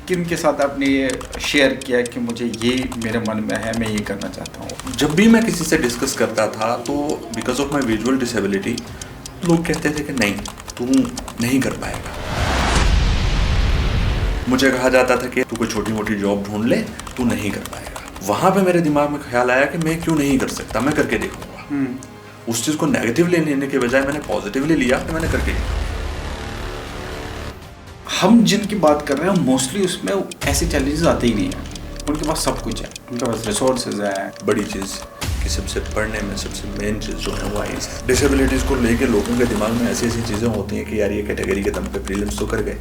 किन के साथ आपने ये शेयर किया कि मुझे ये मेरे मन में है, मैं ये करना चाहता हूँ? जब भी मैं किसी से डिस्कस करता था तो because of my visual disability लोग कहते थे कि नहीं, तू नहीं कर पाएगा। मुझे कहा जाता था कि तू कोई छोटी मोटी जॉब ढूंढ ले, तू नहीं कर पाएगा। वहाँ पे मेरे दिमाग में ख्याल आया कि मैं क्यों नहीं कर सकता, मैं करके देखूंगा। उस चीज़ को नेगेटिवली लेने के बजाय मैंने पॉजिटिवली लिया कि मैंने करके देखा। हम जिनकी बात कर रहे हैं मोस्टली उसमें ऐसे चैलेंजेस आते ही नहीं हैं। उनके पास सब कुछ है, उनके पास रिसोर्सेज है। बड़ी चीज़ कि सबसे पढ़ने में सबसे मेन चीज़ जो है वो आई है। डिसेबिलिटीज़ को लेके लोगों के दिमाग में ऐसी ऐसी चीज़ें होती हैं कि यार ये कैटेगरी के दम पे प्रीलिम्स तो कर गए,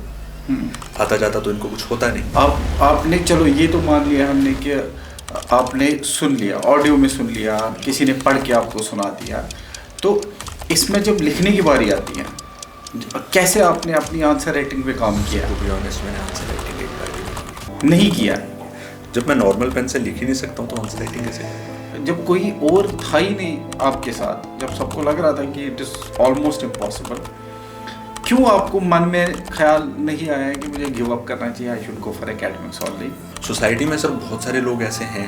आता जाता तो इनको कुछ होता नहीं। आपने चलो ये तो मान लिया हमने कि आपने सुन लिया, ऑडियो में सुन लिया, किसी ने पढ़ के आपको सुना दिया, तो इसमें जब लिखने की बारी आती है कैसे आपने अपनी आंसर राइटिंग पे काम किया? टू बी ऑनेस्ट मैंने आंसर राइटिंग एक बार भी नहीं किया। जब मैं नॉर्मल पेन से लिख ही नहीं सकता हूँ तो आंसर राइटिंग कैसे? जब कोई और था ही नहीं आपके साथ, जब सबको लग रहा था कि इट इज़ ऑलमोस्ट इम्पॉसिबल, क्यों आपको मन में ख्याल नहीं आया कि मुझे गिव अप करना चाहिए, I should go for academics only? Society में सर बहुत सारे लोग ऐसे हैं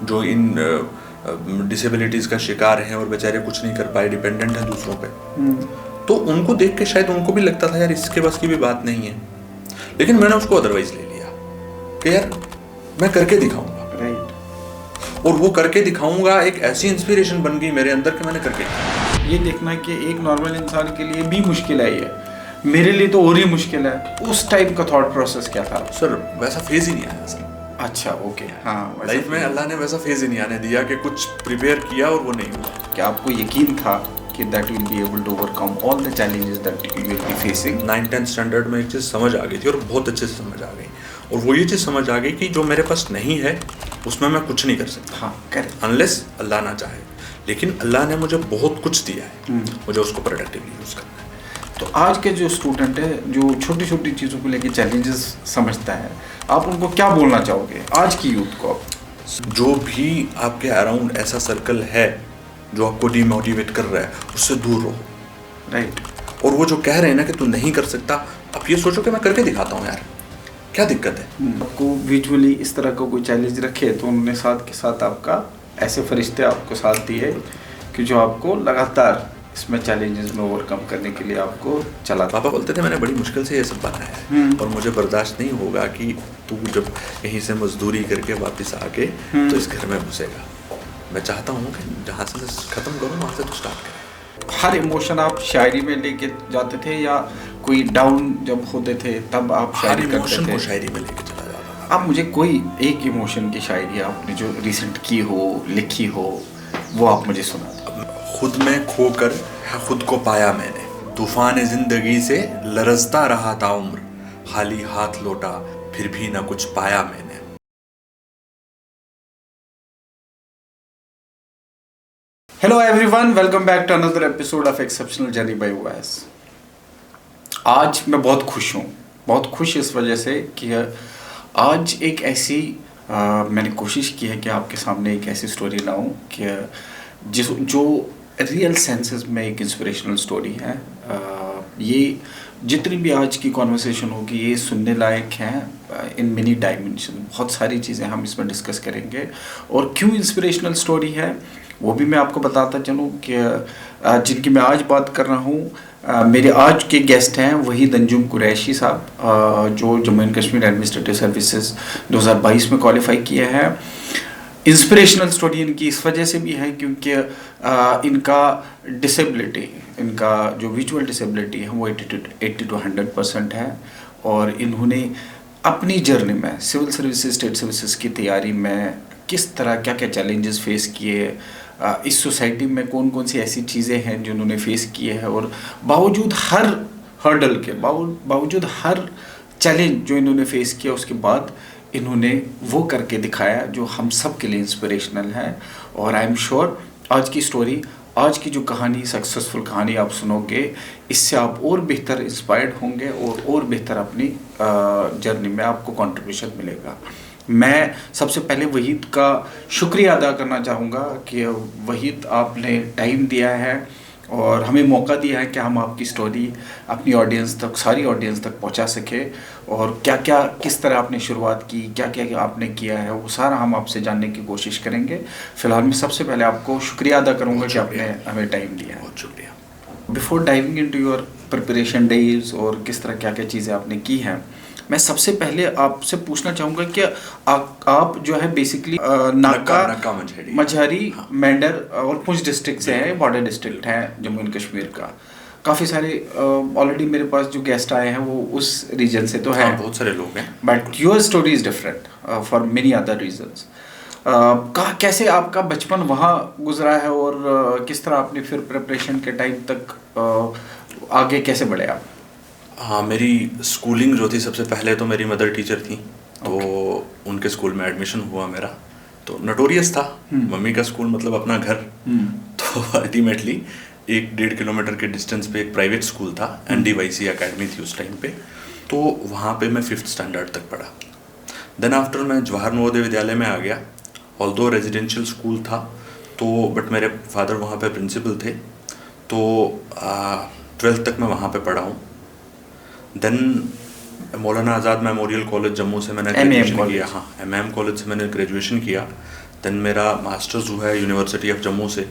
जो इन डिसेबिलिटीज़ का शिकार हैं और बेचारे कुछ नहीं कर पाए, डिपेंडेंट हैं दूसरों पे। तो उनको देख के शायद उनको भी लगता था यार इसके बस की भी बात नहीं है, लेकिन मैंने उसको अदरवाइज ले लिया कि यार मैं करके दिखाऊंगा। राइट। और वो करके दिखाऊंगा एक ऐसी इंस्पिरेशन बन गई मेरे अंदर कि मैंने करके दिखाया। ये देखना कि एक नॉर्मल इंसान के लिए भी मुश्किल है ये, मेरे लिए तो और ही मुश्किल है, उस टाइप का थॉट प्रोसेस क्या था? सर वैसा फेज ही नहीं आया सर। अच्छा, ओके, हाँ। लाइफ में अल्लाह ने वैसा फेज ही नहीं आने दिया कि कुछ प्रिपेयर किया और वो नहीं हुआ। क्या आपको यकीन था कि that will be able to overcome all the challenges that you will be facing? 9th-10th standard में एक चीज़ समझ आ गई थी और बहुत अच्छे से समझ आ गई, और वो ये चीज़ समझ आ गई कि जो मेरे पास नहीं है उसमें मैं कुछ नहीं कर सकता। हाँ, करेक्ट। अनलेस अल्लाह ना चाहे। लेकिन अल्लाह ने मुझे बहुत कुछ दिया है, मुझे उसको प्रोडक्टिवली यूज़ करना है। तो आज के जो स्टूडेंट है जो छोटी छोटी चीज़ों को लेके चैलेंजेस समझता है, आप उनको क्या बोलना चाहोगे आज की यूथ को? जो भी आपके अराउंड ऐसा सर्कल है जो आपको डिमोटिवेट कर रहा है उससे दूर रहो। राइट। और वो जो कह रहे हैं ना कि तू नहीं कर सकता, आप ये सोचो कि मैं करके दिखाता हूँ यार, क्या दिक्कत है? आपको विजुअली इस तरह का कोई चैलेंज रखे तो उन्होंने साथ के साथ आपका ऐसे फरिश्ते आपको साथ दिए कि जो आपको लगातार इसमें चैलेंजेस में ओवरकम करने के लिए आपको चला। पापा बोलते थे मैंने बड़ी मुश्किल से ये सब बनाया है और मुझे बर्दाश्त नहीं होगा कि तू जब कहीं से मजदूरी करके वापस आके तो इस घर में घुसेगा। मैं चाहता हूँ कि जहाँ से ख़त्म करूँ वहाँ से तो स्टार्ट करें। हर इमोशन आप शायरी में लेके जाते थे या कोई डाउन जब होते थे तब आप शायरी करते थे? इमोशन को शायरी में लेके चला जाता था। आप मुझे कोई एक इमोशन की शायरी आपने जो रिसेंट की हो, लिखी हो, वो आप मुझे सुना दो। खुद में खोकर खुद को पाया मैंने, तूफान जिंदगी से लरजता रहा था उम्र, खाली हाथ लौटा फिर भी ना कुछ पाया मैंने। Hello everyone, welcome back to another episode of exceptional journey by Owais. आज मैं बहुत खुश इस वजह से कि आज एक ऐसी मैंने कोशिश की है कि आपके सामने एक ऐसी स्टोरी लाऊं कि जो रियल सेंसेस में एक इंस्पिरेशनल स्टोरी है। ये जितनी भी आज की कॉन्वर्सेशन होगी ये सुनने लायक हैं इन मेनी डायमेंशन। बहुत सारी चीज़ें हम इसमें डिस्कस करेंगे और क्यों इंस्पिरेशनल स्टोरी है वो भी मैं आपको बताता चलूँ कि जिनकी मैं आज बात कर रहा हूँ मेरे आज के गेस्ट हैं वहीद अंजुम कुरैशी साहब, जो Jammu and Kashmir administrative services 2022 में क्वालिफाई किए हैं। इंस्पिरेशनल स्टोरी इनकी इस वजह से भी है क्योंकि इनका डिसेबिलिटी, इनका जो विजुअल डिसेबिलिटी है वो 80 to 100% है और इन्होंने अपनी जर्नी में सिविल सर्विसेज, स्टेट सर्विसेज की तैयारी में किस तरह क्या क्या चैलेंजेस फेस किए, इस सोसाइटी में कौन कौन सी ऐसी चीज़ें हैं जो उन्होंने फेस किए हैं और बावजूद हर हर्डल के बावजूद हर चैलेंज जो इन्होंने फेस किया उसके बाद इन्होंने वो करके दिखाया जो हम सब के लिए इंस्पिरेशनल है। और आई एम श्योर आज की स्टोरी, आज की जो कहानी, सक्सेसफुल कहानी आप सुनोगे, इससे आप और बेहतर इंस्पायर्ड होंगे और बेहतर अपनी जर्नी में आपको कंट्रीब्यूशन मिलेगा। मैं सबसे पहले वहीद का शुक्रिया अदा करना चाहूँगा कि वहीद आपने टाइम दिया है और हमें मौका दिया है कि हम आपकी स्टोरी अपनी ऑडियंस तक, सारी ऑडियंस तक पहुंचा सके, और क्या क्या, किस तरह आपने शुरुआत की, क्या क्या आपने किया है, वो सारा हम आपसे जानने की कोशिश करेंगे। फिलहाल मैं सबसे पहले आपको शुक्रिया अदा करूंगा कि आपने हमें टाइम दिया है। बहुत शुक्रिया। Before diving into your preparation days और किस तरह क्या क्या चीज़ें आपने की हैं, मैं सबसे पहले आपसे पूछना चाहूँगा कि आप जो है बेसिकली नक्का मझारी, हाँ। मेंढर और पुंछ डिस्ट्रिक्ट से है, बॉर्डर डिस्ट्रिक्ट है जम्मू एंड कश्मीर का। काफ़ी सारे ऑलरेडी मेरे पास जो गेस्ट आए हैं वो उस रीजन से तो हैं, बहुत सारे लोग हैं, but your story is different for many other reasons. कैसे आपका बचपन वहाँ गुजरा है, और किस तरह आपने फिर प्रिपरेशन के टाइम तक आगे कैसे बढ़े आप? हाँ, मेरी स्कूलिंग जो थी, सबसे पहले तो मेरी मदर टीचर थी, तो उनके स्कूल में एडमिशन हुआ मेरा, तो नोटोरियस था। मम्मी का स्कूल मतलब अपना घर। तो अल्टीमेटली 1-1.5 किलोमीटर के डिस्टेंस पे एक प्राइवेट स्कूल था, NDYC अकेडमी थी उस टाइम पे, तो वहाँ पे मैं 5th स्टैंडर्ड तक पढ़ा। देन आफ्टर मैं जवाहर नवोदय विद्यालय में आ गया, ऑल्दो रेजिडेंशियल स्कूल था, तो बट मेरे फादर वहाँ पे प्रिंसिपल थे, तो 12th तक मैं वहाँ पे पढ़ा हूँ। देन मौलाना आज़ाद मेमोरियल कॉलेज जम्मू से मैंने ग्रेजुएशन किया। हाँ, MM कॉलेज से मैंने ग्रेजुएशन किया। देन मेरा मास्टर्स हुआ है यूनिवर्सिटी ऑफ जम्मू से।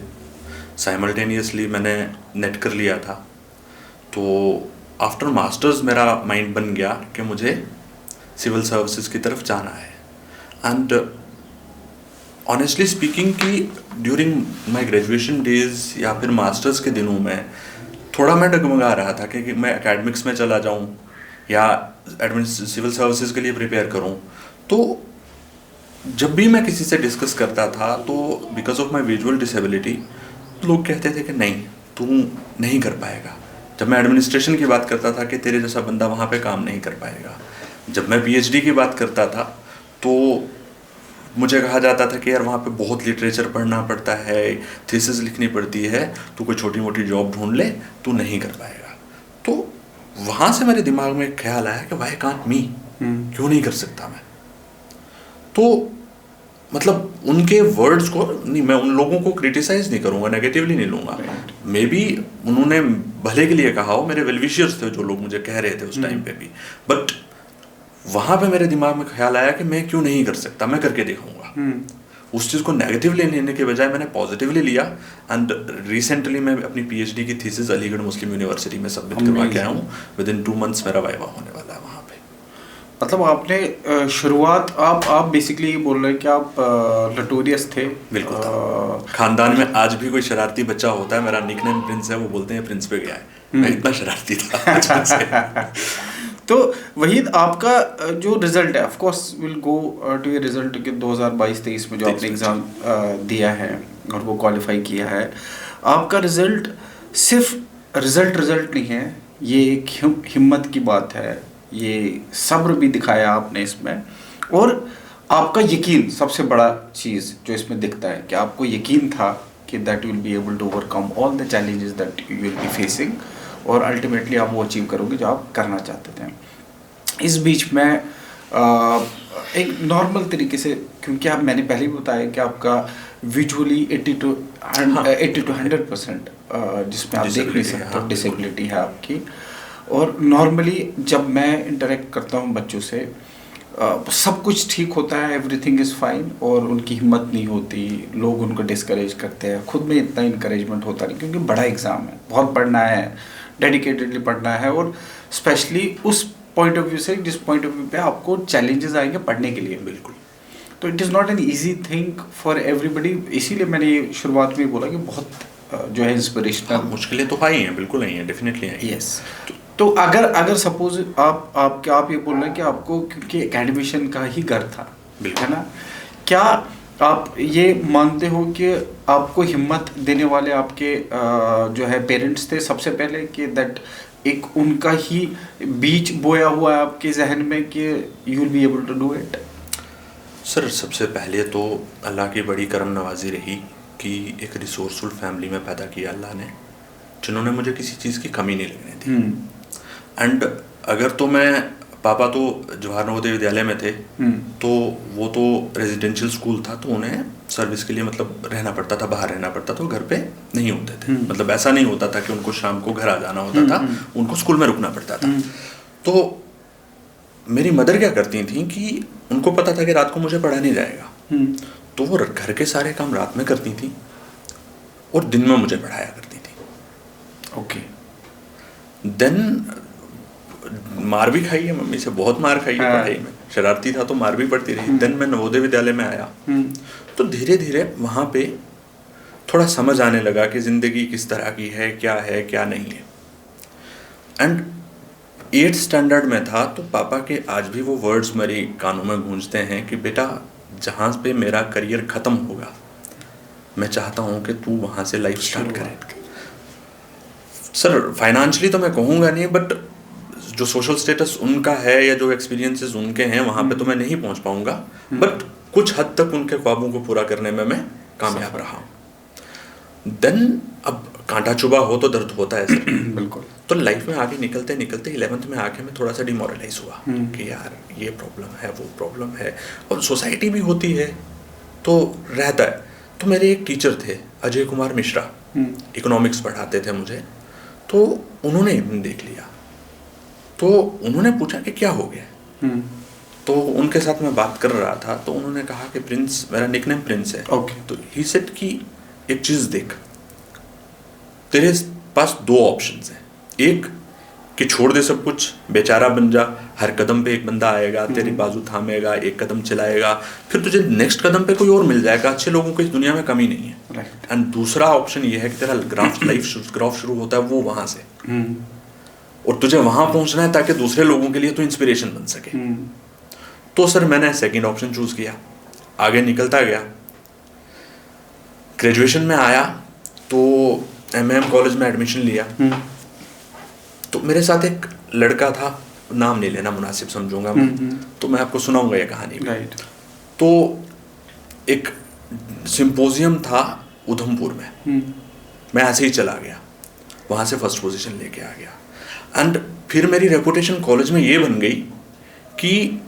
साइमल्टेनियसली मैंने नेट कर लिया था। तो आफ्टर मास्टर्स मेरा माइंड बन गया कि मुझे सिविल सर्विसेज की तरफ जाना है। एंड ऑनेस्टली स्पीकिंग कि ड्यूरिंग माय ग्रेजुएशन डेज या फिर मास्टर्स के दिनों में थोड़ा मैं डगमगा रहा था कि मैं एकेडमिक्स में चला जाऊं या सिविल सर्विसेज के लिए प्रिपेयर करूं। तो जब भी मैं किसी से डिस्कस करता था तो because of my visual disability लोग कहते थे कि नहीं, तू नहीं कर पाएगा। जब मैं एडमिनिस्ट्रेशन की बात करता था कि तेरे जैसा बंदा वहाँ पे काम नहीं कर पाएगा। जब मैं PhD की बात करता था तो मुझे कहा जाता था कि यार वहाँ पे बहुत लिटरेचर पढ़ना पड़ता है, थीसिस लिखनी पड़ती है, तू कोई छोटी मोटी जॉब ढूंढ ले, तू नहीं कर पाएगा। तो वहाँ से मेरे दिमाग में एक ख्याल आया कि व्हाई कांट मी, क्यों नहीं कर सकता मैं। तो मतलब उनके वर्ड्स को नहीं, मैं उन लोगों को क्रिटिसाइज नहीं करूँगा, नेगेटिवली नहीं लूँगा। मे बी उन्होंने भले के लिए कहा हो, मेरे वेलविशियर्स थे जो लोग मुझे कह रहे थे उस टाइम पे भी, बट वहाँ पे मेरे दिमाग में ख्याल आया कि मैं क्यों नहीं कर सकता, मैं करके दिखाऊंगा। उस चीज़ को नेगेटिवली लेने के बजाय मैंने पॉजिटिवली लिया। एंड रिसेंटली मैं अपनी PhD की थीसिस अलीगढ़ मुस्लिम यूनिवर्सिटी में सबमिट करवा के आया हूँ। विदिन 2 months मेरा वाइवा होने वाला है वहाँ पे। मतलब आपने शुरुआत, आप बेसिकली ये बोल रहे हैं कि आप नोटोरियस थे। बिल्कुल। खानदान में आज भी कोई शरारती बच्चा होता है, मेरा निकनेम प्रिंस है, वो बोलते हैं प्रिंस पे गया है। मैं इतना शरारती था। तो वही आपका जो रिजल्ट है, of course will go to ये रिजल्ट के 2022-23 में जो आपने एग्ज़ाम दिया है और वो क्वालिफाई किया है, आपका रिजल्ट सिर्फ रिजल्ट नहीं है, ये एक हिम्मत की बात है, ये सब्र भी दिखाया आपने इसमें, और आपका यकीन सबसे बड़ा चीज़ जो इसमें दिखता है कि आपको यकीन था कि that you will be able to overcome all the challenges that you will be facing, और अल्टीमेटली आप वो अचीव करोगे जो आप करना चाहते थे। इस बीच में एक नॉर्मल तरीके से, क्योंकि आप, मैंने पहले भी बताया कि आपका विजुअली 80 to 100% जिसमें आप देख नहीं सकते, डिसेबिलिटी है आपकी। और नॉर्मली जब मैं इंटरेक्ट करता हूँ बच्चों से, सब कुछ ठीक होता है, एवरीथिंग इज़ फाइन, और उनकी हिम्मत नहीं होती, लोग उनको डिस्करेज करते हैं। खुद में इतना इंकरेजमेंट होता नहीं, क्योंकि बड़ा एग्ज़ाम है, बहुत पढ़ना है, डेडिकेटेडली पढ़ना है, और स्पेशली उस पॉइंट ऑफ व्यू से जिस पॉइंट ऑफ व्यू पे आपको चैलेंजेस आएंगे पढ़ने के लिए। बिल्कुल। तो it is not an easy thing for everybody. इसीलिए मैंने ये शुरुआत में बोला कि बहुत जो है इंस्पिरेशनल, मुश्किलें तो आई हैं, बिल्कुल आई हैं, डेफिनेटली आई। यस। तो अगर सपोज आप ये बोल रहे हैं कि आपको, क्योंकि एकेडमिशियन का ही घर था, है ना, क्या आप ये मानते हो कि आपको हिम्मत देने वाले आपके जो है पेरेंट्स थे सबसे पहले, कि दैट एक उनका ही बीज बोया हुआ है आपके जहन में कि you will be able to do it? Sir, सबसे पहले तो अल्लाह की बड़ी करम नवाजी रही कि एक रिसोर्सफुल फैमिली में पैदा किया अल्लाह ने, जिन्होंने मुझे किसी चीज़ की कमी नहीं लगने दी। एंड अगर तो मैं पापा तो जवाहर नवोदय विद्यालय में थे, तो वो तो रेजिडेंशियल स्कूल था, तो उन्हें सर्विस के लिए मतलब रहना पड़ता था, बाहर रहना पड़ता था, घर पे नहीं होते थे। मतलब ऐसा नहीं होता था कि उनको शाम को घर आ जाना होता था, उनको स्कूल में रुकना पड़ता था। तो मेरी मदर क्या करती थी कि उनको पता था कि रात को मुझे पढ़ा नहीं जाएगा, तो वो घर के सारे काम रात में करती थी और दिन में मुझे पढ़ाया करती थी। ओके। देन मार भी खाई है मम्मी से, बहुत मार खाई है पढ़ाई में, शरारती था तो मार भी पड़ती रही। देन मैं नवोदय विद्यालय में आया, तो धीरे धीरे वहाँ पे थोड़ा समझ आने लगा कि ज़िंदगी किस तरह की है क्या नहीं है। एंड 8th स्टैंडर्ड में था तो पापा के आज भी वो वर्ड्स मेरी कानों में गूंजते हैं कि बेटा जहाँ पे मेरा करियर ख़त्म होगा, मैं चाहता हूँ कि तू वहाँ से लाइफ स्टार्ट करे। सर फाइनेंशियली तो मैं कहूँगा नहीं, बट जो सोशल स्टेटस उनका है या जो एक्सपीरियंसेस उनके हैं वहाँ पे तो मैं नहीं पहुँच पाऊँगा, बट कुछ हद तक उनके ख्वाबों को पूरा करने में मैं कामयाब रहा हूँ। देन अब कांटा चुभा हो तो दर्द होता है सर। बिल्कुल। तो लाइफ में आगे निकलते निकलते 11th में आके मैं थोड़ा सा डिमोरलाइज हुआ कि यार ये प्रॉब्लम है, वो प्रॉब्लम है, और सोसाइटी भी होती है तो रहता है। तो मेरे एक टीचर थे अजय कुमार मिश्रा, इकोनॉमिक्स पढ़ाते थे मुझे, तो उन्होंने देख लिया, तो उन्होंने पूछा कि क्या हो गया। तो उनके साथ मैं बात कर रहा था, तो उन्होंने कहा कि प्रिंस, मेरा निकनेम प्रिंस है। ओके। तो ही सेड कि एक चीज़ देख, तेरे पास 2 ऑप्शंस हैं, एक कि छोड़ दे सब कुछ, बेचारा बन जा, हर कदम पे एक बंदा आएगा तेरी बाजू थामेगा, एक कदम चलाएगा, फिर तुझे नेक्स्ट कदम पे कोई और मिल जाएगा, अच्छे लोगों को इस दुनिया में कमी नहीं है। राइट। एंड दूसरा ऑप्शन ये है कि तेरा ग्राफ शुरू होता है वो वहाँ से, और तुझे वहाँ पहुँचना है ताकि दूसरे लोगों के लिए तो इंस्पिरेशन बन सके। तो सर मैंने सेकंड ऑप्शन चूज किया, आगे निकलता गया। ग्रेजुएशन में आया तो MM कॉलेज में एडमिशन लिया, तो मेरे साथ एक लड़का था, नाम नहीं लेना मुनासिब समझूंगा मैं, तो मैं आपको सुनाऊंगा ये कहानी। राइट। तो एक सिंपोजियम था उधमपुर में, मैं ऐसे ही चला गया, वहाँ से फर्स्ट पोजीशन लेके आ गया। एंड फिर मेरी रेपुटेशन कॉलेज में ये बन गई कि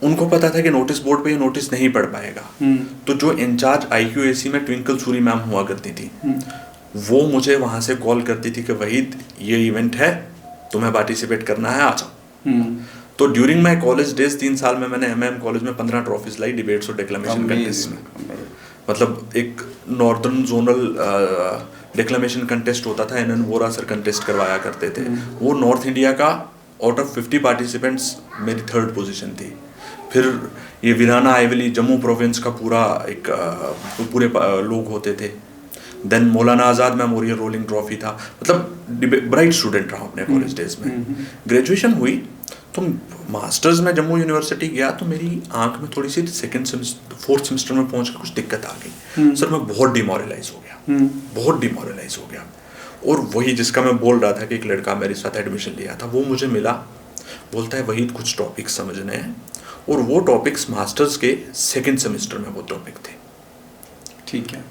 उनको पता था कि नोटिस बोर्ड पे ये नोटिस नहीं पढ़ पाएगा, तो जो इंचार्ज IQAC में ट्विंकल सूरी मैम हुआ करती थी, वो मुझे वहाँ से कॉल करती थी कि वहीद ये इवेंट है, तुम्हें पार्टिसिपेट करना है, आ जाओ। तो ड्यूरिंग माई कॉलेज डेज 3 साल में मैंने MM कॉलेज में 15 ट्रॉफीज लाई, डिबेट्स और डिक्लेमेशन कंटेस्ट में। मतलब एक नॉर्दर्न जोनल डिक्लेमेशन कंटेस्ट होता था, NN वोरा सर कंटेस्ट करवाया करते थे, वो नॉर्थ इंडिया का आउट ऑफ 50 पार्टिसिपेंट्स मेरी 3rd पोजीशन थी। फिर ये वीराना आइवली जम्मू प्रोविंस का पूरा एक पूरे लोग होते थे। देन मौलाना आज़ाद मेमोरियल रोलिंग ट्रॉफी था। मतलब ब्राइट स्टूडेंट रहा अपने कॉलेज डेज में। ग्रेजुएशन हुई तो मास्टर्स में जम्मू यूनिवर्सिटी गया तो मेरी आंख में थोड़ी सी 4th सेमेस्टर में पहुंच के कुछ दिक्कत आ गई। सर मैं बहुत डिमोरलाइज हो गया, बहुत डिमोरलाइज हो गया। और वही जिसका मैं बोल रहा था कि एक लड़का मेरे साथ एडमिशन लिया था, वो मुझे मिला, बोलता है वही कुछ टॉपिक्स समझने हैं, और वो टॉपिक्स मास्टर्स के 2nd सेमेस्टर में वो टॉपिक थे। ठीक है।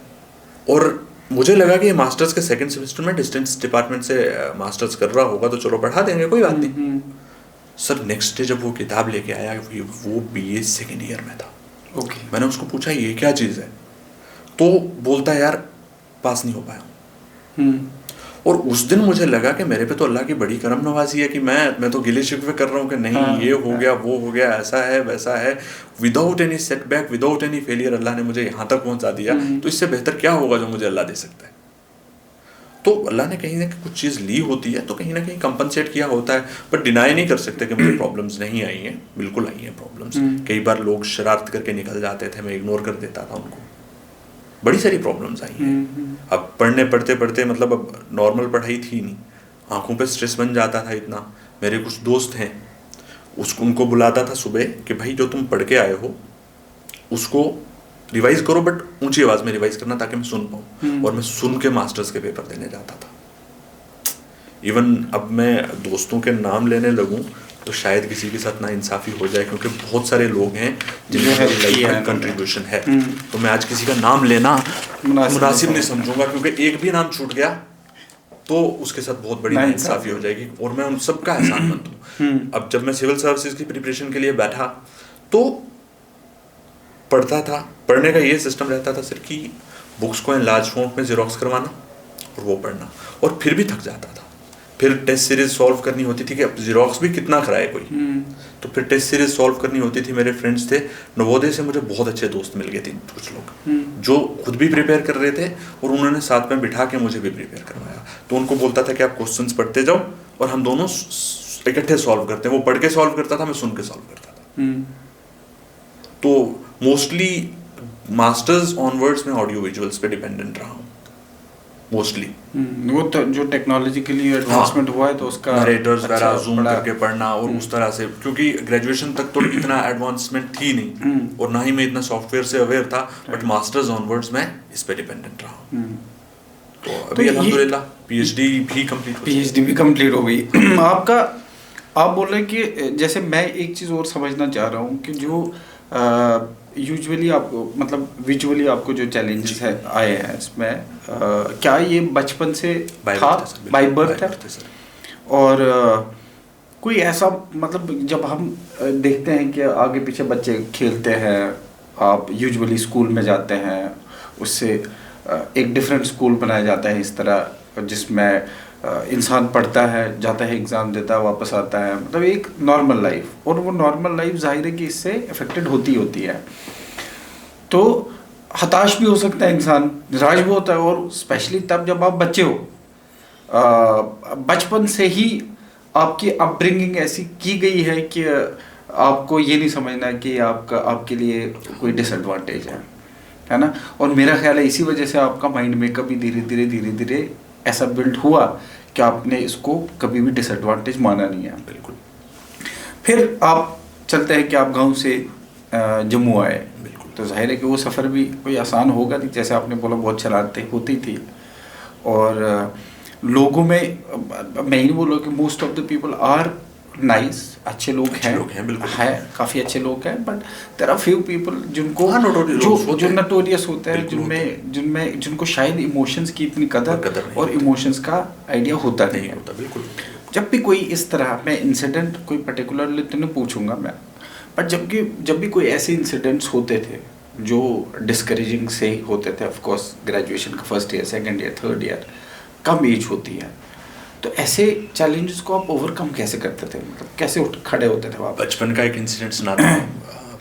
और मुझे लगा कि मास्टर्स के 2nd सेमेस्टर में डिस्टेंस डिपार्टमेंट से मास्टर्स कर रहा होगा तो चलो पढ़ा देंगे, कोई बात नहीं। सर नेक्स्ट डे जब वो किताब लेके आया, वो BA 2nd ईयर में था। ओके। मैंने उसको पूछा ये क्या चीज़ है, तो बोलता है यार पास नहीं हो पाया हूँ। और उस दिन मुझे लगा कि मेरे पे तो अल्लाह की बड़ी करम नवाजी है कि मैं तो गिले शिकवे कर रहा हूँ कि नहीं ये हो गया वो हो गया, ऐसा है वैसा है, without any setback, without any failure Allah ने मुझे यहाँ तक पहुँचा दिया, तो इससे बेहतर क्या होगा जो मुझे अल्लाह दे सकता है। तो अल्लाह ने कहीं ना कहीं कुछ चीज़ ली होती है तो कहीं ना कहीं कंपनसेट किया होता है। बट डिनाई नहीं कर सकते कि मुझे प्रॉब्लम्स नहीं आई हैं, बिल्कुल आई हैं प्रॉब्लम्स। कई बार लोग शरारत करके निकल जाते थे, मैं इग्नोर कर देता था उनको, बड़ी सारी प्रॉब्लम्स आई हैं। अब पढ़ते पढ़ते मतलब अब नॉर्मल पढ़ाई थी नहीं, आंखों पे स्ट्रेस बन जाता था इतना। मेरे कुछ दोस्त हैं, उनको बुलाता था सुबह कि भाई जो तुम पढ़ के आए हो उसको रिवाइज करो, बट ऊंची आवाज़ में रिवाइज करना ताकि मैं सुन पाऊँ। और मैं सुन के मास्टर्स के पेपर देने जाता था। इवन अब मैं दोस्तों के नाम लेने लगूँ तो शायद किसी के साथ ना इंसाफ़ी हो जाए, क्योंकि बहुत सारे लोग हैं जिनमें लाइफ में कंट्रीब्यूशन है। तो मैं आज किसी का नाम लेना मुनासिब नहीं समझूंगा, क्योंकि एक भी नाम छूट गया तो उसके साथ बहुत बड़ी नाइंसाफी हो जाएगी और मैं उन सबका एहसानमंद हूँ। अब जब मैं सिविल सर्विसेज की प्रिपरेशन के लिए बैठा तो पढ़ता था, पढ़ने का ये सिस्टम रहता था सर कि बुक्स को इन लार्ज फॉन्ट में जेरोक्स करवाना और वो पढ़ना, और फिर भी थक जाता था। फिर टेस्ट सीरीज सॉल्व करनी होती थी कि अब जेरोक्स भी कितना कराए कोई, तो फिर टेस्ट सीरीज सॉल्व करनी होती थी। मेरे फ्रेंड्स थे नवोदय से, मुझे बहुत अच्छे दोस्त मिल गए थे कुछ लोग जो खुद भी प्रिपेयर कर रहे थे और उन्होंने साथ में बिठा के मुझे भी प्रिपेयर करवाया। तो उनको बोलता था कि आप क्वेश्चंस पढ़ते जाओ और हम दोनों इकट्ठे सॉल्व करते हैं। वो पढ़ के सॉल्व करता था, मैं सुन के सॉल्व करता था। तो मोस्टली मास्टर्स ऑनवर्ड्स में ऑडियो विजुअल्स पे डिपेंडेंट रहा हूँ मोस्टली। वो तो जो टेक्नोलॉजिकली एडवांसमेंट हुआ है तो उसका नरेटर्स वगैरह जूम करके पढ़ना और उस तरह से, क्योंकि ग्रेजुएशन तक तो इतना एडवांसमेंट थी नहीं और ना ही मैं इतना सॉफ्टवेयर से अवेयर था, बट मास्टर्स ऑनवर्ड्स में इस पे डिपेंडेंट रहा। तो अभी अल्हम्दुलिल्लाह पीएचडी भी कंप्लीट हो गई। आपका आप बोल रहे हैं कि जैसे मैं एक चीज़ और समझना चाह रहा हूँ कि जो यूजुअली आपको मतलब विजुअली आपको जो चैलेंजेस है आए हैं इसमें क्या ये बचपन से था, बाय बर्थ है? और कोई ऐसा मतलब जब हम देखते हैं कि आगे पीछे बच्चे खेलते हैं, आप यूजुअली स्कूल में जाते हैं, उससे एक डिफरेंट स्कूल बनाया जाता है इस तरह जिसमें इंसान पढ़ता है, जाता है, एग्ज़ाम देता है, वापस आता है, मतलब एक नॉर्मल लाइफ, और वो नॉर्मल लाइफ जाहिर है कि इससे अफेक्टेड होती है। तो हताश भी हो सकता है इंसान, निराश भी होता है, और स्पेशली तब जब आप बच्चे हो। बचपन से ही आपकी अपब्रिंगिंग ऐसी की गई है कि आपको ये नहीं समझना कि आपके लिए कोई डिसएडवांटेज है ना। और मेरा ख्याल है इसी वजह से आपका माइंड मेकअप भी धीरे धीरे ऐसा बिल्ड हुआ कि आपने इसको कभी भी डिसएडवांटेज माना नहीं है। बिल्कुल। फिर आप चलते हैं कि आप गांव से जम्मू आए, तो जाहिर है कि वो सफ़र भी कोई आसान होगा नहीं। जैसे आपने बोला बहुत शरारतें होती थी, और लोगों में मैं ही बोलूँ कि most of the people are nice, अच्छे लोग हैं, बिल्कुल है, काफ़ी अच्छे लोग हैं, but there are few people जिनको जो नोटोरियस होते हैं, जिनको शायद इमोशंस की इतनी कदर और इमोशंस का आइडिया होता नहीं है। बिल्कुल। जब भी कोई इस तरह, मैं इंसिडेंट कोई पर्टिकुलरली तो नहीं पूछूंगा मैं, बट जब भी कोई ऐसे इंसिडेंट्स होते थे जो डिस्करेजिंग से ही होते थे, ऑफ कोर्स ग्रेजुएशन का first year, second year, third year, कम एज होती है, तो ऐसे चैलेंजेस को आप ओवरकम कैसे करते थे, मतलब कैसे उठ खड़े होते थे आप? बचपन का एक इंसिडेंट सुनाता हूँ।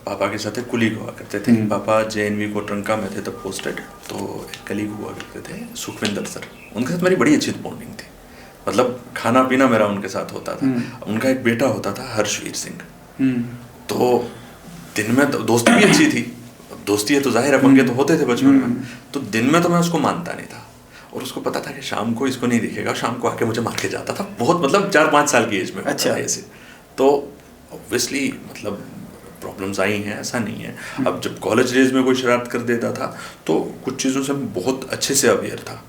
पापा के साथ एक कुलीग हुआ करते थे। पापा JNV कोटरंका में थे तब पोस्टेड, तो एक कलीग हुआ करते थे सुखविंदर सर, उनके साथ मेरी बड़ी अच्छी बॉन्डिंग थी, मतलब खाना पीना मेरा उनके साथ होता था। उनका एक बेटा होता था हर्षवीर सिंह, तो दिन में दोस्ती भी अच्छी थी, दोस्ती है तो जाहिर है पंगे तो होते थे बचपन में, तो दिन में तो मैं उसको मानता नहीं था, और उसको पता था कि शाम को इसको नहीं दिखेगा, शाम को आके मुझे मार के जाता था, बहुत मतलब 4-5 साल की एज में। अच्छा। ऐसे तो ऑब्वियसली मतलब प्रॉब्लम्स आई हैं, ऐसा नहीं है। अब जब कॉलेज डेज में कोई शरारत कर देता था तो कुछ चीज़ों से मैं बहुत अच्छे से अवेयर था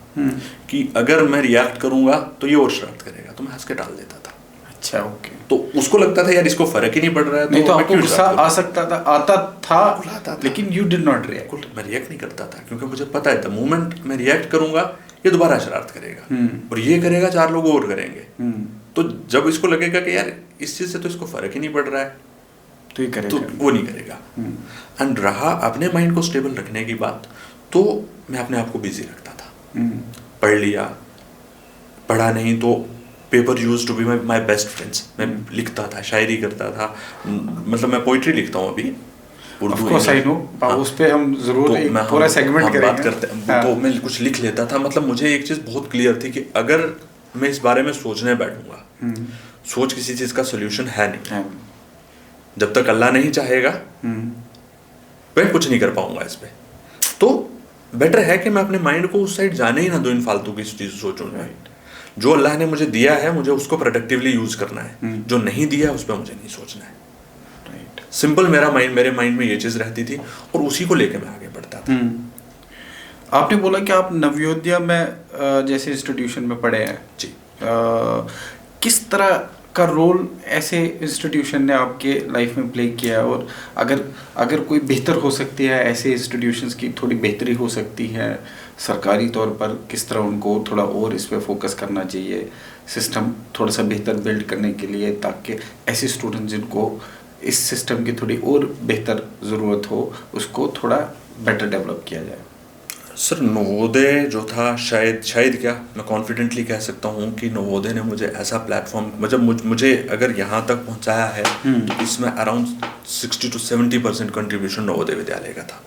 कि अगर मैं रिएक्ट करूंगा तो ये और शरारत करेगा, तो मैं हंस के टाल देता था। अच्छा, ओके। तो उसको लगता था यार इसको फर्क ही नहीं पड़ रहा है, नहीं तो आपको गुस्सा आ सकता था, आता था, लेकिन यू डिड नॉट रिएक्ट। मैं रिएक्ट नहीं करता था क्योंकि मुझे पता है द मोमेंट मैं रिएक्ट करूंगा ये दोबारा शरारत करेगा, और ये करेगा 4 लोग और करेंगे। तो जब इसको लगेगा कि यार इस चीज से तो इसको फर्क ही नहीं पड़ रहा है, तो ये करेगा, तो वो नहीं करेगा। एंड रहा अपने माइंड को स्टेबल रखने की बात, तो मैं अपने आप को बिजी रखता था। पढ़ लिया, पढ़ा नहीं तो paper used to be my best friends. मैं लिखता था, शायरी करता था, मतलब मैं पोइट्री लिखता हूँ अभी उर्दू। उस पे हम जरूर एक पूरा सेगमेंट करेंगे, बात करते हैं। तो मैं कुछ लिख लेता था, मतलब मुझे एक चीज़ बहुत क्लियर थी कि अगर मैं इस बारे में सोचने बैठूंगा, सोच किसी चीज़ का सोल्यूशन है नहीं, जब तक अल्लाह नहीं चाहेगा मैं कुछ नहीं कर पाऊंगा इस पे। तो बेटर है कि मैं अपने माइंड को उस साइड जाने ही ना दो, इन फालतू की चीज़ सोचूं। जो अल्लाह ने मुझे दिया है मुझे उसको प्रोडक्टिवली यूज करना है, जो नहीं दिया है उस पर मुझे नहीं सोचना है। सिंपल मेरे माइंड में ये चीज़ रहती थी और उसी को लेकर मैं आगे बढ़ता था। आपने बोला कि आप नवोदय में जैसे इंस्टीट्यूशन में पढ़े हैं जी, किस तरह का रोल ऐसे इंस्टीट्यूशन ने आपके लाइफ में प्ले किया है, और अगर अगर कोई बेहतर हो सकती है, ऐसे इंस्टीट्यूशंस की थोड़ी बेहतरी हो सकती है सरकारी तौर पर, किस तरह उनको थोड़ा और इस पे फोकस करना चाहिए, सिस्टम थोड़ा सा बेहतर बिल्ड करने के लिए, ताकि ऐसे स्टूडेंट जिनको इस सिस्टम की थोड़ी और बेहतर ज़रूरत हो उसको थोड़ा बेटर डेवलप किया जाए। सर नवोदय जो था, शायद क्या मैं कॉन्फिडेंटली कह सकता हूँ कि नवोदय ने मुझे ऐसा प्लेटफॉर्म, मतलब मुझे अगर यहाँ तक पहुँचाया है तो इसमें around 60 to 70% contribution Navodaya Vidyalaya का था।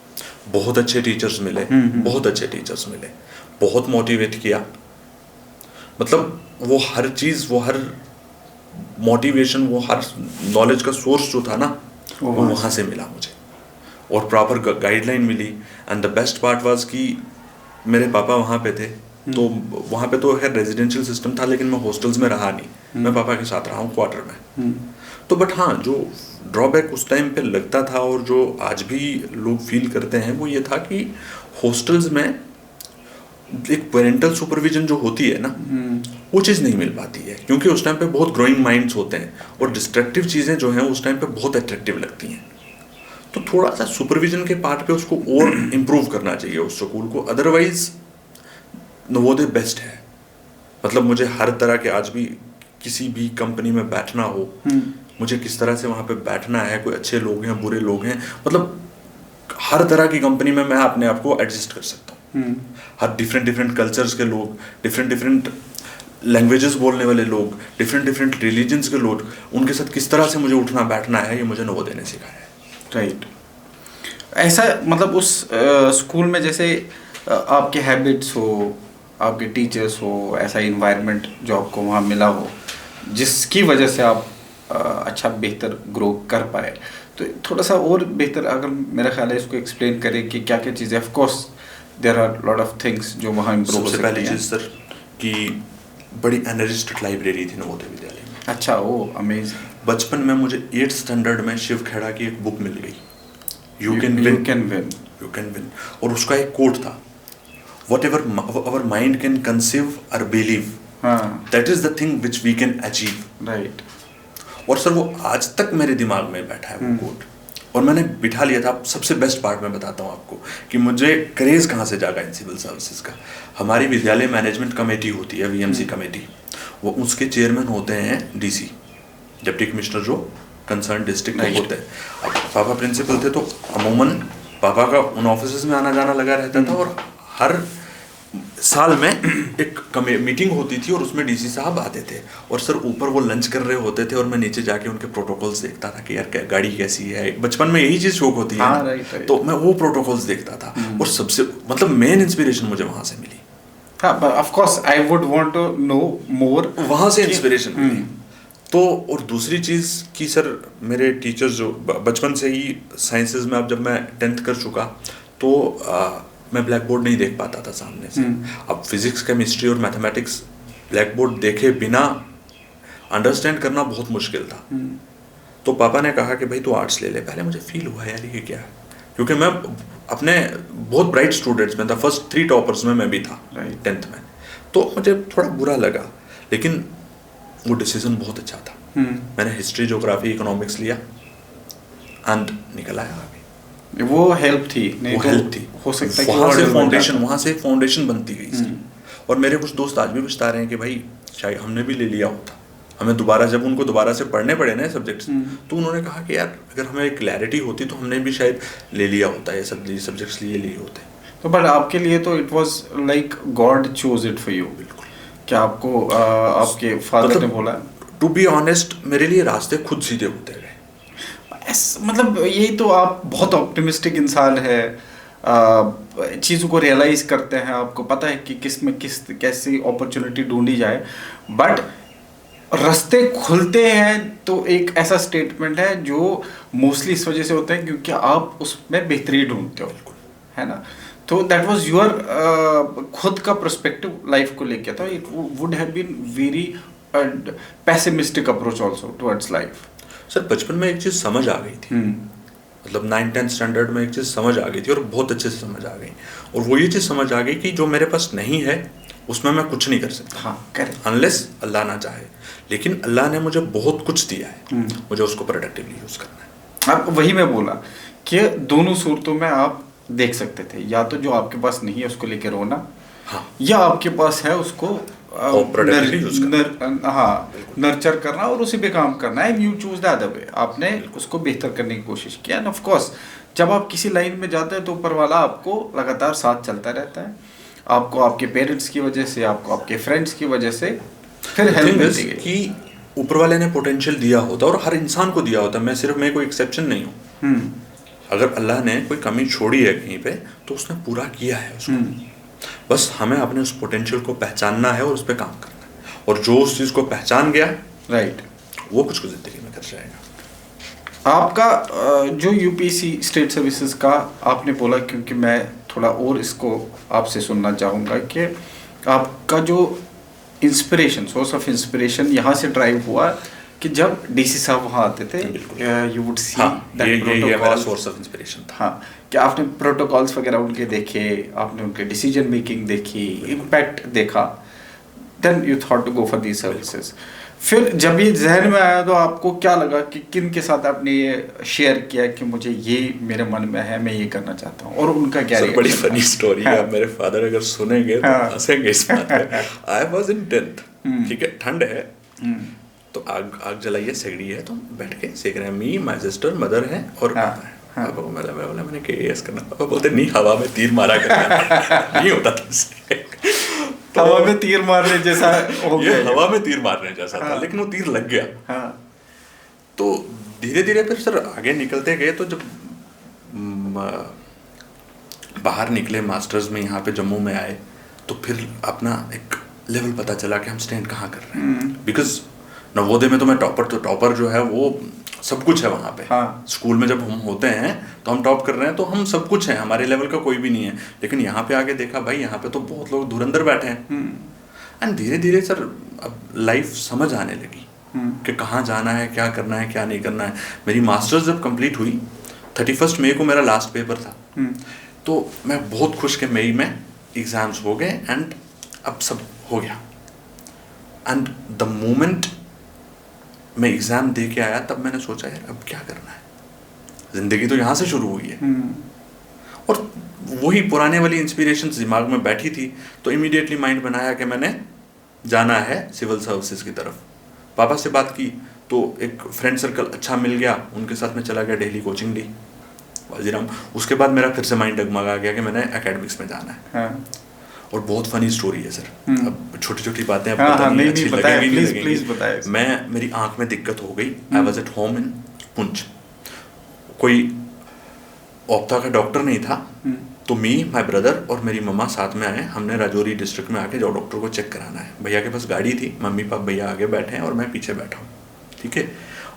बहुत अच्छे टीचर्स मिले, बहुत अच्छे टीचर्स मिले, बहुत मोटिवेट किया। मतलब वो हर चीज़, वो हर मोटिवेशन, वो हर नॉलेज का सोर्स जो था ना, वो वहाँ से मिला मुझे, और प्रॉपर गाइडलाइन मिली। And the best part was कि मेरे पापा वहाँ पे थे, तो वहाँ पे तो खैर रेजिडेंशियल सिस्टम था, लेकिन मैं हॉस्टल्स में रहा नहीं, मैं पापा के साथ रहा हूँ क्वार्टर में। तो बट हाँ, जो ड्रॉबैक उस टाइम पे लगता था और जो आज भी लोग फील करते हैं वो ये था कि हॉस्टल्स में एक पेरेंटल सुपरविजन जो होती है ना, वो चीज़ नहीं मिल पाती है, क्योंकि उस टाइम पे बहुत ग्रोइंग माइंड्स होते हैं और डिस्ट्रक्टिव चीज़ें जो हैं उस टाइम पे बहुत अट्रैक्टिव लगती हैं। तो थोड़ा सा सुपरविजन के पार्ट पे उसको और इम्प्रूव करना चाहिए उस स्कूल को। अदरवाइज नवोदय बेस्ट है। मतलब मुझे हर तरह के, आज भी किसी भी कंपनी में बैठना हो, मुझे किस तरह से वहाँ पे बैठना है, कोई अच्छे लोग हैं, बुरे लोग हैं, मतलब हर तरह की कंपनी में मैं अपने आप को एडजस्ट कर सकता हूँ। हर डिफरेंट कल्चर्स के लोग, डिफरेंट लैंग्वेजेस बोलने वाले लोग, डिफरेंट रिलीजन्स के लोग, उनके साथ किस तरह से मुझे उठना बैठना है, ये मुझे नवोदय ने सिखाया है। राइट। ऐसा मतलब उस स्कूल में जैसे आपके हैबिट्स हो, आपके टीचर्स हो, ऐसा इन्वायरमेंट जो आपको वहाँ मिला हो जिसकी वजह से आप अच्छा बेहतर ग्रो कर पाए, तो थोड़ा सा और बेहतर अगर मेरा ख्याल है इसको एक्सप्लेन करें कि क्या क्या चीज़ें। Of course there are lot of things जो वहाँ इम्प्रूव हो सकती हैं। सबसे पहली चीज़ सर कि बड़ी एनरिच्ड लाइब्रेरी थी नवोदय विद्यालय में। अच्छा, वो अमेजिंग। बचपन में मुझे 8th स्टैंडर्ड में शिव खेड़ा की एक बुक मिल गई, यू कैन विन, और उसका एक कोट था, whatever our mind can conceive और believe, that is the thing which we can achieve. Right. और सर वो आज तक मेरे दिमाग में बैठा है वो कोट, और मैंने बिठा लिया था। सबसे बेस्ट पार्ट मैं बताता हूँ आपको कि मुझे क्रेज़ कहाँ से जागा इन सिविल सर्विसेज का। हमारी विद्यालय मैनेजमेंट कमेटी होती है, वीएमसी कमेटी, वो उसके चेयरमैन होते हैं डीसी, डिप्टी कमिश्नर, जो कंसर्न डिस्ट्रिक्ट में होते हैं। अब पापा प्रिंसिपल थे, तो अमूमन पापा का उन ऑफिस में आना जाना लगा रहता था, और हर साल में एक मीटिंग होती थी और उसमें डीसी साहब आते थे, और सर ऊपर वो लंच कर रहे होते थे और मैं नीचे जाके उनके प्रोटोकॉल्स देखता था कि यार गाड़ी कैसी है। बचपन में यही चीज़ शौक होती है। हाँ, राइट। तो मैं वो प्रोटोकॉल्स देखता था, और सबसे मतलब मेन इंस्पिरेशन मुझे वहाँ से मिली। हाँ, of course I would want to know more, वहाँ से इंस्पिरेशन मिली। तो और दूसरी चीज़ कि सर मेरे टीचर्स जो बचपन से ही साइंसेज में, अब जब मैं 10th कर चुका तो मैं ब्लैक बोर्ड नहीं देख पाता था सामने से। अब फिजिक्स, केमिस्ट्री और मैथमेटिक्स ब्लैक बोर्ड देखे बिना अंडरस्टैंड करना बहुत मुश्किल था। तो पापा ने कहा कि भाई तू आर्ट्स ले ले। पहले मुझे फील हुआ यार ये क्या है, क्योंकि मैं अपने बहुत ब्राइट स्टूडेंट्स में था, फर्स्ट 3 टॉपर्स में मैं भी था 10th में, तो मुझे थोड़ा बुरा लगा, लेकिन वो डिसीजन बहुत अच्छा था। मैंने हिस्ट्री, ज्योग्राफी, इकोनॉमिक्स लिया एंड निकल आया आगे। वो हेल्प थी, नहीं वो तो हेल्प थी, हो सकता है वहाँ से फाउंडेशन बनती गई सर। और मेरे कुछ दोस्त आज भी बता रहे हैं कि भाई शायद हमने भी ले लिया होता, हमें दोबारा, जब उनको दोबारा से पढ़ने पड़े ना सब्जेक्ट्स, तो उन्होंने कहा कि यार अगर हमें क्लैरिटी होती तो हमने भी शायद ले लिया होता, ये सब सब्जेक्ट्स लिए होते। तो बट आपके लिए तो it was like God chose it for you. बिल्कुल। क्या आपको आपके फादर ने बोला? टू बी ऑनेस्ट, मेरे लिए रास्ते खुद सीधे होते गए। मतलब यही तो, आप बहुत ऑप्टिमिस्टिक इंसान है, चीज़ों को रियलाइज करते हैं, आपको पता है कि किस में कैसी अपॉर्चुनिटी ढूंढी जाए, बट रास्ते खुलते हैं तो एक ऐसा स्टेटमेंट है जो मोस्टली इस वजह से होता है क्योंकि आप उसमें बेहतरी ढूंढते हो, है ना। तो दैट वाज योर खुद का पर्सपेक्टिव लाइफ को लेके था। It would have been very pessimistic approach also towards life. Sir बचपन में एक चीज़ समझ आ गई थी, मतलब 9th-10th स्टैंडर्ड में एक चीज़ समझ आ गई थी, और बहुत अच्छे से समझ आ गई। और वो ये चीज़ समझ आ गई कि जो मेरे पास नहीं है उसमें मैं कुछ नहीं कर सकता, हाँ करेक्ट, अनलेस अल्लाह ना चाहे। लेकिन अल्लाह ने मुझे बहुत कुछ दिया है, मुझे उसको प्रोडक्टिवली यूज करना है। अब वही मैं बोला कि दोनों सूरतों में आप देख सकते थे, या तो जो आपके पास नहीं है उसको लेके रोना, हाँ, या आपके पास है उसको productively use करना। हाँ नर्चर करना और उसी पे काम करना है। You choose the other way, आपने उसको बेहतर करने की कोशिश किया। एंड ऑफ कोर्स जब आप किसी लाइन में जाते हैं तो ऊपर वाला आपको लगातार साथ चलता रहता है, आपको आपके पेरेंट्स की वजह से, आपको आपके फ्रेंड्स की वजह से फिर हेल्प मिलती है कि ऊपर वाले ने पोटेंशियल दिया होता और हर इंसान को दिया होता, मैं कोई एक्सेप्शन नहीं हूँ। अगर अल्लाह ने कोई कमी छोड़ी है कहीं पे तो उसने पूरा किया है उसको, बस हमें अपने उस पोटेंशियल को पहचानना है और उस पर काम करना है, और जो उस चीज़ को पहचान गया राइट वो कुछ को ज़िंदगी में कर जाएगा। आपका जो यूपीएससी स्टेट सर्विसेज का आपने बोला, क्योंकि मैं थोड़ा और इसको आपसे सुनना चाहूँगा कि आपका जो इंस्पिरेशन, सोर्स ऑफ इंस्पिरेशन यहाँ से ड्राइव हुआ कि जब डीसी साहब वहाँ आते थे, यू वुड सी ये मेरा सोर्स ऑफ इंस्पिरेशन था। हाँ, कि आपने प्रोटोकॉल्स वगैरह उनके देखे, आपने उनके डिसीजन मेकिंग देखी, इम्पैक्ट देखा, then you thought to go for these services. फिर जब ये जहन में आया तो आपको क्या लगा कि किन के साथ आपने ये शेयर किया कि मुझे ये मेरे मन में है, मैं ये करना चाहता हूँ, और उनका क्या सर बड़ी फनी स्टोरी है, मेरे फादर अगर सुनेंगे तो हंसेंगे इस बात पे। आई वाज इन 10th, ठीक है, ठंड है, तो आग जलाइए, सेगड़ी है, तो बैठ के सेक रहे हैं, मी, माय सिस्टर, मदर है और पापा है। पापा को मैंने केएस करना, पापा बोलते नहीं हवा में तीर मारा करना। नहीं होता था हवा में तीर मारने जैसा हो गया, ये हवा में तीर मारने जैसा था, लेकिन वो तीर लग गया। तो धीरे धीरे फिर सर आगे निकलते गए, तो जब बाहर निकले मास्टर्स में, यहाँ पे जम्मू में आए, तो फिर अपना एक लेवल पता चला कि हम स्टैंड कहाँ कर रहे हैं। बिकॉज नवोदय में तो मैं टॉपर जो है वो सब कुछ है वहाँ पे। स्कूल में जब हम होते हैं तो हम टॉप कर रहे हैं, तो हम सब कुछ हैं, हमारे लेवल का कोई भी नहीं है। लेकिन यहाँ पे आके देखा भाई यहाँ पे तो बहुत लोग धुरंधर बैठे हैं। एंड धीरे धीरे सर अब लाइफ समझ आने लगी कि कहाँ जाना है, क्या करना है, क्या नहीं करना है। मेरी मास्टर्स जब कंप्लीट हुई, 31 मई को मेरा लास्ट पेपर था, तो मैं बहुत खुश कि मई में एग्ज़ाम्स हो गए एंड अब सब हो गया। एंड द मोमेंट मैं एग्ज़ाम दे के आया, तब मैंने सोचा यार अब क्या करना है, ज़िंदगी तो यहाँ से शुरू हुई है। और वही पुराने वाली इंस्पिरेशन दिमाग में बैठी थी, तो इमीडिएटली माइंड बनाया कि मैंने जाना है सिविल सर्विसेज की तरफ। पापा से बात की तो एक फ्रेंड सर्कल अच्छा मिल गया, उनके साथ में चला गया, डेली कोचिंग ली वाजीराम। उसके बाद मेरा फिर से माइंड डगमगा गया कि मैंने एकेडमिक्स में जाना है। और बहुत फनी स्टोरी है सर, अब छोटी छोटी बातें अब पता नहीं अच्छी लगेंगी नहीं लगेंगी। मेरी आंख में दिक्कत हो गई, I was at home in Poonch, कोई ऑप्था का डॉक्टर नहीं था, तो मी, माय ब्रदर और मेरी मम्मा साथ में आए। हमने राजौरी डिस्ट्रिक्ट में आके जो डॉक्टर को चेक कराना है, भैया के पास गाड़ी थी, मम्मी पापा भैया आगे बैठे हैं और मैं पीछे बैठा हूँ, ठीक है।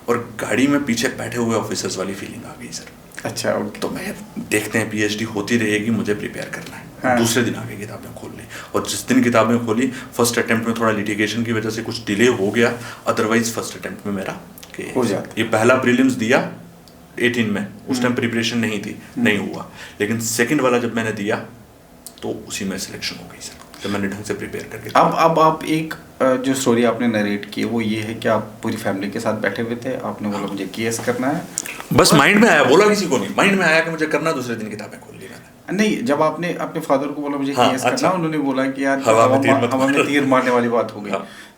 और गाड़ी में पीछे बैठे हुए ऑफिसर्स वाली फीलिंग आ गई सर। अच्छा, ओके। तो मैं देखते हैं पीएचडी होती रहेगी, मुझे प्रिपेयर करना है। दूसरे दिन आगे किताबें खोल ली, और जिस दिन किताबें खोली, फर्स्ट अटेम्प्ट में थोड़ा लिटिगेशन की वजह से कुछ डिले हो गया, अदरवाइज फर्स्ट अटेम्प्ट में मेरा हो जाता। ये पहला प्रीलिम्स दिया 18 में, उस टाइम प्रिपरेशन नहीं थी, नहीं हुआ। लेकिन सेकंड वाला जब मैंने दिया तो उसी में सिलेक्शन हो गई सर, जब मैंने ढंग से प्रिपेयर करके। अब आप एक जो स्टोरी आपने नरेट की वो ये है कि आप पूरी फैमिली के साथ बैठे हुए थे, आपने बोला मुझे केएस करना है, बस माइंड में आया, बोला किसी को नहीं, माइंड में आया कि मुझे करना, दूसरे दिन किताबें खोल ली मैंने। नहीं, जब आपने अपने फादर को बोला मुझे केएस करना, उन्होंने बोला कि यार हवा में तीर मारने वाली बात हो गई।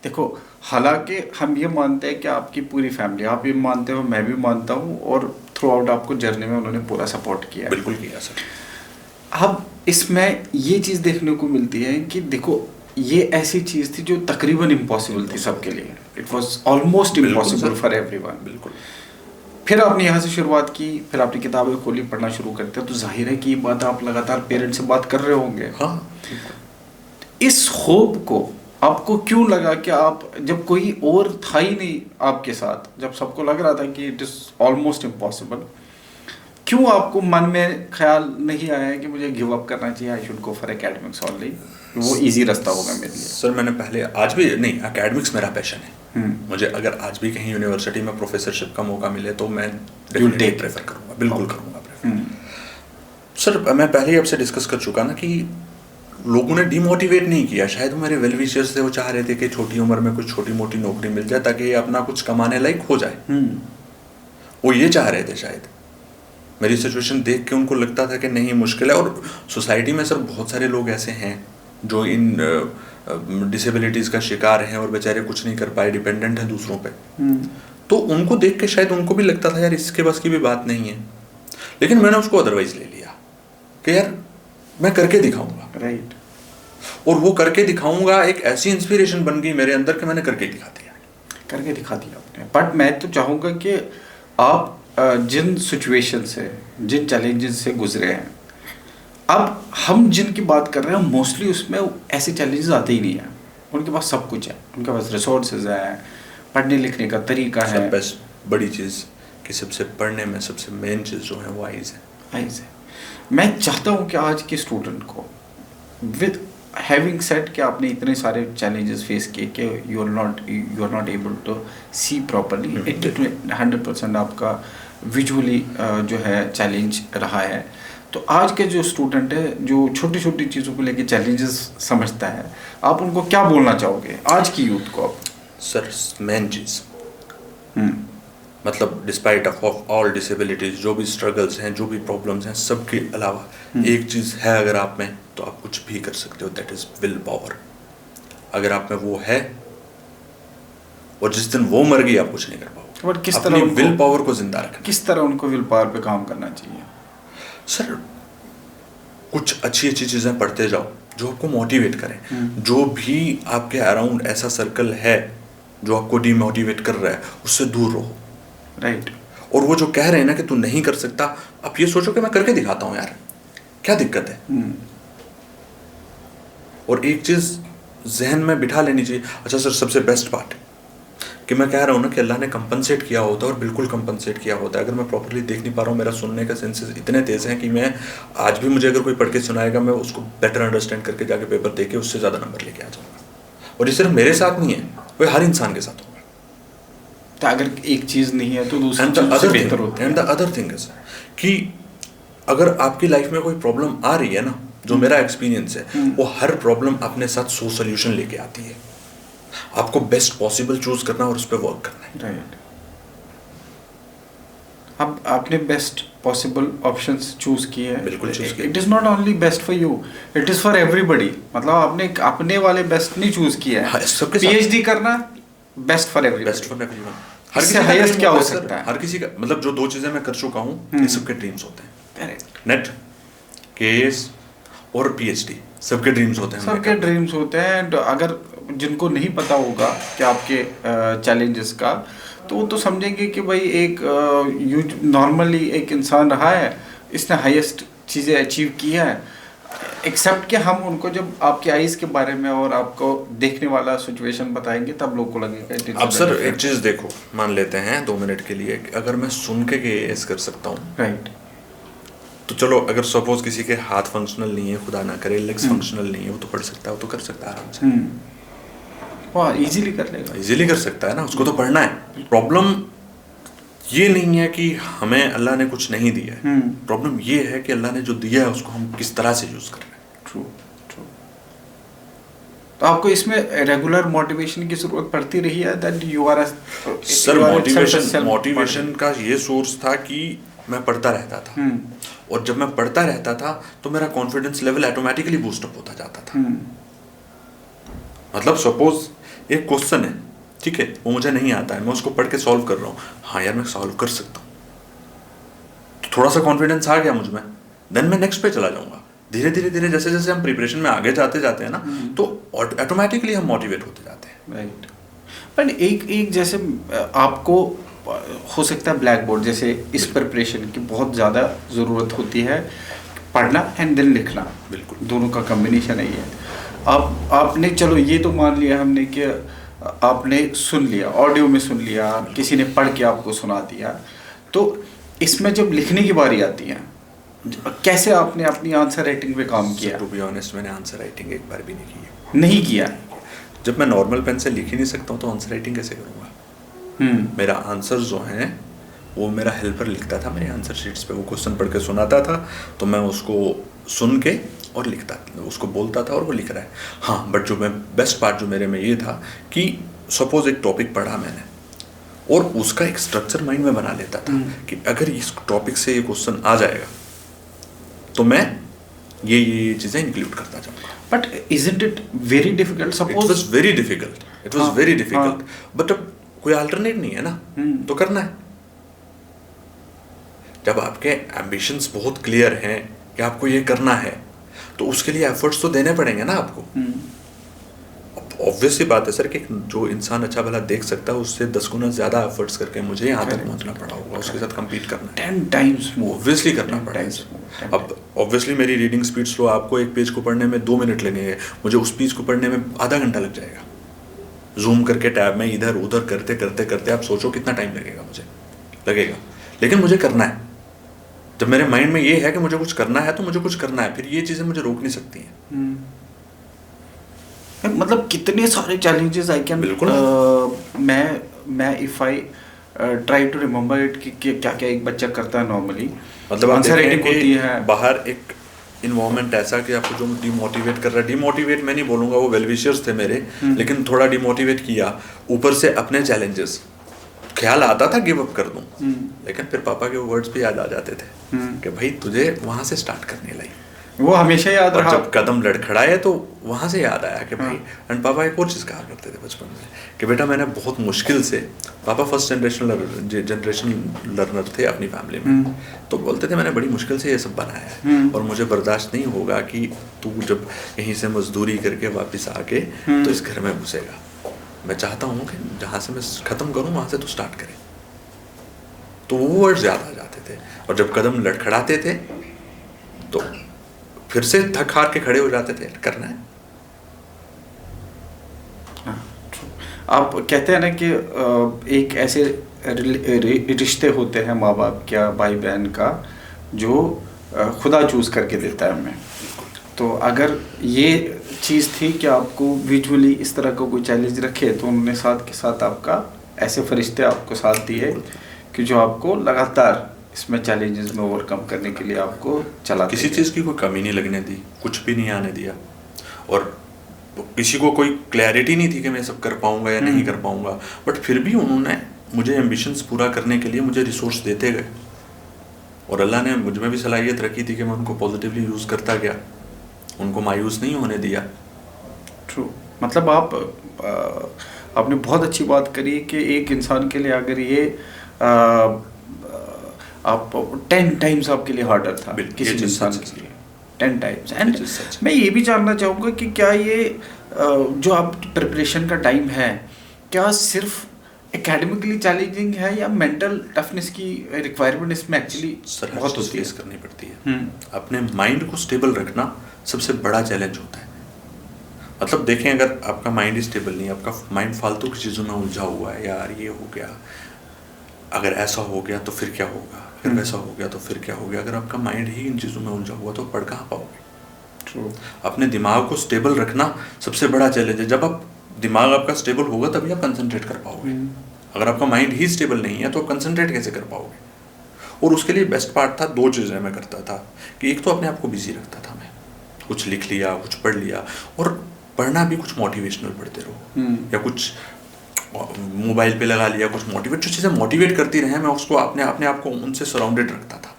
देखो, हालांकि हम ये मानते हैं कि आपकी पूरी फैमिली, आप ये मानते हो, मैं भी मानता हूँ, और थ्रू आउट आपको जर्नी में उन्होंने पूरा सपोर्ट किया। बिल्कुल किया सर। अब इसमें ये चीज़ देखने को मिलती है कि देखो, ये ऐसी चीज़ थी जो तकरीबन इम्पॉसिबल थी सबके लिए, it was almost impossible for everyone. बिल्कुल। फिर आपने यहाँ से शुरुआत की, फिर आपने किताबें खोली, पढ़ना शुरू करते हो, तो जाहिर है कि ये बात आप लगातार पेरेंट्स से बात कर रहे होंगे। हाँ। इस होप को आपको क्यों लगा कि आप, जब कोई और था ही नहीं आपके साथ, जब सबको लग रहा था कि इट इज़ ऑलमोस्ट इम्पॉसिबल, क्यों आपको मन में ख्याल नहीं आया कि मुझे गिव अप करना चाहिए, I should go for academics only, वो इजी रास्ता होगा मेरे लिए? सर मैंने पहले, आज भी नहीं, एकेडमिक्स मेरा पैशन है। मुझे अगर आज भी कहीं यूनिवर्सिटी में प्रोफेसरशिप का मौका मिले तो मैं प्रेफर करूँगा, बिल्कुल करूँगा प्रेफर। सर मैं पहले ही आपसे डिस्कस कर चुका ना कि लोगों ने डिमोटिवेट नहीं किया, शायद वो मेरे वेल विशर्स थे, वो चाह रहे थे कि छोटी उम्र में कुछ छोटी मोटी नौकरी मिल जाए ताकि ये अपना कुछ कमाने लायक हो जाए। वो ये चाह रहे थे शायद। मेरी सिचुएशन देख के उनको लगता था कि नहीं मुश्किल है। और सोसाइटी में सर बहुत सारे लोग ऐसे हैं जो इन डिसेबिलिटीज़ का शिकार हैं और बेचारे कुछ नहीं कर पाए, डिपेंडेंट हैं दूसरों पे। तो उनको देख के शायद उनको भी लगता था यार इसके बस की भी बात नहीं है, लेकिन मैंने उसको अदरवाइज ले लिया कि यार मैं करके दिखाऊंगा। राइट। और वो करके दिखाऊंगा एक ऐसी इंस्पिरेशन बन गई मेरे अंदर कि मैंने करके दिखा दिया। करके दिखा दिया आपने। बट मैं तो चाहूँगा कि आप जिन सिचुएशन से, जिन चैलेंजेस से गुजरे हैं, अब हम जिनकी बात कर रहे हैं मोस्टली उसमें ऐसे चैलेंजेस आते ही नहीं हैं। उनके पास सब कुछ है, उनके पास रिसोर्सेज है, पढ़ने लिखने का तरीका है। बेस्ट बड़ी चीज़ कि सबसे पढ़ने में सबसे मेन चीज़ जो है वो आइज़ है। आइज़ है। मैं चाहता हूँ कि आज के स्टूडेंट को विद हैविंग सेड कि आपने इतने सारे चैलेंजेस फेस किए कि you are not able to see properly, 100% आपका विजुअली जो है चैलेंज रहा है। तो आज के जो स्टूडेंट है जो छोटी छोटी चीज़ों को लेके चैलेंजेस समझता है, आप उनको क्या बोलना चाहोगे आज की यूथ को? आप सर मेन चीज़ मतलब डिस्पाइट ऑफ ऑल डिसेबिलिटीज, जो भी स्ट्रगल्स हैं, जो भी प्रॉब्लम्स हैं, सबके अलावा एक चीज़ है अगर आप में तो आप कुछ भी कर सकते हो, दैट इज़ विल पावर। अगर आप में वो है और जिस दिन वो मर गई आप कुछ नहीं कर पाओगे। और किस तरह विल पावर को जिंदा रखना, किस तरह उनको विल पावर पे काम करना चाहिए? सर कुछ अच्छी अच्छी चीज़ें पढ़ते जाओ जो आपको मोटिवेट करें। जो भी आपके अराउंड ऐसा सर्कल है जो आपको डीमोटिवेट कर रहा है उससे दूर रहो। राइट। और वो जो कह रहे हैं ना कि तू नहीं कर सकता, आप ये सोचो कि मैं करके दिखाता हूँ यार, क्या दिक्कत है। और एक चीज़ जहन में बिठा लेनी चाहिए। अच्छा सर सबसे बेस्ट पार्ट कि मैं कह रहा हूँ ना कि अल्लाह ने कंपनसेट किया होता है और बिल्कुल कंपनसेट किया होता है। अगर मैं प्रॉपर्ली देख नहीं पा रहा हूँ, मेरा सुनने का सेंसेस इतने तेज़ हैं कि मैं आज भी मुझे अगर कोई पढ़ के सुनाएगा मैं उसको बेटर अंडरस्टैंड करके जाके पेपर दे के उससे ज़्यादा नंबर लेके आ जाऊँगा। और ये सिर्फ मेरे साथ नहीं है, वो हर इंसान के साथ होगा। तो अगर एक चीज़ नहीं है तो दूसरी चीज़ से बेहतर होती है। And the other thing is कि अगर आपकी लाइफ में कोई प्रॉब्लम आ रही है ना, जो मेरा एक्सपीरियंस है, वो हर प्रॉब्लम अपने साथ 100 सोल्यूशन लेके आती है। आपको बेस्ट पॉसिबल चूज करना और उस पर वर्क करना है। राइट। अब आपने बेस्ट पॉसिबल ऑप्शंस चूज किए हैं। बिल्कुल चूज किए। It is not only best for you, it is for everybody. मतलब आपने अपने वाले बेस्ट नहीं चूज किया है। पीएचडी करना best for everybody. Best for everyone. हर किसी हाईएस्ट क्या हो सकता है? हर किसी का मतलब जो दो चीजें मैं कर चुका हूँ ये सबके ड्रीम्स होते हैं। करेक्ट। नेट, केएएस और पीएचडी सबके ड्रीम्स होते हैं। सबके ड्रीम्स होते हैं। अगर जिनको नहीं पता होगा कि आपके चैलेंजेस का, तो वो तो समझेंगे कि भाई एक नॉर्मली एक इंसान रहा है, इसने हाईएस्ट चीज़ें अचीव किया है। एक्सेप्ट कि हम उनको जब आपकी आइज़ के बारे में और आपको देखने वाला सिचुएशन बताएंगे तब लोग को लगेगा। अब सर एक चीज़ देखो, मान लेते हैं 2 मिनट के लिए अगर मैं सुन के केएएस कर सकता हूँ, राइट, तो चलो अगर सपोज किसी के हाथ फंक्शनल नहीं है, खुदा ना करे लेग्स फंक्शनल नहीं है, वो तो पढ़ सकता है, वो तो कर सकता है आराम से। वाह, इजीली कर लेगा। इजीली कर सकता है ना, उसको तो पढ़ना है। प्रॉब्लम ये नहीं है कि हमें अल्लाह ने कुछ नहीं दिया है, प्रॉब्लम ये है कि अल्लाह ने जो दिया है उसको हम किस तरह से यूज कर रहे हैं। True true. तो आपको इसमें रेगुलर मोटिवेशन की जरूरत पड़ती रही है that you are sir motivation का ये सोर्स था कि मैं पढ़ता रहता था, और जब मैं पढ़ता रहता था तो मेरा confidence level automatically boost up होता जाता था। मतलब सपोज एक क्वेश्चन है, ठीक है, वो मुझे नहीं आता है, मैं उसको पढ़ के सॉल्व कर रहा हूँ, हाँ यार मैं सॉल्व कर सकता हूँ, तो थोड़ा सा कॉन्फिडेंस आ गया मुझ में, देन मैं नेक्स्ट पे चला जाऊंगा। धीरे धीरे धीरे जैसे जैसे हम प्रिपरेशन में आगे जाते जाते हैं ना, तो ऑटोमेटिकली हम मोटिवेट होते जाते हैं। राइट। पर एक जैसे आपको हो सकता है ब्लैक बोर्ड जैसे इस प्रिपरेशन की बहुत ज़्यादा ज़रूरत होती है, पढ़ना एंड देन लिखना, बिल्कुल दोनों का कम्बिनेशन है ये। आपने चलो ये तो मान लिया हमने कि आपने सुन लिया, ऑडियो में सुन लिया, किसी ने पढ़ के आपको सुना दिया, तो इसमें जब लिखने की बारी आती है कैसे आपने अपनी आंसर राइटिंग पे काम किया? टू बी ऑनेस्ट मैंने आंसर राइटिंग एक बार भी नहीं की है। नहीं किया? जब मैं नॉर्मल पेन से लिख ही नहीं सकता हूँ तो आंसर राइटिंग कैसे करूँगा? मेरा आंसर जो है वो मेरा हेल्पर लिखता था मेरे आंसर शीट्स पे, वो क्वेश्चन पढ़ के सुनाता था, तो मैं उसको सुन के और लिखता, उसको बोलता था और वो लिख रहा है। हाँ, बट जो मैं बेस्ट पार्ट जो मेरे में ये था कि सपोज एक टॉपिक पढ़ा मैंने और उसका एक स्ट्रक्चर माइंड में बना लेता था कि अगर इस टॉपिक से ये क्वेश्चन आ जाएगा तो मैं ये चीज़ें इंक्लूड करता जाऊँगा। But isn't it very difficult? It was very difficult, it was very difficult, but अब कोई अल्टरनेट नहीं है ना, तो करना है। जब आपके एम्बिशंस बहुत क्लियर हैं कि आपको ये करना है तो उसके लिए एफर्ट्स तो देने पड़ेंगे ना आपको। ऑब्वियस सी बात है सर कि जो इंसान अच्छा भला देख सकता है उससे 10 गुना ज़्यादा एफर्ट्स करके मुझे यहाँ तक पहुँचना पड़ा होगा, उसके साथ कम्पीट करना है 10 टाइम्स मोर, ऑब्वियसली करना पड़ेगा। अब ऑब्वियसली मेरी रीडिंग स्पीड स्लो, आपको एक पेज को पढ़ने में 2 मिनट लगेंगे, मुझे उस पेज को पढ़ने में आधा घंटा लग जाएगा। जूम करके टैब में इधर उधर करते करते करते आप सोचो कितना टाइम लगेगा, मुझे लगेगा, लेकिन मुझे करना है। जब मेरे माइंड में ये है कि मुझे कुछ करना है तो मुझे कुछ करना है, फिर ये चीज़ें मुझे रोक नहीं सकती हैं। मतलब कितने सारे चैलेंजेस आई कैन, बिल्कुल। मैं if I try to remember it कि क्या क्या एक बच्चा करता है नॉर्मली, मतलब आप देखें होती है कि बाहर एक इन्वायरमेंट ऐसा कि आपको जो डिमोटिवेट कर रहा है, डिमोटिवेट मैं नहीं बोलूँगा, वो वेलविशर्स थे मेरे, लेकिन थोड़ा डिमोटिवेट किया, ऊपर से अपने चैलेंजेस, ख्याल आता था गिव अप कर दूं, लेकिन फिर पापा के वर्ड्स भी याद आ जाते थे कि भाई तुझे वहां से स्टार्ट करने लगी, वो हमेशा याद रहा। जब कदम लड़खड़ाए तो वहां से याद आया कि भाई, एंड पापा एक और चीज़ कहा करते थे बचपन में कि बेटा मैंने बहुत मुश्किल से, पापा फर्स्ट जनरेशन लर्नर थे अपनी फैमिली में, तो बोलते थे मैंने बड़ी मुश्किल से ये सब बनाया है और मुझे बर्दाश्त नहीं होगा कि तू जब कहीं से मजदूरी करके वापस आके तो इस घर में घुसेगा। मैं चाहता हूँ कि जहाँ से मैं ख़त्म करूँ वहाँ से तो स्टार्ट करें। तो वो वर्ड्स याद आ जाते थे, और जब कदम लड़खड़ाते थे तो फिर से थक हार के खड़े हो जाते थे, करना है। आप कहते हैं ना कि एक ऐसे रिश्ते होते हैं माँ बाप का, भाई बहन का, जो खुदा चूज करके देता है हमें। तो अगर ये चीज़ थी कि आपको विजुअली इस तरह का कोई चैलेंज रखे, तो उन्होंने साथ के साथ आपका ऐसे फरिश्ते आपको साथ दिए कि जो आपको लगातार इसमें चैलेंजेस में ओवरकम करने के लिए आपको चला, किसी चीज़ की कोई कमी नहीं लगने दी, कुछ भी नहीं आने दिया, और किसी को कोई क्लैरिटी नहीं थी कि मैं सब कर पाऊंगा या नहीं कर पाऊंगा, बट फिर भी उन्होंने मुझे एम्बिशंस पूरा करने के लिए मुझे रिसोर्स देते गए, और अल्लाह ने मुझ में भी सलाहियत रखी थी कि मैं उनको पॉजिटिवली यूज़ करता गया, उनको मायूस नहीं होने दिया। ट्रू। मतलब आपने बहुत अच्छी बात करी कि एक इंसान के लिए अगर ये आप 10 टाइम्स आपके लिए हार्डर था किसी इंसान के लिए, 10 टाइम्स। एंड मैं ये भी जानना चाहूँगा कि क्या ये जो आप प्रिपरेशन का टाइम है, क्या सिर्फ एकेडमिकली चैलेंजिंग है या मेंटल टफनेस की रिक्वायरमेंट इसमें एक्चुअली बहुत होती है? करनी पड़ती है। अपने माइंड को स्टेबल रखना सबसे बड़ा चैलेंज होता है। मतलब देखें, अगर आपका माइंड ही स्टेबल नहीं है, आपका माइंड फालतू की चीज़ों में उलझा हुआ है, यार ये हो गया, अगर ऐसा हो गया तो फिर क्या होगा, अगर वैसा हो गया तो फिर क्या हो गया, अगर आपका माइंड ही इन चीज़ों में उलझा हुआ तो पढ़ कहाँ पाओगे? True. अपने दिमाग को स्टेबल रखना सबसे बड़ा चैलेंज है। जब आप दिमाग आपका स्टेबल होगा तभी आप कंसंट्रेट कर पाओगे। अगर आपका माइंड ही स्टेबल नहीं है तो आप कंसंट्रेट कैसे कर पाओगे? और उसके लिए बेस्ट पार्ट था, 2 चीज़ें मैं करता था कि एक तो अपने आप को बिजी रखता था, मैं कुछ लिख लिया, कुछ पढ़ लिया, और पढ़ना भी कुछ मोटिवेशनल पढ़ते रहो, या कुछ मोबाइल पे लगा लिया कुछ मोटिवेट, जो चीज़ें मोटिवेट करती रहे, मैं उसको अपने आप को उनसे सराउंडेड रखता था।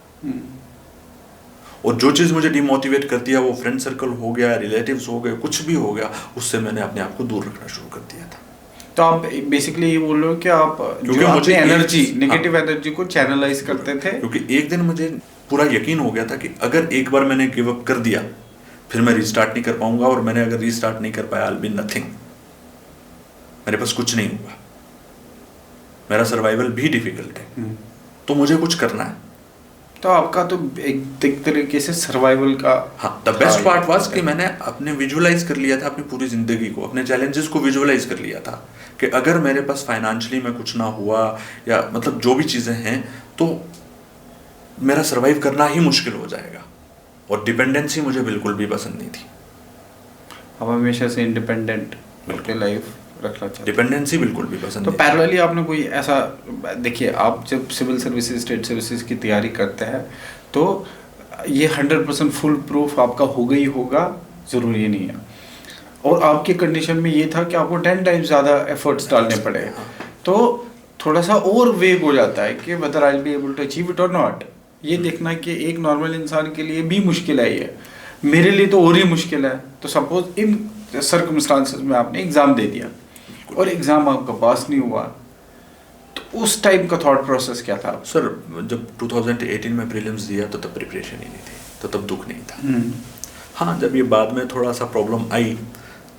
और जो चीज़ मुझे डिमोटिवेट करती है, वो फ्रेंड सर्कल हो गया, रिलेटिव्स हो गए, कुछ भी हो गया, उससे मैंने अपने आप को दूर रखना शुरू कर दिया था। तो आप बेसिकली ये बोल रहे हो कि आप जो मुझे एनर्जी, नेगेटिव एनर्जी को चैनलाइज करते थे? क्योंकि एक दिन मुझे पूरा यकीन हो गया था कि अगर एक बार मैंने गिव अप कर दिया फिर मैं रीस्टार्ट नहीं कर पाऊंगा, और मैंने अगर रीस्टार्ट नहीं कर पाया, आई विल बी नथिंग, मेरे पास कुछ नहीं होगा, मेरा सर्वाइवल भी डिफिकल्ट है, तो मुझे कुछ करना है। तो आपका तो एक तरीके से सर्वाइवल का, हाँ, द बेस्ट पार्ट वाज कि मैंने अपने विजुअलाइज कर लिया था अपनी पूरी ज़िंदगी को, अपने चैलेंजेस को विजुअलाइज कर लिया था कि अगर मेरे पास फाइनेंशियली में कुछ ना हुआ, या मतलब जो भी चीज़ें हैं, तो मेरा सर्वाइव करना ही मुश्किल हो जाएगा। और डिपेंडेंसी मुझे बिल्कुल भी पसंद नहीं थी। अब हमेशा से इंडिपेंडेंट अपनी लाइफ रखना चाहिए, डिपेंडेंसी बिल्कुल भी पसंद तो नहीं। पैरेलली आपने कोई ऐसा, देखिए आप जब सिविल सर्विसेज, स्टेट सर्विसेज की तैयारी करते हैं तो ये 100% फुल प्रूफ आपका होगा ही होगा, ज़रूरी नहीं है। और आपकी कंडीशन में ये था कि आपको 10 टाइम्स ज़्यादा एफर्ट्स डालने पड़े, तो थोड़ा सा और वेग हो जाता है कि whether I will be able to achieve it और नॉट। ये देखना कि एक नॉर्मल इंसान के लिए भी मुश्किल है ये, मेरे लिए तो और ही मुश्किल है। तो सपोज इन सर्कमस्टांसेस में आपने एग्ज़ाम दे दिया और एग्ज़ाम आपका पास नहीं हुआ, तो उस टाइम का थॉट प्रोसेस क्या था? सर जब 2018 में प्रीलिम्स दिया तो तब प्रिपरेशन ही नहीं थी, तो तब दुख नहीं था। हाँ, जब ये बाद में थोड़ा सा प्रॉब्लम आई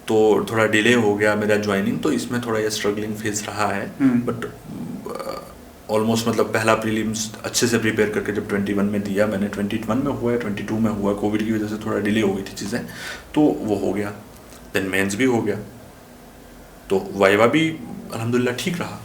तो थोड़ा डिले हो गया मेरा ज्वाइनिंग, तो इसमें थोड़ा ये स्ट्रगलिंग फेज रहा है। बट ऑलमोस्ट मतलब पहला प्रीलिम्स अच्छे से प्रिपेयर करके जब 21 में दिया मैंने, 21 में हुआ है, 22 में हुआ, कोविड की वजह से थोड़ा डिले हो गई थी चीज़ें, तो वो हो गया। देन मेंस भी हो गया, तो वाइवा भी अल्हम्दुलिल्लाह ठीक रहा।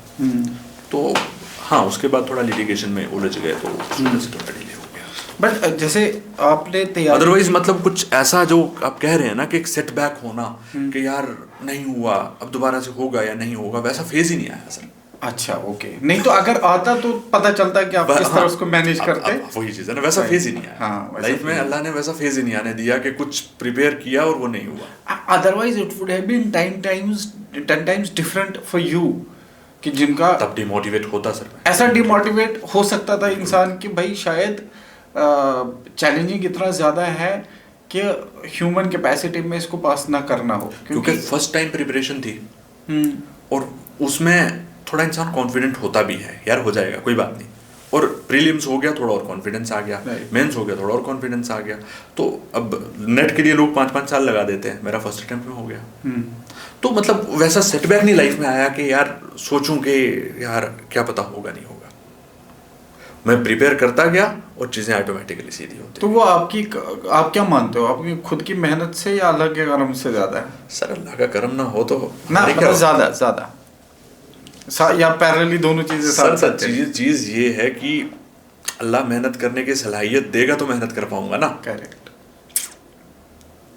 तो हाँ, उसके बाद थोड़ा लिटिगेशन में उलझ गए, तो उस वजह से थोड़ा डिले हो गया। बट जैसे आपने तैयारी, अदरवाइज मतलब कुछ ऐसा जो आप कह रहे हैं ना कि एक सेटबैक होना कि यार नहीं हुआ, अब दोबारा से होगा या नहीं होगा, वैसा फेज ही नहीं आया सर। अच्छा, ओके। नहीं तो अगर आता तो पता चलता कि आप किस तरह उसको मैनेज करते। वही चीज़ है ना, वैसा फेज ही नहीं आया। हाँ, लाइफ में अल्लाह ने वैसा फेज ही नहीं आने दिया कि कुछ प्रिपेयर किया और वो नहीं हुआ। Otherwise it would have been 10 times different for you, कि जिनका तब डिमोटिवेट होता सर। ऐसा डिमोटिवेट हो सकता था इंसान कि भाई शायद चैलेंजिंग इतना ज़्यादा है कि ह्यूमन कैपेसिटी में इसको पास ना करना हो, क्योंकि फर्स्ट टाइम प्रिपरेशन थी और उसमें थोड़ा इंसान कॉन्फिडेंट होता भी है, यार हो जाएगा कोई बात नहीं। और प्रीलिम्स हो गया, थोड़ा और कॉन्फिडेंस आ गया, मेंस हो गया, थोड़ा और कॉन्फिडेंस आ गया। तो अब नेट के लिए लोग 5-5 साल लगा देते हैं, मेरा फर्स्ट अटेम्प्ट में हो गया। तो मतलब वैसा सेटबैक नहीं लाइफ में आया कि यार सोचूं कि यार क्या पता होगा नहीं होगा। मैं प्रिपेयर करता गया और चीज़ें ऑटोमेटिकली सीधी होती। तो वो आप क्या मानते हो, आपकी खुद की मेहनत से या अल्लाह के करम से ज़्यादा है? सर अल्लाह का करम ना हो तो ना, मतलब ज़्यादा या पैरेलली दोनों चीज़ें साथ? चीज़ ये है कि अल्लाह मेहनत करने की सलाहियत देगा तो मेहनत कर पाऊंगा ना। करेक्ट।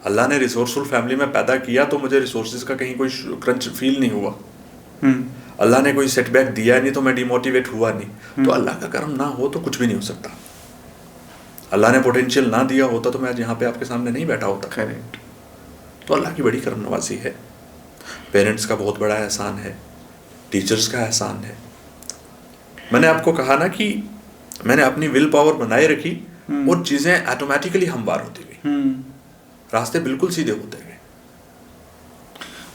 अल्लाह ने रिसोर्सफुल फैमिली में पैदा किया तो मुझे रिसोर्सेज का कहीं कोई क्रंच फील नहीं हुआ। अल्लाह ने कोई सेटबैक दिया नहीं तो मैं डिमोटिवेट हुआ नहीं। तो अल्लाह का करम ना हो तो कुछ भी नहीं हो सकता। अल्लाह ने पोटेंशियल ना दिया होता तो मैं आज यहाँ पे आपके सामने नहीं बैठा होता। करेक्ट। तो अल्लाह की बड़ी करम नवाजी है, पेरेंट्स का बहुत बड़ा एहसान है, टीचर्स का एहसान है। मैंने आपको कहा ना कि मैंने अपनी विल पावर बनाए रखी और चीज़ें ऑटोमेटिकली हमवार होती गई, रास्ते बिल्कुल सीधे होते गए।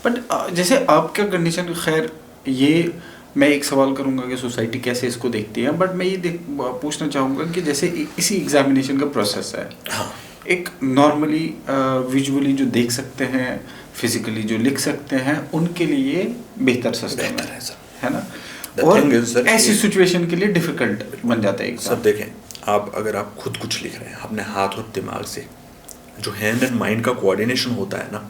बट जैसे आपका कंडीशन, खैर ये मैं एक सवाल करूंगा कि सोसाइटी कैसे इसको देखती है, बट मैं ये पूछना चाहूँगा कि जैसे इसी एग्जामिनेशन का प्रोसेस है। हाँ। एक नॉर्मली विजुअली जो देख सकते हैं, फिजिकली जो लिख सकते हैं, उनके लिए बेहतर सिस्टम है ना, और ऐसी सिचुएशन के लिए डिफिकल्ट बन जाता है एग्जाम। सब देखें, अगर आप खुद कुछ लिख रहे हैं अपने हाथ और दिमाग से, जो हैंड एंड माइंड का कोऑर्डिनेशन होता है ना,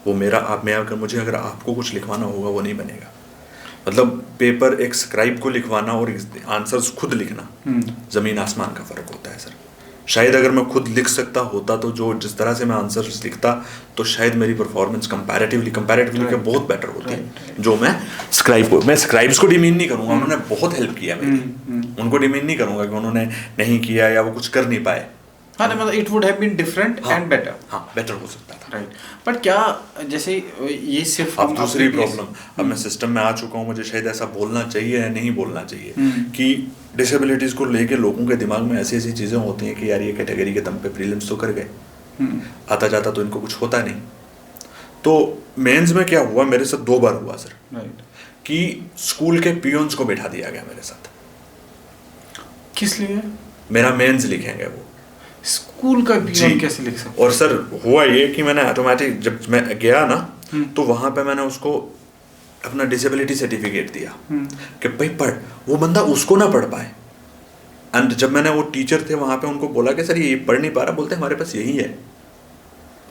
वो मुझे अगर आपको कुछ लिखवाना होगा वो नहीं बनेगा। मतलब पेपर एक स्क्राइब को लिखवाना और आंसर्स खुद लिखना, ज़मीन आसमान का फ़र्क होता है सर। शायद अगर मैं खुद लिख सकता होता तो जिस तरह से मैं आंसर्स लिखता तो शायद मेरी परफॉर्मेंस कंपैरेटिवली बहुत बेटर होती है। जो मैं स्क्राइब्स को डिमीन नहीं करूँगा, उन्होंने बहुत हेल्प किया मेरी, उनको डिमीन नहीं करूँगा कि उन्होंने नहीं किया या वो कुछ कर नहीं पाए। हाँ, मतलब it would have been different and better. हाँ, बेटर हो सकता था। राइट। बट क्या जैसे ये सिर्फ अब दूसरी प्रॉब्लम, अब मैं सिस्टम में आ चुका हूँ, मुझे शायद ऐसा बोलना चाहिए या नहीं बोलना चाहिए कि डिसेबिलिटीज़ को लेके लोगों के दिमाग में ऐसी ऐसी चीज़ें होती हैं कि यार ये कैटेगरी के दम पे प्रीलिम्स तो कर गए, आता जाता तो इनको कुछ होता नहीं। तो मेंस में क्या हुआ, मेरे साथ 2 बार हुआ सर, कि स्कूल के पियोन्स को बैठा दिया गया मेरे साथ। किस लिए? मेरा मेंस लिखेंगे वो। स्कूल का पियोन कैसे लिख सकते? और सर हुआ ये कि मैंने ऑटोमेटिक जब मैं गया ना तो वहाँ पे मैंने उसको अपना डिसेबिलिटी सर्टिफिकेट दिया कि भाई पढ़, वो बंदा उसको ना पढ़ पाए। एंड जब मैंने वो टीचर थे वहाँ पे उनको बोला कि सर ये पढ़ नहीं पा रहा, बोलते हमारे पास यही है,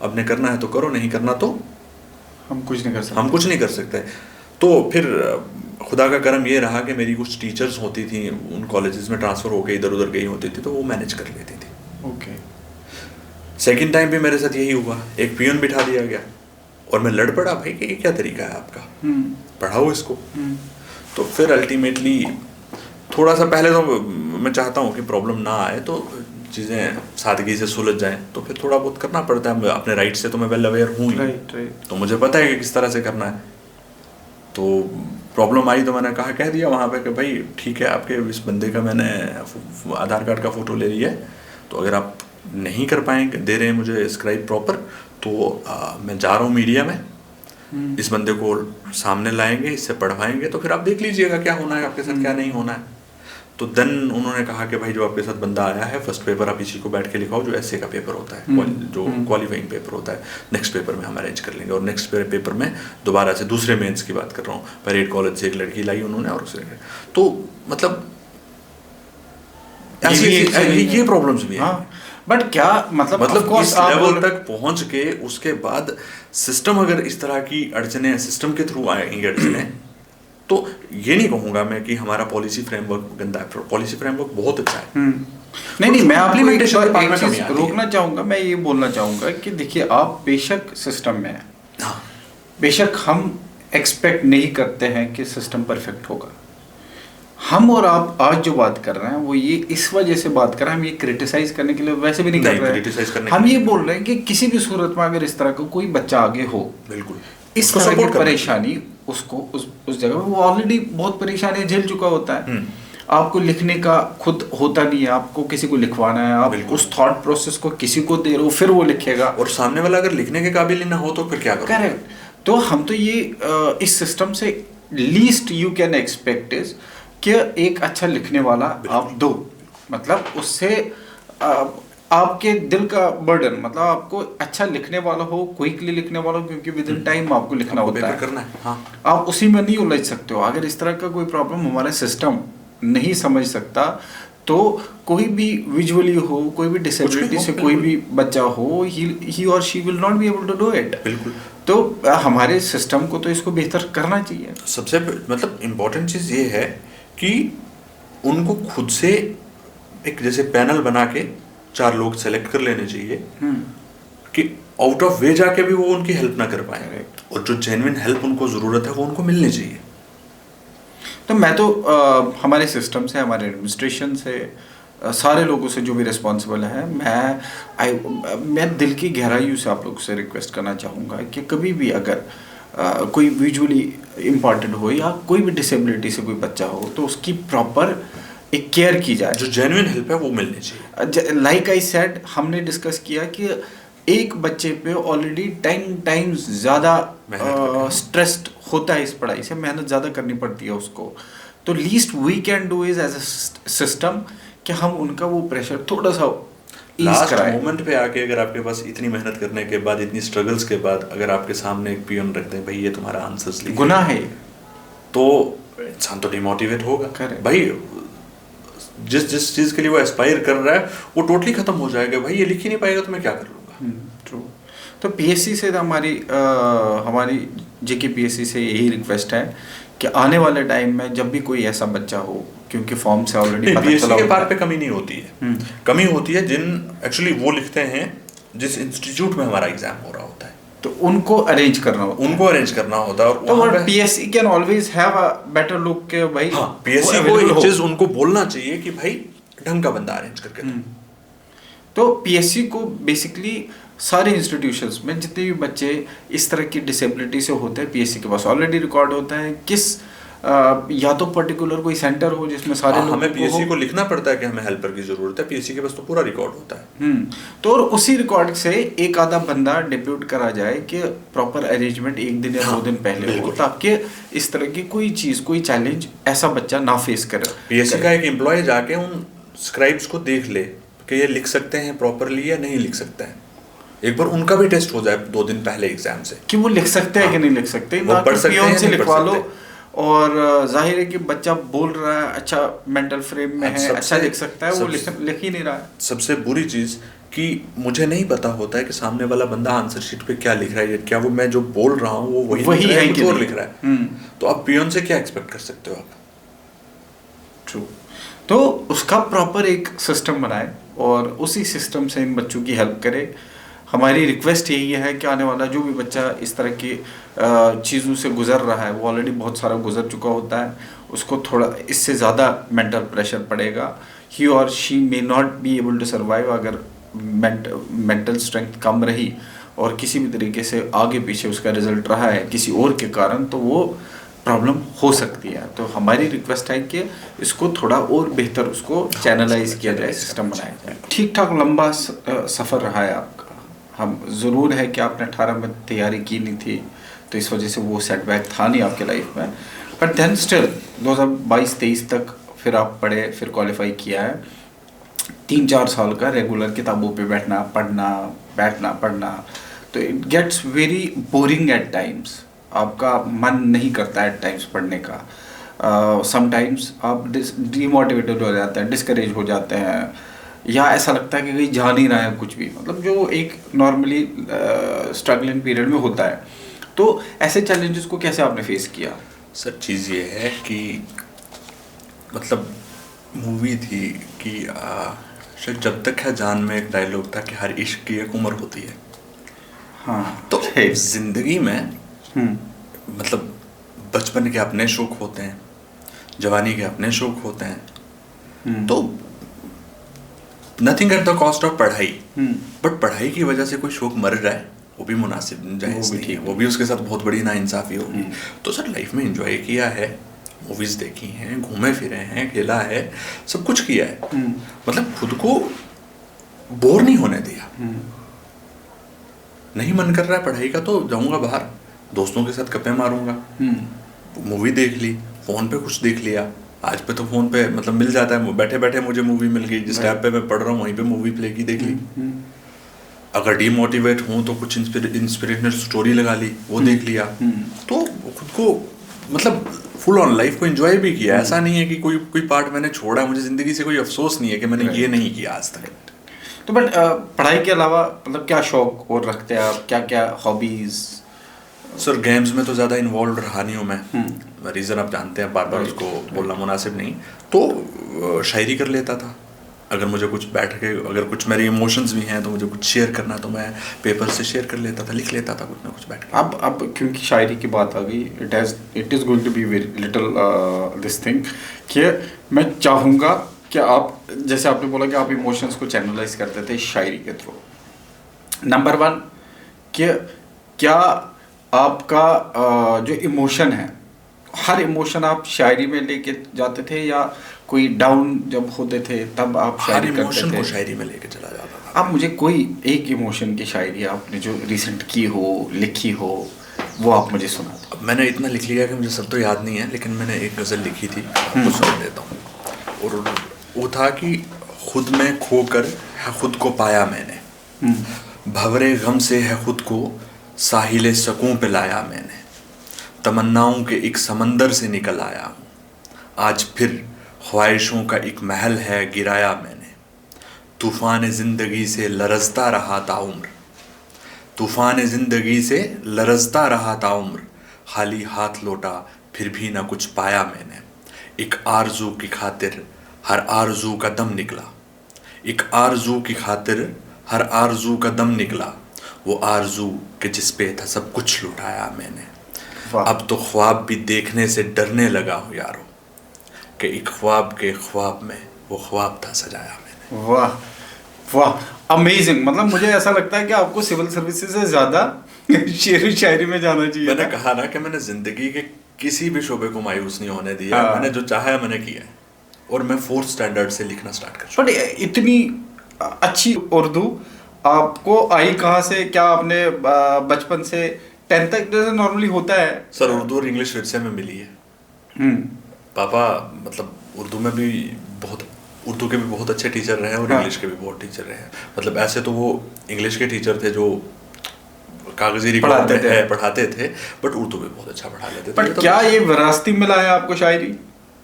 अब ने करना है तो करो, नहीं करना तो हम कुछ नहीं कर सकते। तो फिर खुदा का करम ये रहा कि मेरी कुछ टीचर्स होती थी, उन कॉलेजेस में ट्रांसफ़र होकर इधर उधर गई होती थी, तो वो मैनेज कर लेती थी। ओके। सेकेंड टाइम भी मेरे साथ यही हुआ, एक पियोन बिठा दिया गया और मैं लड़ पड़ा भाई कि ये क्या तरीका है आपका, पढ़ाओ इसको। तो फिर अल्टीमेटली थोड़ा सा पहले तो मैं चाहता हूँ कि प्रॉब्लम ना आए, तो चीज़ें सादगी से सुलझ जाएं, तो फिर थोड़ा बहुत करना पड़ता है। अपने राइट से तो मैं वेल अवेयर हूँ ही, राइट। तो मुझे पता है कि किस तरह से करना है। तो प्रॉब्लम आई तो मैंने कह दिया वहाँ पे कि भाई ठीक है, आपके इस बंदे का मैंने आधार कार्ड का फ़ोटो ले लिया है, तो अगर आप नहीं कर पाएंगे, दे रहे हैं मुझे स्क्राइब प्रॉपर, तो मैं जा रहा हूँ मीडिया में, इस बंदे को सामने लाएंगे, इससे पढ़वाएंगे, तो फिर आप देख लीजिएगा क्या होना है आपके साथ, क्या नहीं होना है। तो देन उन्होंने कहा कि भाई जो आपके साथ बंदा आया है, फर्स्ट पेपर आप इसी को बैठ के लिखाओ, जो एसए का पेपर होता है, जो क्वालिफाइंग पेपर होता है, नेक्स्ट पेपर में हम अरेंज कर लेंगे। और नेक्स्ट पेपर में दोबारा से दूसरे मेंस की बात कर रहा हूँ, परेड कॉलेज से एक लड़की लाई उन्होंने, और उससे तो मतलब ये प्रॉब्लम्स भी हैं। बट क्या मतलब इस लेवल तक पहुंच के उसके बाद सिस्टम अगर इस तरह की अड़चने सिस्टम के थ्रू आएंगी अड़चने, तो ये नहीं कहूंगा मैं कि हमारा पॉलिसी फ्रेमवर्क गंदा है, पॉलिसी फ्रेमवर्क बहुत अच्छा है। नहीं, मैं आपको एक चीज रोकना चाहूंगा, मैं ये बोलना चाहूंगा कि देखिए, आप बेशक सिस्टम में हैं, हाँ, बेशक हम एक्सपेक्ट नहीं करते हैं कि सिस्टम परफेक्ट होगा। हम और आप आज जो बात कर रहे हैं वो ये इस वजह से बात कर रहे हैं, हम ये क्रिटिसाइज करने के लिए वैसे भी नहीं कर रहे हैं, हम ये बोल रहे हैं कि किसी भी सूरत में अगर इस तरह का कोई बच्चा आगे हो, बिल्कुल इस तरह की परेशानी, उसको उस जगह में वो ऑलरेडी बहुत परेशानी झेल चुका होता है। आपको लिखने का खुद होता नहीं है, आपको किसी को लिखवाना है, आप उस थॉट प्रोसेस को किसी को दे रहे हो, फिर वो लिखेगा, और सामने वाला अगर लिखने के काबिल ही ना हो तो फिर क्या करोगे? करेक्ट। तो हम तो ये इस सिस्टम से least you can expect is कि एक अच्छा लिखने वाला आप दो, मतलब उससे आपके दिल का बर्डन, मतलब आपको अच्छा लिखने वाला हो, क्विकली लिखने वाला हो, क्योंकि विद इन टाइम आपको लिखना होता है, करना है। हाँ। आप उसी में नहीं उलझ सकते हो। अगर इस तरह का कोई प्रॉब्लम हमारा सिस्टम नहीं समझ सकता, तो कोई भी विजुअली हो, कोई भी डिसेबिलिटी से कोई भी बच्चा हो, ही और she will not be able to do it. बिल्कुल। तो हमारे सिस्टम को तो इसको बेहतर करना चाहिए। सबसे मतलब इम्पोर्टेंट चीज़ ये है कि उनको खुद से एक जैसे पैनल बना के 4 लोग सेलेक्ट कर लेने चाहिए कि आउट ऑफ वे जाके भी वो उनकी हेल्प ना कर पाए, और जो जेन्युइन हेल्प उनको ज़रूरत है वो उनको मिलनी चाहिए। तो मैं तो हमारे सिस्टम से, हमारे एडमिनिस्ट्रेशन से, सारे लोगों से जो भी रिस्पॉन्सिबल है, मैं दिल की गहराइयों से आप लोगों से रिक्वेस्ट करना चाहूँगा कि कभी भी अगर कोई विजुअली इम्पॉर्टेंट हो या कोई भी डिसेबिलिटी से कोई बच्चा हो, तो उसकी प्रॉपर एक केयर की जाए, जो जेन्युइन हेल्प है वो मिलनी चाहिए। लाइक आई सेड, हमने डिस्कस किया कि एक बच्चे पे ऑलरेडी 10 टाइम्स ज़्यादा स्ट्रेस्ड होता है इस पढ़ाई से, मेहनत ज़्यादा करनी पड़ती है उसको। तो least we can do is as a system कि हम उनका वो प्रेशर थोड़ा सा लास्ट मोमेंट पे आके, अगर आपके पास इतनी मेहनत करने के बाद, इतनी स्ट्रगल्स के बाद, अगर आपके सामने एक पियन रखते हैं, भाई ये तुम्हारा आंसर्स लिखिए, गुनाह है, तो इंसान तो डिमोटिवेट होगा। भाई जिस चीज़ के लिए वो एस्पायर कर रहा है वो टोटली खत्म हो जाएगा। भाई ये लिख ही नहीं पाएगा तो मैं क्या कर लूँगा। ट्रू। तो पीएससी से हमारी जेके पीएससी से यही रिक्वेस्ट है कि आने वाले टाइम में जब भी कोई ऐसा बच्चा हो, क्योंकि फॉर्म से ऑलरेडी पता चला के पार्ट पे कमी नहीं होती है, कमी होती है जिन एक्चुअली वो लिखते हैं जिस इंस्टीट्यूट में हमारा एग्जाम हो रहा होता है, तो उनको अरेंज करना होता है, और तो PSC can always have a better look के भाई। हाँ, पीएससी को एक चीज उनको बोलना चाहिए कि भाई ढंग का बंदा अरेंज करके दो। तो पीएससी को बेसिकली सारे इंस्टीट्यूशंस में जितने भी बच्चे इस तरह की डिसेबिलिटी से होते हैं, पीएससी के पास ऑलरेडी रिकॉर्ड होता है, किस या तो पर्टिकुलर कोई सेंटर हो जिसमें सारे लोग, हमें पीएससी को लिखना पड़ता है कि हमें हेल्पर की जरूरत है, पीएससी के पास तो पूरा रिकॉर्ड होता है। तो और उसी रिकॉर्ड से एक आधा बंदा डिप्यूट करा जाए कि प्रॉपर अरेंजमेंट 1 दिन या 2 दिन पहले हो, ताकि इस तरह की कोई चीज, कोई चैलेंज ऐसा बच्चा ना फेस करे। पीएससी का एक एम्प्लॉय जाके उन स्क्राइब्स को देख ले कि ये लिख सकते हैं प्रॉपरली या नहीं लिख सकते हैं, एक बार उनका भी टेस्ट हो जाए 2 दिन पहले एग्जाम से, कि वो लिख सकते हैं कि नहीं लिख सकते, वो पढ़ सकते हैं से लिखवा लो। और जाहिर है कि बच्चा बोल रहा है, अच्छा मेंटल फ्रेम में है, अच्छा लिख सकता है, वो लिख ही नहीं रहा है। सबसे बुरी चीज़ कि मुझे नहीं पता होता है कि सामने वाला बंदा आंसर शीट पे क्या लिख रहा है, क्या वो मैं जो बोल रहा हूँ वो वही है, कुछ और लिख रहा है। तो आप पियोन से क्या एक्सपेक्ट कर सकते हो आप? ट्रू। तो उसका प्रॉपर एक सिस्टम बनाए और उसी सिस्टम से इन बच्चों की हेल्प करे। हमारी रिक्वेस्ट यही है कि आने वाला जो भी बच्चा इस तरह की चीज़ों से गुजर रहा है, वो ऑलरेडी बहुत सारा गुजर चुका होता है, उसको थोड़ा इससे ज़्यादा मेंटल प्रेशर पड़ेगा, ही और she may not be able to survive अगर मेंटल स्ट्रेंथ कम रही और किसी भी तरीके से आगे पीछे उसका रिजल्ट रहा है किसी और के कारण, तो वो प्रॉब्लम हो सकती है। तो हमारी रिक्वेस्ट है कि इसको थोड़ा और बेहतर उसको चैनलाइज किया जाए, सिस्टम बनाया जाए। ठीक ठाक लंबा सफ़र रहा है आपका। हम ज़रूर है कि आपने 18 में तैयारी की नहीं थी तो इस वजह से वो सेटबैक था नहीं आपके लाइफ में, बट देन स्टिल 2022-23 तक फिर आप पढ़े, फिर क्वालिफाई किया है। 3-4 साल का रेगुलर किताबों पे बैठना पढ़ना, तो it gets very boring at times. आपका मन नहीं करता एट टाइम्स पढ़ने का। समटाइम्स आप डीमोटिवेटेड हो जाते हैं, डिस्करेज हो जाते हैं, या ऐसा लगता है कि कहीं जा नहीं रहा है कुछ भी, मतलब जो एक नॉर्मली स्ट्रगलिंग पीरियड में होता है। तो ऐसे चैलेंजेस को कैसे आपने फेस किया? सर चीज़ ये है कि मतलब मूवी थी कि शायद जब तक है जान में एक डायलॉग था कि हर इश्क की एक उम्र होती है। हाँ, तो जिंदगी में मतलब बचपन के अपने शौक होते हैं, जवानी के अपने शौक होते हैं, तो nothing at the cost of पढ़ाई, बट पढ़ाई की वजह से कोई शौक मर रहा है वो भी मुनासिब जायज़ नहीं है, वो भी उसके साथ बहुत बड़ी नाइंसाफ़ी होगी। तो सर लाइफ में एंजॉय किया है, मूवीज़ देखी हैं, घूमे फिरे हैं, खेला है, सब कुछ किया है, मतलब खुद को बोर नहीं होने दिया। नहीं मन कर रहा है पढ़ाई का तो जाऊंगा बाहर, दोस्तों के साथ गप्पे मारूंगा, मूवी देख ली, फ़ोन पे कुछ देख लिया। आज पे तो फ़ोन पे मतलब मिल जाता है, बैठे बैठे मुझे मूवी मिल गई, जिस टैब पे मैं पढ़ रहा हूँ वहीं पे मूवी प्ले की देख ली। अगर डीमोटिवेट हूँ तो कुछ इंस्पिरेशनल स्टोरी लगा ली, वो देख लिया। तो खुद को मतलब फुल ऑन लाइफ को एंजॉय भी किया। ऐसा नहीं है कि कोई पार्ट मैंने छोड़ा, मुझे ज़िंदगी से कोई अफसोस नहीं है कि मैंने ये नहीं किया आज तक। तो बट पढ़ाई के अलावा मतलब क्या शौक और रखते हैं आप, क्या क्या हॉबीज़? सर गेम्स में तो ज़्यादा इन्वॉल्व रहा नहीं हूँ मैं, रीज़न आप जानते हैं, बार बार उसको बोलना मुनासिब नहीं। तो शायरी कर लेता था, अगर मुझे कुछ बैठ के, अगर कुछ मेरे इमोशंस भी हैं तो मुझे कुछ शेयर करना तो मैं पेपर से शेयर कर लेता था, लिख लेता था कुछ ना कुछ बैठ के। अब क्योंकि शायरी की बात आ गई, it is going to be very little this thing कि मैं चाहूँगा कि आप, जैसे आपने बोला कि आप इमोशंस को चैनलाइज करते थे शायरी के थ्रू, नंबर 1 कि क्या आपका जो इमोशन है, हर इमोशन आप शायरी में लेके जाते थे या कोई डाउन जब होते थे तब आप शायरी करते थे? इमोशन को शायरी में लेके चला जाता था। आप मुझे कोई एक इमोशन की शायरी आपने जो रिसेंट की हो, लिखी हो, वो आप मुझे सुना दो। मैंने इतना लिख लिया कि मुझे सब तो याद नहीं है, लेकिन मैंने एक गज़ल लिखी थी, आपको सुना देता हूँ। और वो था कि खुद में खोकर है खुद को पाया मैंने, भंवरे गम से है खुद को साहिल सकूं पे लाया मैंने, तमन्नाओं के एक समंदर से निकल आया हूँ, आज फिर ख्वाहिशों का एक महल है गिराया मैंने, तूफ़ान ज़िंदगी से लरज़ता रहा ताउम्र, तूफ़ान ज़िंदगी से लरज़ता रहा ताउम्र, खाली हाथ लौटा फिर भी ना कुछ पाया मैंने, एक आरज़ू की खातिर हर आरज़ू का दम निकला, एक आरज़ू की खातिर हर आरज़ू का दम निकला, वो आरज़ू के जिस पे था सब कुछ लुटाया मैंने, अब तो ख्वाब भी देखने से डरने लगा हूँ यारो, कि एक ख्वाब के ख्वाब में वो ख्वाब था सजाया मैंने। वाह वाह, अमेजिंग। मतलब मुझे ऐसा लगता है कि आपको सिविल सर्विसेज से ज़्यादा शेर शायरी में जाना चाहिए। मैंने कहा ना कि मैंने ज़िंदगी के किसी भी शोबे को मायूस नहीं होने दिया। मैंने जो चाहा मैंने किया, और मैं 4th स्टैंडर्ड से लिखना स्टार्ट कर चुका। बट इतनी अच्छी उर्दू आपको आई कहाँ से? क्या आपने बचपन से 10th तक जैसे नॉर्मली होता है? सर उर्दू और इंग्लिश विरसे में मिली है। पापा मतलब उर्दू में भी बहुत, उर्दू के भी बहुत अच्छे टीचर रहे हैं और इंग्लिश के भी बहुत टीचर रहे हैं। मतलब ऐसे तो वो इंग्लिश के टीचर थे जो कागजी रिकॉर्ड पढ़ाते थे, बट उर्दू भी बहुत अच्छा पढ़ा लेते थे। बट क्या ये विरासती मिला है आपको शायरी?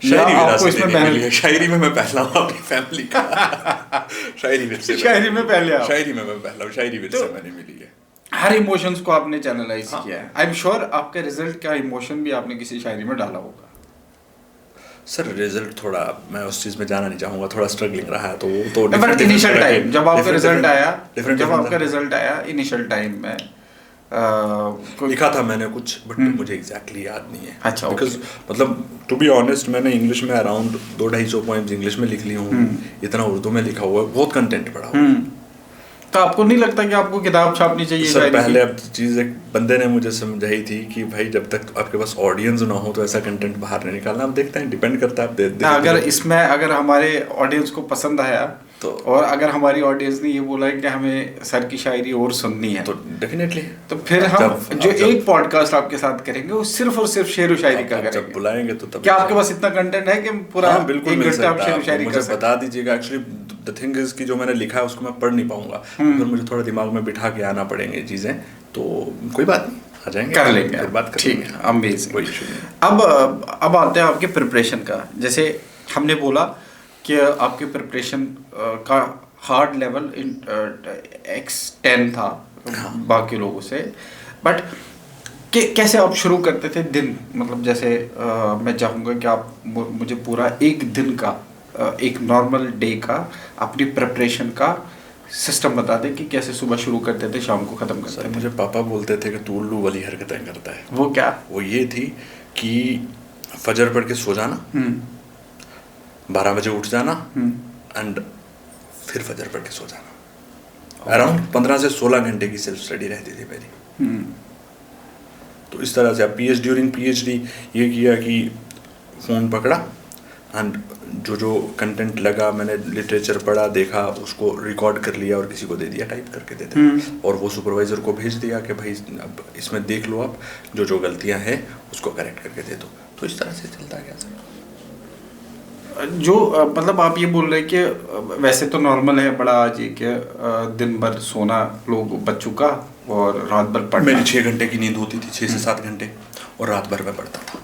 शायरी विरासती नहीं मिली है, शायरी में मैं पहला हूँ अपनी फैमिली का। शायरी विरसे, शायरी में पहले आप? शायरी में मैं पहला हूँ, शायरी विरसे मैंने मिली है। हर इमोशंस को आपने चैनलाइज किया है। आई एम श्योर आपका रिजल्ट का इमोशन भी आपने किसी शायरी में डाला होगा। सर रिजल्ट थोड़ा, मैं उस चीज़ में जाना नहीं चाहूँगा, थोड़ा स्ट्रगलिंग रहा है तो वो तो इनिशियल टाइम जब आपका रिजल्ट आया, इनिशियल टाइम में लिखा था मैंने कुछ, बट मुझे एग्जैक्टली याद नहीं है। अच्छा, बिकॉज मतलब टू बी ऑनेस्ट मैंने इंग्लिश में अराउंड 200-250 पोएम्स इंग्लिश में लिख ली हूँ, इतना उर्दू में लिखा हुआ है, बहुत कंटेंट पड़ा हुआ है। तो आपको नहीं लगता कि आपको किताब छापनी चाहिए? सर पहले अब चीज़ एक बंदे ने मुझे समझाई थी कि भाई जब तक आपके पास ऑडियंस ना हो तो ऐसा कंटेंट बाहर नहीं निकालना। अब देखते हैं, डिपेंड करता है। आप अगर इसमें अगर हमारे ऑडियंस को पसंद आया तो, और अगर हमारी ऑडियंस ने ये बोला है कि हमें सर की शायरी और सुननी है, तो डेफिनेटली, तो फिर हम जो एक पॉडकास्ट आपके साथ करेंगे वो सिर्फ और सिर्फ शेर व शायरी का करेंगे। जब बुलाएंगे तो तब क्या आपके पास इतना कंटेंट है कि पूरा बिल्कुल 1 घंटा आप शेर व शायरी मुझे बता दीजिएगा। एक्चुअली द थिंग इज कि जो मैंने लिखा है उसको मैं पढ़ नहीं पाऊंगा, फिर मुझे थोड़ा दिमाग में बिठा के आना पड़ेंगे चीज़ें, तो कोई बात नहीं, आ जाएंगे, कर लेंगे, फिर बात करेंगे। ठीक है, अमेजिंग। अब आते हैं आपके प्रिपरेशन का। जैसे हमने बोला कि आपके प्रिपरेशन का हार्ड लेवल X10 था बाकी लोगों से, बट कैसे आप शुरू करते थे दिन? मतलब जैसे मैं चाहूँगा कि आप मुझे पूरा एक दिन का, एक नॉर्मल डे का, अपनी प्रिपरेशन का सिस्टम बता दें कि कैसे सुबह शुरू करते थे, शाम को ख़त्म करते थे। मुझे पापा बोलते थे कि तू उल्लू वाली हरकतें करता है। वो क्या? वो ये थी कि फजर पढ़ के सो जाना, 12 बजे उठ जाना, एंड फिर फजर पढ़ के सो जाना। अराउंड 15 से 16 घंटे की सेल्फ स्टडी रहती थी मेरी। तो इस तरह से अब ड्यूरिंग पीएचडी ये किया कि फ़ोन पकड़ा एंड जो कंटेंट लगा, मैंने लिटरेचर पढ़ा, देखा, उसको रिकॉर्ड कर लिया और किसी को दे दिया, टाइप करके दे दिया, और वो सुपरवाइज़र को भेज दिया कि भाई अब इसमें देख लो, आप जो गलतियां हैं उसको करेक्ट करके दे दो। तो इस तरह से चलता गया सर। जो मतलब आप ये बोल रहे हैं कि वैसे तो नॉर्मल है बड़ा आज ये कि दिन भर सोना लोग बच्चों का और रात भर पढ़ना। मेरी 6 घंटे की नींद होती थी, 6 से 7 घंटे, और रात भर मैं पढ़ता था।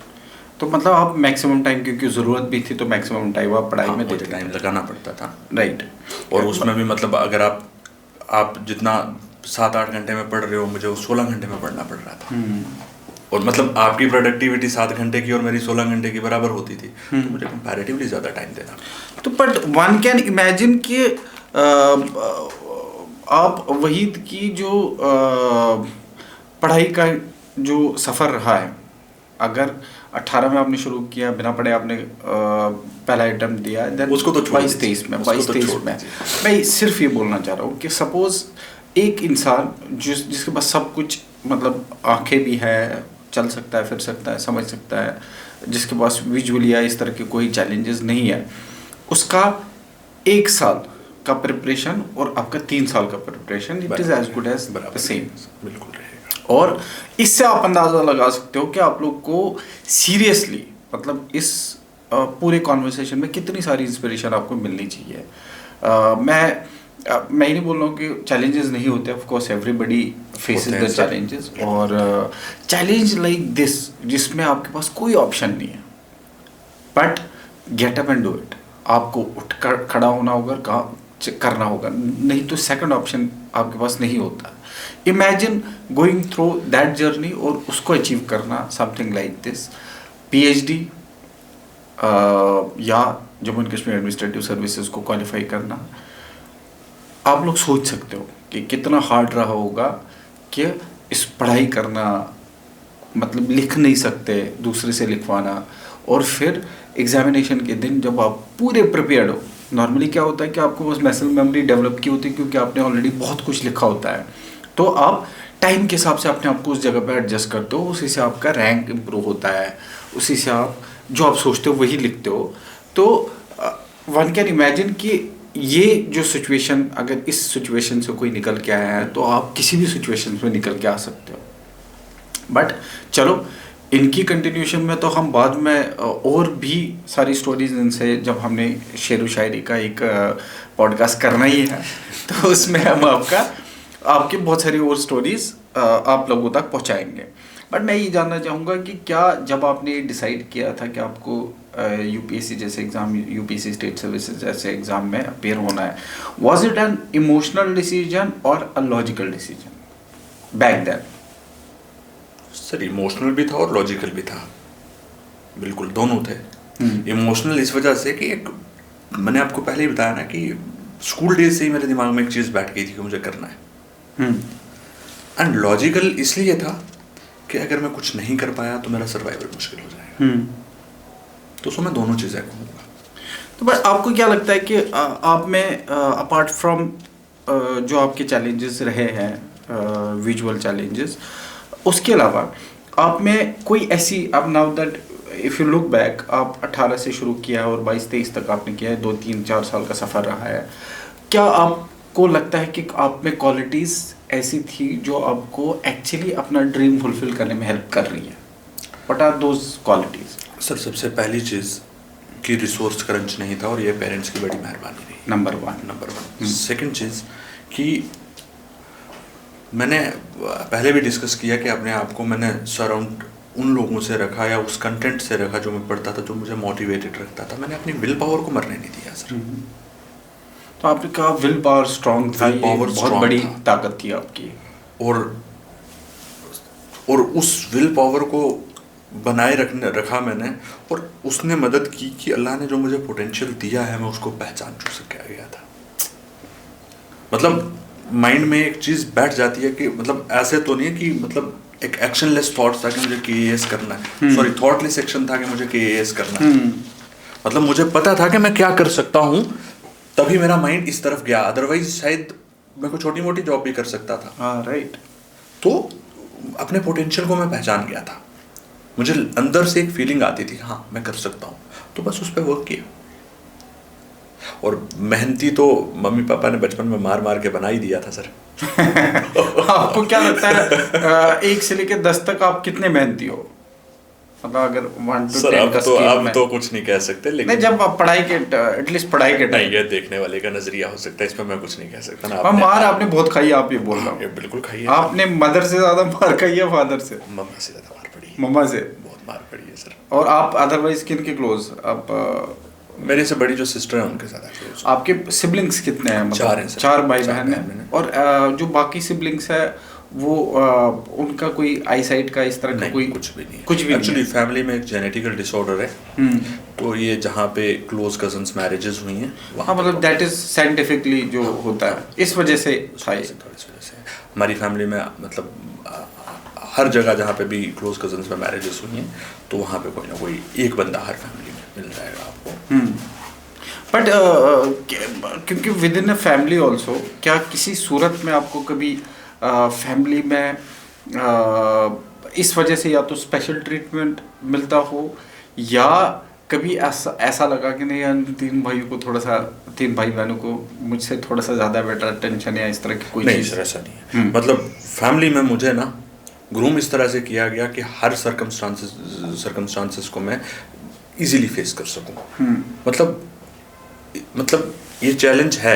तो मतलब आप मैक्सिमम टाइम, क्योंकि ज़रूरत भी थी तो मैक्सिमम टाइम आप पढ़ाई में देते, टाइम लगाना पड़ता था, राइट। और उसमें भी मतलब अगर आप जितना 7-8 घंटे में पढ़ रहे हो, मुझे 16 घंटे में पढ़ना पड़ रहा था। और मतलब आपकी प्रोडक्टिविटी 7 घंटे की और मेरी 16 घंटे की बराबर होती थी, तो मुझे कंपैरेटिवली ज़्यादा टाइम देना। तो बट वन कैन इमेजिन कि आप वहीद की जो पढ़ाई का जो सफ़र रहा है, अगर 18 में आपने शुरू किया, बिना पढ़े आपने पहला अटेम्प्ट दिया, देन उसको तो 22-23 में मैं सिर्फ ये बोलना चाह रहा हूँ कि सपोज़ एक इंसान जिसके पास सब कुछ, मतलब आंखें भी है, चल सकता है, फिर सकता है, समझ सकता है, जिसके पास विजुअली या इस तरह के कोई चैलेंजेस नहीं है, उसका 1 साल का प्रिपरेशन और आपका 3 साल का preparation, it is as good as the same. बिल्कुल रहेगा। और इससे आप अंदाज़ा लगा सकते हो कि आप लोग को सीरियसली, मतलब इस पूरे कॉन्वर्सेशन में कितनी सारी इंस्पिरेशन आपको मिलनी चाहिए। मैं ही नहीं बोल रहा हूँ कि चैलेंजेस नहीं होते, of course everybody faces the challenges, और चैलेंज लाइक दिस जिसमें आपके पास कोई ऑप्शन नहीं है, but get up and do it. आपको उठ कर खड़ा होना होगा, करना होगा, नहीं तो सेकंड ऑप्शन आपके पास नहीं होता। Imagine going through that journey और उसको अचीव करना, समथिंग लाइक दिस, पीएचडी या Jammu and Kashmir administrative services को क्वालिफाई करना। आप लोग सोच सकते हो कि कितना हार्ड रहा होगा कि इस पढ़ाई करना, मतलब लिख नहीं सकते, दूसरे से लिखवाना, और फिर एग्जामिनेशन के दिन जब आप पूरे प्रिपेयर्ड हो। नॉर्मली क्या होता है कि आपको बस मसल मेमोरी डेवलप की होती है, क्योंकि आपने ऑलरेडी बहुत कुछ लिखा होता है, तो आप टाइम के हिसाब से अपने आप को उस जगह पर एडजस्ट करते हो, उसी से आपका रैंक इम्प्रूव होता है, उसी से आप जो आप सोचते हो वही लिखते हो। तो वन कैन इमेजिन कि ये जो सिचुएशन, अगर इस सिचुएशन से कोई निकल के आया है तो आप किसी भी सिचुएशन में निकल के आ सकते हो। बट चलो, इनकी कंटिन्यूशन में तो हम बाद में और भी सारी स्टोरीज इनसे, जब हमने शेर व शायरी का एक पॉडकास्ट करना ही है तो उसमें हम आपकी बहुत सारी और स्टोरीज आप लोगों तक पहुंचाएंगे। बट मैं ये जानना चाहूँगा कि क्या जब आपने डिसाइड किया था कि आपको यूपीएससी जैसे एग्ज़ाम, यूपीएससी स्टेट सर्विसेज जैसे एग्ज़ाम में अपेयर होना है, was it an emotional decision और a logical decision back then? Sir emotional भी था और लॉजिकल भी था, बिल्कुल दोनों थे। इमोशनल इस वजह से कि एक, मैंने आपको पहले ही बताया ना कि स्कूल डेज से ही मेरे दिमाग में एक चीज़ बैठ गई थी कि मुझे करना है। एंड लॉजिकल इसलिए था कि अगर मैं कुछ नहीं कर पाया तो मेरा सर्वाइवल मुश्किल हो जाएगा। तो उसमें मैं दोनों चीज़ें कहूँगा। तो बट आपको क्या लगता है कि आप में अपार्ट फ्रॉम जो आपके चैलेंजेस रहे हैं विजुअल चैलेंजेस, उसके अलावा आप में कोई ऐसी, अब now that if you look back, आप 18 से शुरू किया और 22-23 तक आपने किया है, 2-3-4 साल का सफ़र रहा है, क्या आपको लगता है कि आप में क्वालिटीज़ ऐसी थी जो आपको एक्चुअली अपना ड्रीम फुलफिल करने में हेल्प कर रही है? What are those qualities? Sir सबसे पहली चीज़ कि रिसोर्स क्रंच नहीं था और ये पेरेंट्स की बड़ी मेहरबानी रही। Number one. सेकंड चीज़ कि मैंने पहले भी डिस्कस किया कि अपने आप को मैंने सराउंड उन लोगों से रखा या उस कंटेंट से रखा जो मैं पढ़ता था, जो मुझे मोटिवेटेड रखता था। मैंने अपनी विल पावर को मरने नहीं दिया सर। तो आपने कहा विल पावर स्ट्रांग था, Will power बहुत strong बड़ी था। ताकत थी आपकी। और उस विल पावर को बनाए रखा मैंने, और उसने मदद की कि अल्लाह ने जो मुझे पोटेंशियल दिया है मैं उसको पहचान चुका गया था। मतलब माइंड में एक चीज़ बैठ जाती है कि मतलब ऐसे तो नहीं है कि मतलब एक एक्शनलेस थॉट था कि मुझे केएएस करना है, सॉरी थॉटलेस एक्शन था कि मुझे केएएस करना है। मतलब मुझे पता था कि मैं क्या कर सकता हूँ, तभी मेरा माइंड इस तरफ गया। अदरवाइज शायद मैं कोई छोटी मोटी जॉब भी कर सकता था। हाँ राइट। तो अपने पोटेंशियल को मैं पहचान गया था। मुझे अंदर से एक फीलिंग आती थी हाँ मैं कर सकता हूँ, तो बस उस पर वर्क किया। और मेहनती तो मम्मी पापा ने बचपन में मार मार के बना ही दिया था सर। आपको क्या लगता है 1 से लेकर 10 तक आप कितने मेहनती हो? मतलब अगर 1 to 10 का स्केल में। तो कुछ नहीं कह सकते, लेकिन नहीं, जब आप पढ़ाई के एटलीस्ट पढ़ाई के नहीं, टाइम। ये देखने वाले का नजरिया हो सकता है, इसमें मैं कुछ नहीं कह सकता ना। मार आपने बहुत खाई है, आप ये बोल रहा ये हूँ। बिल्कुल खाई है। आपने मदर से ज्यादा मार खाई है फादर से? मम्मा से ज्यादा मार पड़ी है। मम्मा से बहुत मार पड़ी है सर। और आप अदरवाइज किन के क्लोज? आप मेरे से बड़ी जो सिस्टर है उनके साथ close हूँ। आपके सिबलिंग्स कितने हैं? मतलब 4 हैं सर। 4 भाई 4 बहन बहन हैं। हैं। और जो बाकी सिबलिंग्स है वो उनका कोई आई साइट का इस तरह का नहीं, कोई कुछ भी नहीं है। कुछ भी एक्चुअली नहीं फैमिली में एक जेनेटिकल डिसऑर्डर है। तो ये जहाँ पे क्लोज कजन्स मैरिजेस हुई हैं है? हाँ, मतलब दैट इज साइंटिफिकली जो होता है, इस वजह से था ये। थोड़ी सी वजह से हमारी फैमिली में मतलब हर जगह जहाँ पे भी क्लोज कजन्स में मैरिजेस हुई हैं तो वहाँ पे कोई ना कोई एक बंदा हर फैमिली में मिल जाएगा आपको। बट क्योंकि with in a family also, क्या किसी सूरत में आपको कभी फैमिली में इस वजह से या तो स्पेशल ट्रीटमेंट मिलता हो, या कभी ऐसा लगा कि नहीं यार 3 भाइयों को थोड़ा सा, 3 भाई बहनों को मुझसे थोड़ा सा ज़्यादा बेटर अटेंशन या इस तरह की कोई नहीं चीज़? सर, ऐसा नहीं है। मतलब फैमिली में मुझे ना ग्रूम इस तरह से किया गया कि हर सर्कमस्टांसेस को मैं इजीली फेस कर सकूं। मतलब ये चैलेंज है,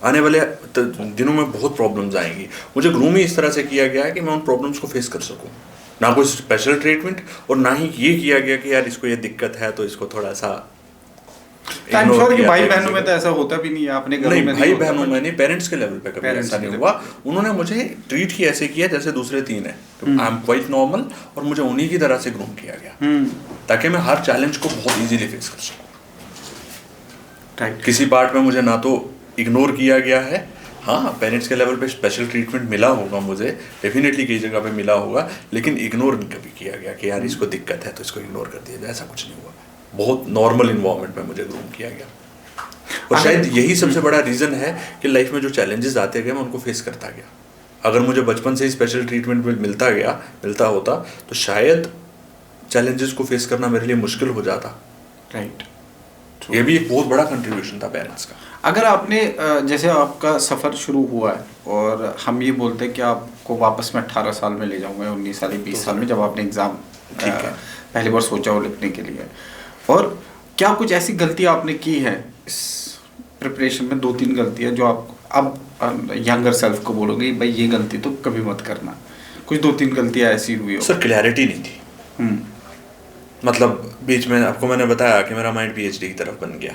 आने वाले दिनों में बहुत प्रॉब्लम्स आएंगी। मुझे ग्रूम ही इस तरह से किया गया है कि मैं उन प्रॉब्लम्स को फेस कर सकूं। ना कोई स्पेशल ट्रीटमेंट, और ना ही ये किया गया कि यार इसको ये दिक्कत है तो इसको थोड़ा सा भाई बहनों में तो ऐसा होता भी नहीं है, अपने घरों नहीं, में भाई बहनों में नहीं, पेरेंट्स के लेवल पे कभी Parents ऐसा के नहीं level हुआ। उन्होंने मुझे ट्रीट ही ऐसे किया जैसे दूसरे 3 हैं। आई एम क्वाइट नॉर्मल, और मुझे उन्हीं की तरह से ग्रूम किया गया ताकि मैं हर चैलेंज को बहुत इजीली फेस कर सकूं। राइट। किसी पार्ट में मुझे ना तो इग्नोर किया गया है, हाँ पेरेंट्स के लेवल पे स्पेशल ट्रीटमेंट मिला होगा मुझे, डेफिनेटली कई जगह पे मिला होगा, लेकिन इग्नोर नहीं कभी किया गया कि यार इसको दिक्कत है तो इसको इग्नोर कर दिया जाए, ऐसा कुछ नहीं हुआ। बहुत नॉर्मल इन्वायरमेंट में मुझे ग्रूम किया गया। और शायद यही सबसे बड़ा रीज़न है कि लाइफ में जो चैलेंजेस आते गए मैं उनको फेस करता गया। अगर मुझे बचपन से ही स्पेशल ट्रीटमेंट मिलता होता तो शायद चैलेंजेस को फेस करना मेरे लिए मुश्किल हो जाता। राइट। ये भी एक बहुत बड़ा कंट्रीब्यूशन था पेरेंट्स का। अगर आपने जैसे आपका सफ़र शुरू हुआ है और हम ये बोलते हैं कि आपको वापस में 18 साल में ले जाऊंगा, 19 साल 20 साल में, जब आपने एग्ज़ाम पहली बार सोचा हो लिखने के लिए, और क्या कुछ ऐसी गलती आपने की है इस प्रिपरेशन में? 2-3 गलतियाँ जो आप अब यंगर सेल्फ को बोलोगे भाई ये गलती तो कभी मत करना। कुछ 2-3 गलतियाँ ऐसी हुई हो? सर क्लैरिटी नहीं थी। मतलब बीच में आपको मैंने बताया कि मेरा माइंड पीएचडी की तरफ बन गया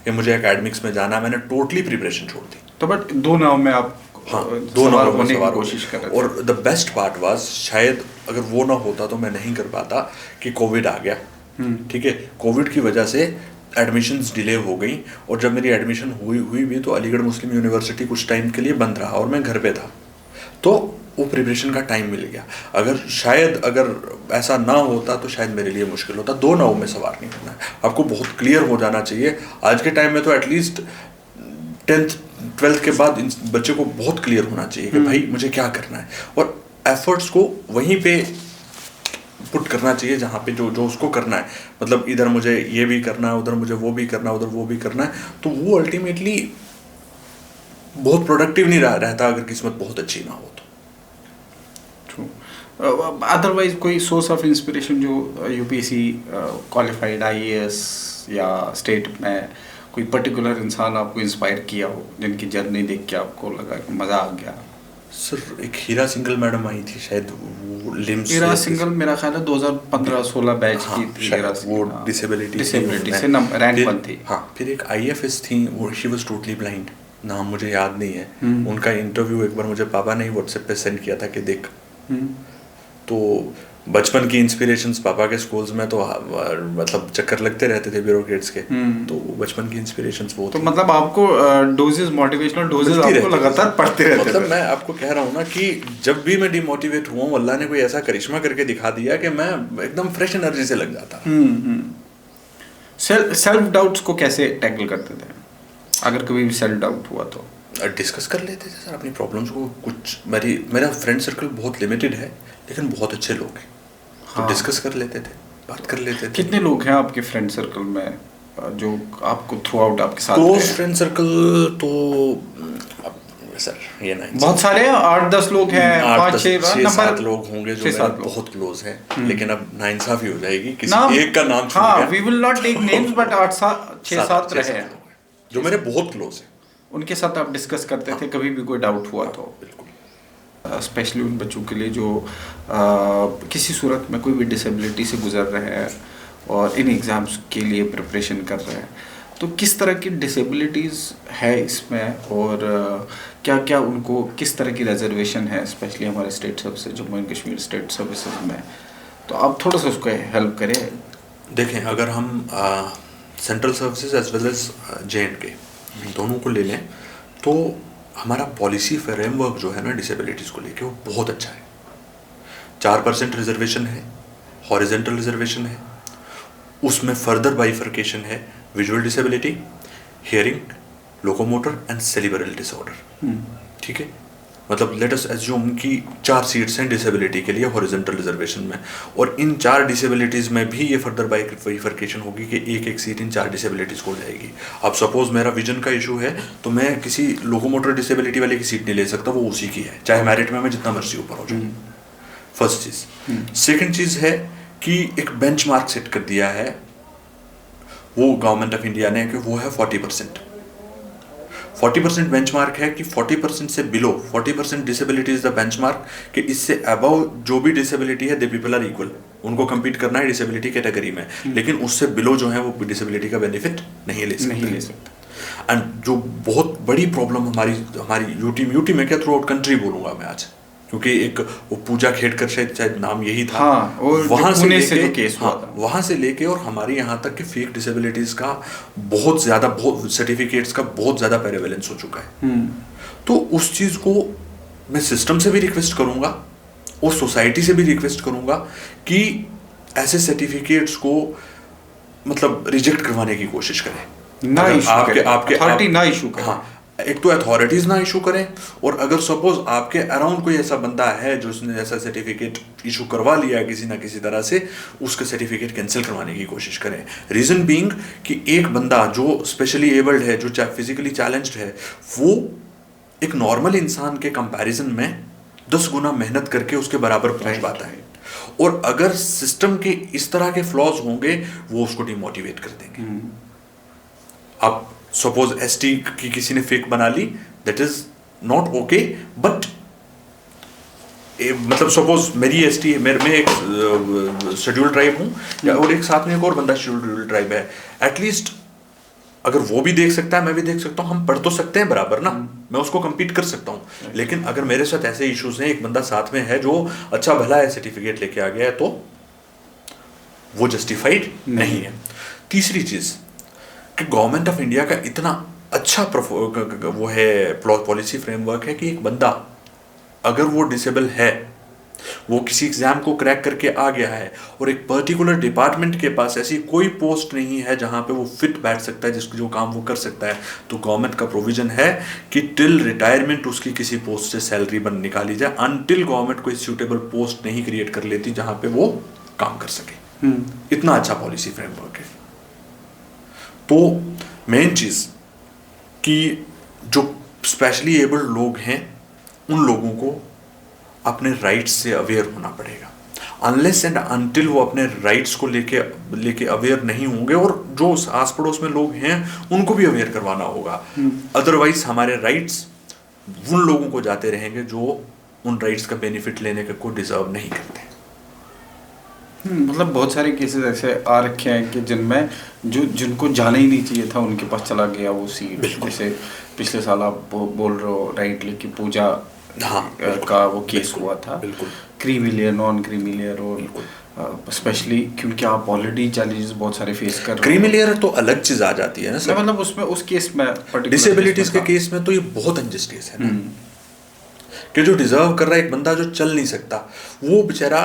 कि मुझे एकेडमिक्स में जाना, मैंने टोटली प्रिपरेशन छोड़ दी। तो बट 2 नाव में आप दोनों होने की कोशिश कर रहे थे। और द बेस्ट पार्ट वाज, शायद अगर वो ना होता तो मैं नहीं कर पाता, कि कोविड आ गया। ठीक है, कोविड की वजह से एडमिशन्स डिले हो गई, और जब मेरी एडमिशन हुई भी तो अलीगढ़ मुस्लिम यूनिवर्सिटी कुछ टाइम के लिए बंद रहा और मैं घर पे था। तो वो प्रिपरेशन का टाइम मिल गया। अगर ऐसा ना होता तो शायद मेरे लिए मुश्किल होता। 2 नाव में सवार नहीं करना है, आपको बहुत क्लियर हो जाना चाहिए। आज के टाइम में तो एटलीस्ट 10th 12th के बाद इन बच्चे को बहुत क्लियर होना चाहिए कि भाई मुझे क्या करना है, और एफर्ट्स को वहीं पे पुट करना चाहिए जहाँ पे जो उसको करना है। मतलब इधर मुझे ये भी करना है, उधर मुझे वो भी करना है, उधर वो भी करना है, तो वो अल्टीमेटली बहुत प्रोडक्टिव नहीं रहता अगर किस्मत बहुत अच्छी ना हो तो। अदरवाइज कोई सोर्स ऑफ इंस्पिरेशन जो यूपीएससी क्वालिफाइड आईएएस या स्टेट में कोई पर्टिकुलर इंसान आपको इंस्पायर किया हो, जिनकी जर्नी देख के आपको लगा कि मज़ा आ गया? सर एक हीरा सिंगल मैडम आई थी शायद, वो लिम्स हीरा सिंगल मेरा ख्याल है 2015-16 बैच की थी। हीरा वो डिसेबिलिटी से रैंक 1 थी। हाँ, फिर एक आईएफएस थी, वो शी वाज टोटली ब्लाइंड, नाम मुझे याद नहीं है। उनका इंटरव्यू एक बार मुझे पापा ने व्हाट्सएप पे सेंड किया था कि देख। तो बचपन की इंस्पिरेशंस पापा के स्कूल्स में तो मतलब चक्कर लगते रहते थे ब्यूरोक्रेट्स के, तो बचपन की इंस्पिरेशंस वो तो मतलब आपको डोजेस, मोटिवेशनल डोजेस आपको लगातार पढ़ते रहते मतलब मैं आपको कह रहा हूँ ना कि जब भी मैं डिमोटिवेट हुआ हूँ, अल्लाह ने कोई ऐसा करिश्मा करके दिखा दिया कि मैं एकदम फ्रेश एनर्जी से लग जाता। सेल्फ डाउट्स को कैसे टैकल करते थे, अगर कभी भी सेल्फ डाउट हुआ तो? डिस्कस कर लेते थे सर अपनी प्रॉब्लम्स को। कुछ मेरा फ्रेंड सर्कल बहुत लिमिटेड है, लेकिन बहुत अच्छे लोग हैं, तो डिस्कस कर लेते थे, बात कर लेते थे। कितने लोग हैं आपके फ्रेंड सर्कल में जो आपको थ्रू आउट आपके साथ? क्लोज फ्रेंड सर्कल तो सर ये नहीं, बहुत सारे 8-10 लोग हैं, 5-6 लोग होंगे जो मेरे बहुत क्लोज हैं, लेकिन अब नाइंसाफी हो जाएगी किसी एक का नाम छूट गया। गया। We will not take names, but 6-7 रहे हैं जो मेरे बहुत क्लोज हैं, उनके साथ आप डिस्कस करते थे कभी भी कोई डाउट हुआ तो? बिल्कुल। स्पेशली उन बच्चों के लिए जो किसी सूरत में कोई भी डिसेबिलिटी से गुजर रहे हैं और इन एग्ज़ाम्स के लिए प्रिपरेशन कर रहे हैं, तो किस तरह की डिसेबिलिटीज़ है इसमें, और क्या क्या उनको किस तरह की रिजर्वेशन है, स्पेशली हमारे state services, Jammu and Kashmir state services में? तो आप थोड़ा सा उसको हेल्प करें। देखें, अगर हम central services as well as JNK दोनों को ले लें तो हमारा पॉलिसी फ्रेमवर्क जो है ना डिसेबिलिटीज़ को लेके वो बहुत अच्छा है। 4% रिजर्वेशन है, हॉरिजेंटल रिजर्वेशन है, उसमें फर्दर बाइफर्केशन है, visual disability, hearing, locomotor and cerebral disorder. ठीक है, मतलब लेट अस एज्यूम कि 4 सीट्स हैं डिसेबिलिटी के लिए हॉरिजेंटल रिजर्वेशन में, और इन 4 डिसेबिलिटीज़ में भी ये फर्दर बाइफर्केशन होगी कि एक सीट इन 4 डिसेबिलिटीज़ को जाएगी। अब सपोज मेरा विजन का इशू है तो मैं किसी लोकोमोटर डिसेबिलिटी वाले की सीट नहीं ले सकता, वो उसी की है, चाहे मेरिट में मैं जितना मर्जी ऊपर हो जाऊँ। फर्स्ट चीज़। सेकेंड चीज़ है कि एक बेंचमार्क सेट कर दिया है वो गवर्नमेंट ऑफ इंडिया ने कि वो है 40%। 40% बेंचमार्क है कि 40% से below 40% disability is the benchmark, कि इससे अबव जो भी डिसेबिलिटी है दे पीपल आर इक्वल, उनको compete करना है डिसेबिलिटी कैटेगरी में, लेकिन उससे बिलो जो है वो डिसेबिलिटी का बेनिफिट नहीं ले सकते। एंड जो बहुत बड़ी प्रॉब्लम हमारी यूटी में क्या थ्रू आउट कंट्री बोलूँगा मैं आज, क्योंकि एक वो पूजा खेड़कर शायद नाम यही था, वहाँ से लेके और हमारे यहाँ तक कि फेक डिसेबिलिटीज का बहुत सर्टिफिकेट्स का बहुत ज़्यादा पेरेवेलेंस हो चुका है। तो उस चीज़ को मैं सिस्टम से भी रिक्वेस्ट करूँगा और सोसाइटी से भी रिक्वेस्ट करूँगा कि ऐसे सर्टिफिकेट्स को मतलब रिजेक्ट करवाने की कोशिश करें, ना इशू करें। हाँ, एक तो अथॉरिटीज ना इशू करें, और अगर सपोज आपके अराउंड कोई ऐसा बंदा है जो उसने ऐसा सर्टिफिकेट इशू करवा लिया किसी ना किसी तरह से, उसके सर्टिफिकेट कैंसिल करवाने की कोशिश करें। रीजन बीइंग कि एक बंदा जो स्पेशली एबल्ड है, जो फिजिकली चैलेंज्ड है, वो एक नॉर्मल इंसान के कंपैरिजन में 10 गुना मेहनत करके उसके बराबर पहुंच पाता है, और अगर सिस्टम के इस तरह के फ्लॉज होंगे वो उसको डिमोटिवेट कर देंगे। आप सपोज ST की किसी ने फेक बना ली, that is not okay, but मतलब सपोज मेरी ST है, मैं एक शेड्यूल ट्राइब हूँ और एक साथ में एक और बंदा शेड्यूल ट्राइब है, एटलीस्ट अगर वो भी देख सकता है मैं भी देख सकता हूँ, हम पढ़ तो सकते हैं बराबर ना, मैं उसको compete कर सकता हूँ। लेकिन अगर मेरे साथ ऐसे इश्यूज हैं, एक बंदा साथ में है जो अच्छा भला है सर्टिफिकेट लेके आ गया है, तो वो जस्टिफाइड नहीं है। तीसरी चीज कि गवर्नमेंट ऑफ इंडिया का इतना अच्छा वो है पॉलिसी फ्रेमवर्क है कि एक बंदा अगर वो डिसेबल है, वो किसी एग्जाम को क्रैक करके आ गया है और एक पर्टिकुलर डिपार्टमेंट के पास ऐसी कोई पोस्ट नहीं है जहां पे वो फिट बैठ सकता है, जिसको जो काम वो कर सकता है, तो गवर्नमेंट का प्रोविजन है कि टिल रिटायरमेंट उसकी किसी पोस्ट से सैलरी बन निकाली जाए, अनटिल गवर्नमेंट कोई सूटेबल पोस्ट नहीं क्रिएट कर लेती जहां पे वो काम कर सके। इतना अच्छा पॉलिसी फ्रेमवर्क है। तो मेन चीज कि जो स्पेशली एबल्ड लोग हैं उन लोगों को अपने राइट्स से अवेयर होना पड़ेगा। अनलेस एंड अनटिल वो अपने राइट्स को लेके अवेयर नहीं होंगे, और जो आस पड़ोस में लोग हैं उनको भी अवेयर करवाना होगा, अदरवाइज हमारे राइट्स उन लोगों को जाते रहेंगे जो उन राइट्स का बेनिफिट लेने को डिजर्व नहीं करते। मतलब बहुत सारे केसेस ऐसे आ रखे हैं कि जिनमें जिनको जाना ही नहीं चाहिए था उनके पास चला गया वो सीट। जैसे पिछले साल आप बोल रहे हो राइटली कि पूजा का वो केस हुआ था, क्रीमिलियर नॉन क्रीमिलियर, और स्पेशली क्योंकि आप ऑलरेडी चैलेंजेस बहुत सारे फेस कर रहे हो। क्रीमिलियर तो अलग चीज आ जाती है ना सर, मतलब उसमें उस केस में डिसेबिलिटीज के केस में तो ये बहुत अनजस्टिस है ना, कि जो डिजर्व कर रहा है एक बंदा जो चल नहीं सकता, वो बेचारा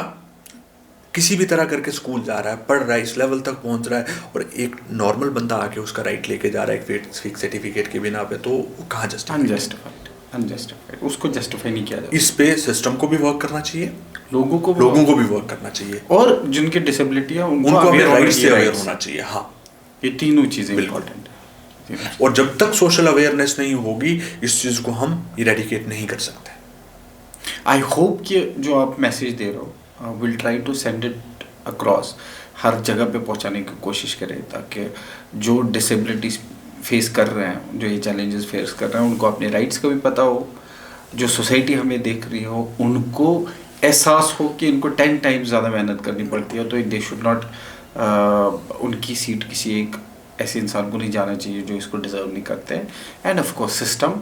किसी भी तरह करके स्कूल जा रहा है, पढ़ रहा है, इस लेवल तक पहुंच रहा है, और एक नॉर्मल बंदा आके उसका राइट लेके जा रहा है एक फिक्स सर्टिफिकेट के बिना पे, तो वो कहाँ अनजस्टिफाइड उसको जस्टिफाई नहीं किया जाता। इस पे सिस्टम को भी वर्क करना चाहिए, लोगों को भी वर्क करना चाहिए, और जिनके डिसेबिलिटी है उनको अपने राइट से अवेयर होना चाहिए। हाँ, ये तीनों चीजें इंपॉर्टेंट है, और जब तक सोशल अवेयरनेस नहीं होगी इस चीज को हम इरेडिकेट नहीं कर सकते। आई होप कि जो आप मैसेज दे रहे हो will try to send it across, हर जगह पे पहुंचाने की कोशिश करें, ताकि जो डिसेबिलिटीज फेस कर रहे हैं, जो ये चैलेंजेस फेस कर रहे हैं, उनको अपने राइट्स का भी पता हो, जो सोसाइटी हमें देख रही हो उनको एहसास हो कि इनको 10 टाइम्स ज़्यादा मेहनत करनी पड़ती है, तो दे शुड नॉट उनकी सीट किसी एक ऐसे इंसान को नहीं जाना चाहिए जो इसको डिज़र्व नहीं करते हैं। एंड ऑफ कोर्स सिस्टम,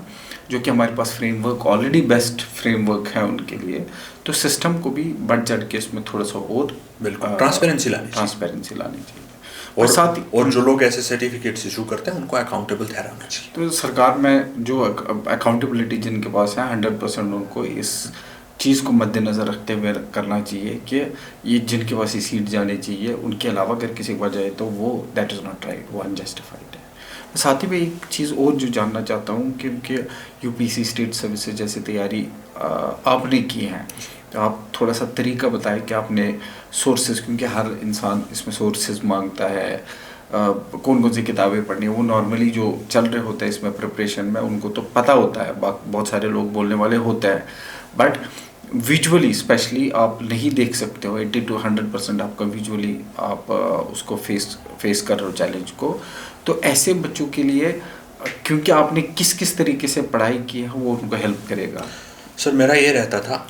जो कि हमारे पास फ्रेमवर्क ऑलरेडी बेस्ट फ्रेमवर्क है उनके लिए, तो सिस्टम को भी बढ़ चढ़ के इसमें थोड़ा सा और बिल्कुल ट्रांसपेरेंसी लानी चाहिए। और साथ ही और जो लोग ऐसे सर्टिफिकेट्स इशू करते हैं उनको अकाउंटेबल ठहराना चाहिए। तो सरकार में जो अकाउंटेबिलिटी जिनके पास है 100% उनको इस चीज़ को मद्देनज़र रखते हुए करना चाहिए कि ये जिनके पास ये सीट जानी चाहिए उनके अलावा अगर किसी को जाए तो वो दैट इज़ नॉट राइट, वो अनजस्टिफाइड है। साथ ही मैं एक चीज़ और जो जानना चाहता हूँ, क्योंकि यूपीएससी स्टेट सर्विसेज जैसी तैयारी आपने की है, तो आप थोड़ा सा तरीका बताएं कि आपने सोर्सेज, क्योंकि हर इंसान इसमें सोर्सेज मांगता है, कौन कौन सी किताबें पढ़नी है, वो नॉर्मली जो चल रहे होते हैं इसमें प्रिपरेशन में उनको तो पता होता है, बहुत सारे लोग बोलने वाले होते हैं, बट विजुअली स्पेशली आप नहीं देख सकते हो। 80 to 100% आपका विजुअली आप उसको फेस कर रहे हो चैलेंज को, तो ऐसे बच्चों के लिए क्योंकि आपने किस किस तरीके से पढ़ाई की है वो उनको हेल्प करेगा। सर मेरा ये रहता था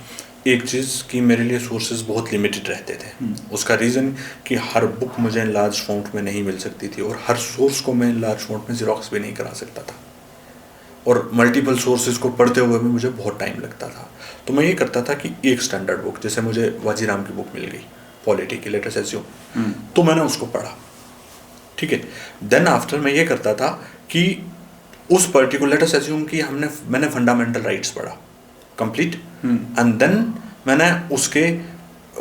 एक चीज़ कि मेरे लिए सोर्सेज बहुत लिमिटेड रहते थे। उसका रीज़न कि हर बुक मुझे लार्ज फॉन्ट में नहीं मिल सकती थी, और हर सोर्स को मैं लार्ज फॉन्ट में ज़ेरॉक्स भी नहीं करा सकता था, और मल्टीपल सोर्सेज को पढ़ते हुए भी मुझे बहुत टाइम लगता था। तो मैं ये करता था कि एक स्टैंडर्ड बुक, जैसे मुझे वाजीराम की बुक मिल गई पॉलिटी की लेटेस्ट एस्यूम, तो मैंने उसको पढ़ा, ठीक है। देन आफ्टर मैं ये करता था कि उस पर्टिकुलर लेटेस्ट एस्यूम की मैंने फंडामेंटल राइट्स पढ़ा कंप्लीट, एंड देन मैंने उसके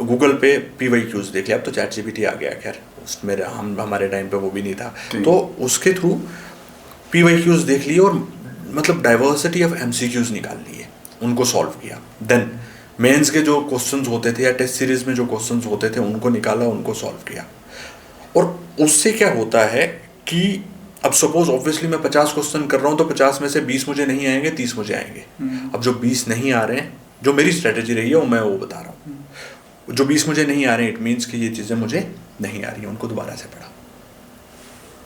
गूगल पे PYQs देख लिया। अब तो ChatGPT आ गया, खैर हमारे टाइम पे वो भी नहीं था, तो उसके थ्रू PYQs देख लिए और मतलब डाइवर्सिटी ऑफ MCQs निकाल लिए, उनको सॉल्व किया। देन मेंस के जो क्वेश्चंस होते थे या टेस्ट सीरीज में जो क्वेश्चंस होते थे उनको निकाला, उनको सॉल्व किया। और उससे क्या होता है कि अब सपोज ऑब्वियसली मैं 50 क्वेश्चन कर रहा हूँ, तो 50 में से 20 मुझे नहीं आएंगे, 30 मुझे आएंगे। अब जो 20 नहीं आ रहे हैं, जो मेरी स्ट्रेटेजी रही है मैं वो बता रहा हूँ। जो 20 मुझे नहीं आ रहे हैं, इट मीन्स कि ये चीज़ें मुझे नहीं आ रही हैं, उनको दोबारा से पढ़ा,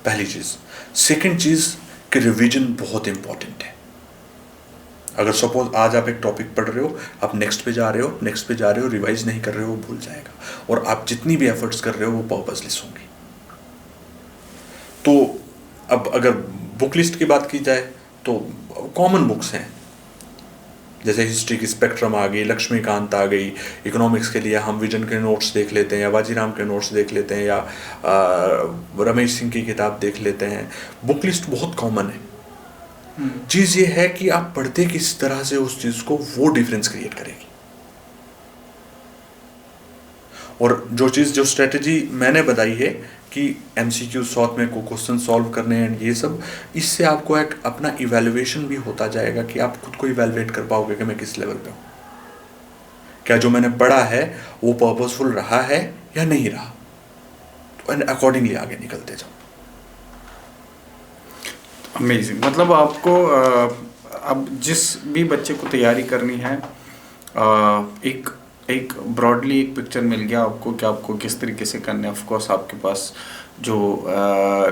पहली चीज़। सेकेंड चीज़ कि रिविजन बहुत इंपॉर्टेंट है। अगर सपोज आज आप एक टॉपिक पढ़ रहे हो, आप नेक्स्ट पे जा रहे हो, रिवाइज नहीं कर रहे हो, भूल जाएगा, और आप जितनी भी एफर्ट्स कर रहे हो वो पर्पसलेस होंगी। तो अब अगर बुक लिस्ट की बात की जाए तो कॉमन बुक्स हैं, जैसे हिस्ट्री की स्पेक्ट्रम आ गई, लक्ष्मीकांत आ गई, इकोनॉमिक्स के लिए हम विजन के नोट्स देख लेते हैं, या वाजीराम के नोट्स देख लेते हैं, या रमेश सिंह की किताब देख लेते हैं। बुक लिस्ट बहुत कॉमन है, चीज ये है कि आप पढ़ते किस तरह से उस चीज को, वो डिफरेंस क्रिएट करेगी। और जो स्ट्रेटेजी मैंने बताई है कि एमसीक्यू सॉल्व में को क्वेश्चन सॉल्व करने हैं, ये सब, इससे आपको एक अपना इवैल्यूएशन भी होता जाएगा कि आप खुद को इवैल्यूएट कर पाओगे कि मैं किस लेवल पे हूँ, क्या जो मैंने पढ़ा है वो पर्पसफुल रहा है या नहीं रहा, तो अकॉर्डिंगली आगे निकलते जाओ। अमेजिंग। मतलब आपको अब जिस भी बच्चे को तैयारी करनी है, एक ब्रॉडली एक पिक्चर मिल गया आपको कि आपको किस तरीके से करना है। ऑफ कोर्स आपके पास जो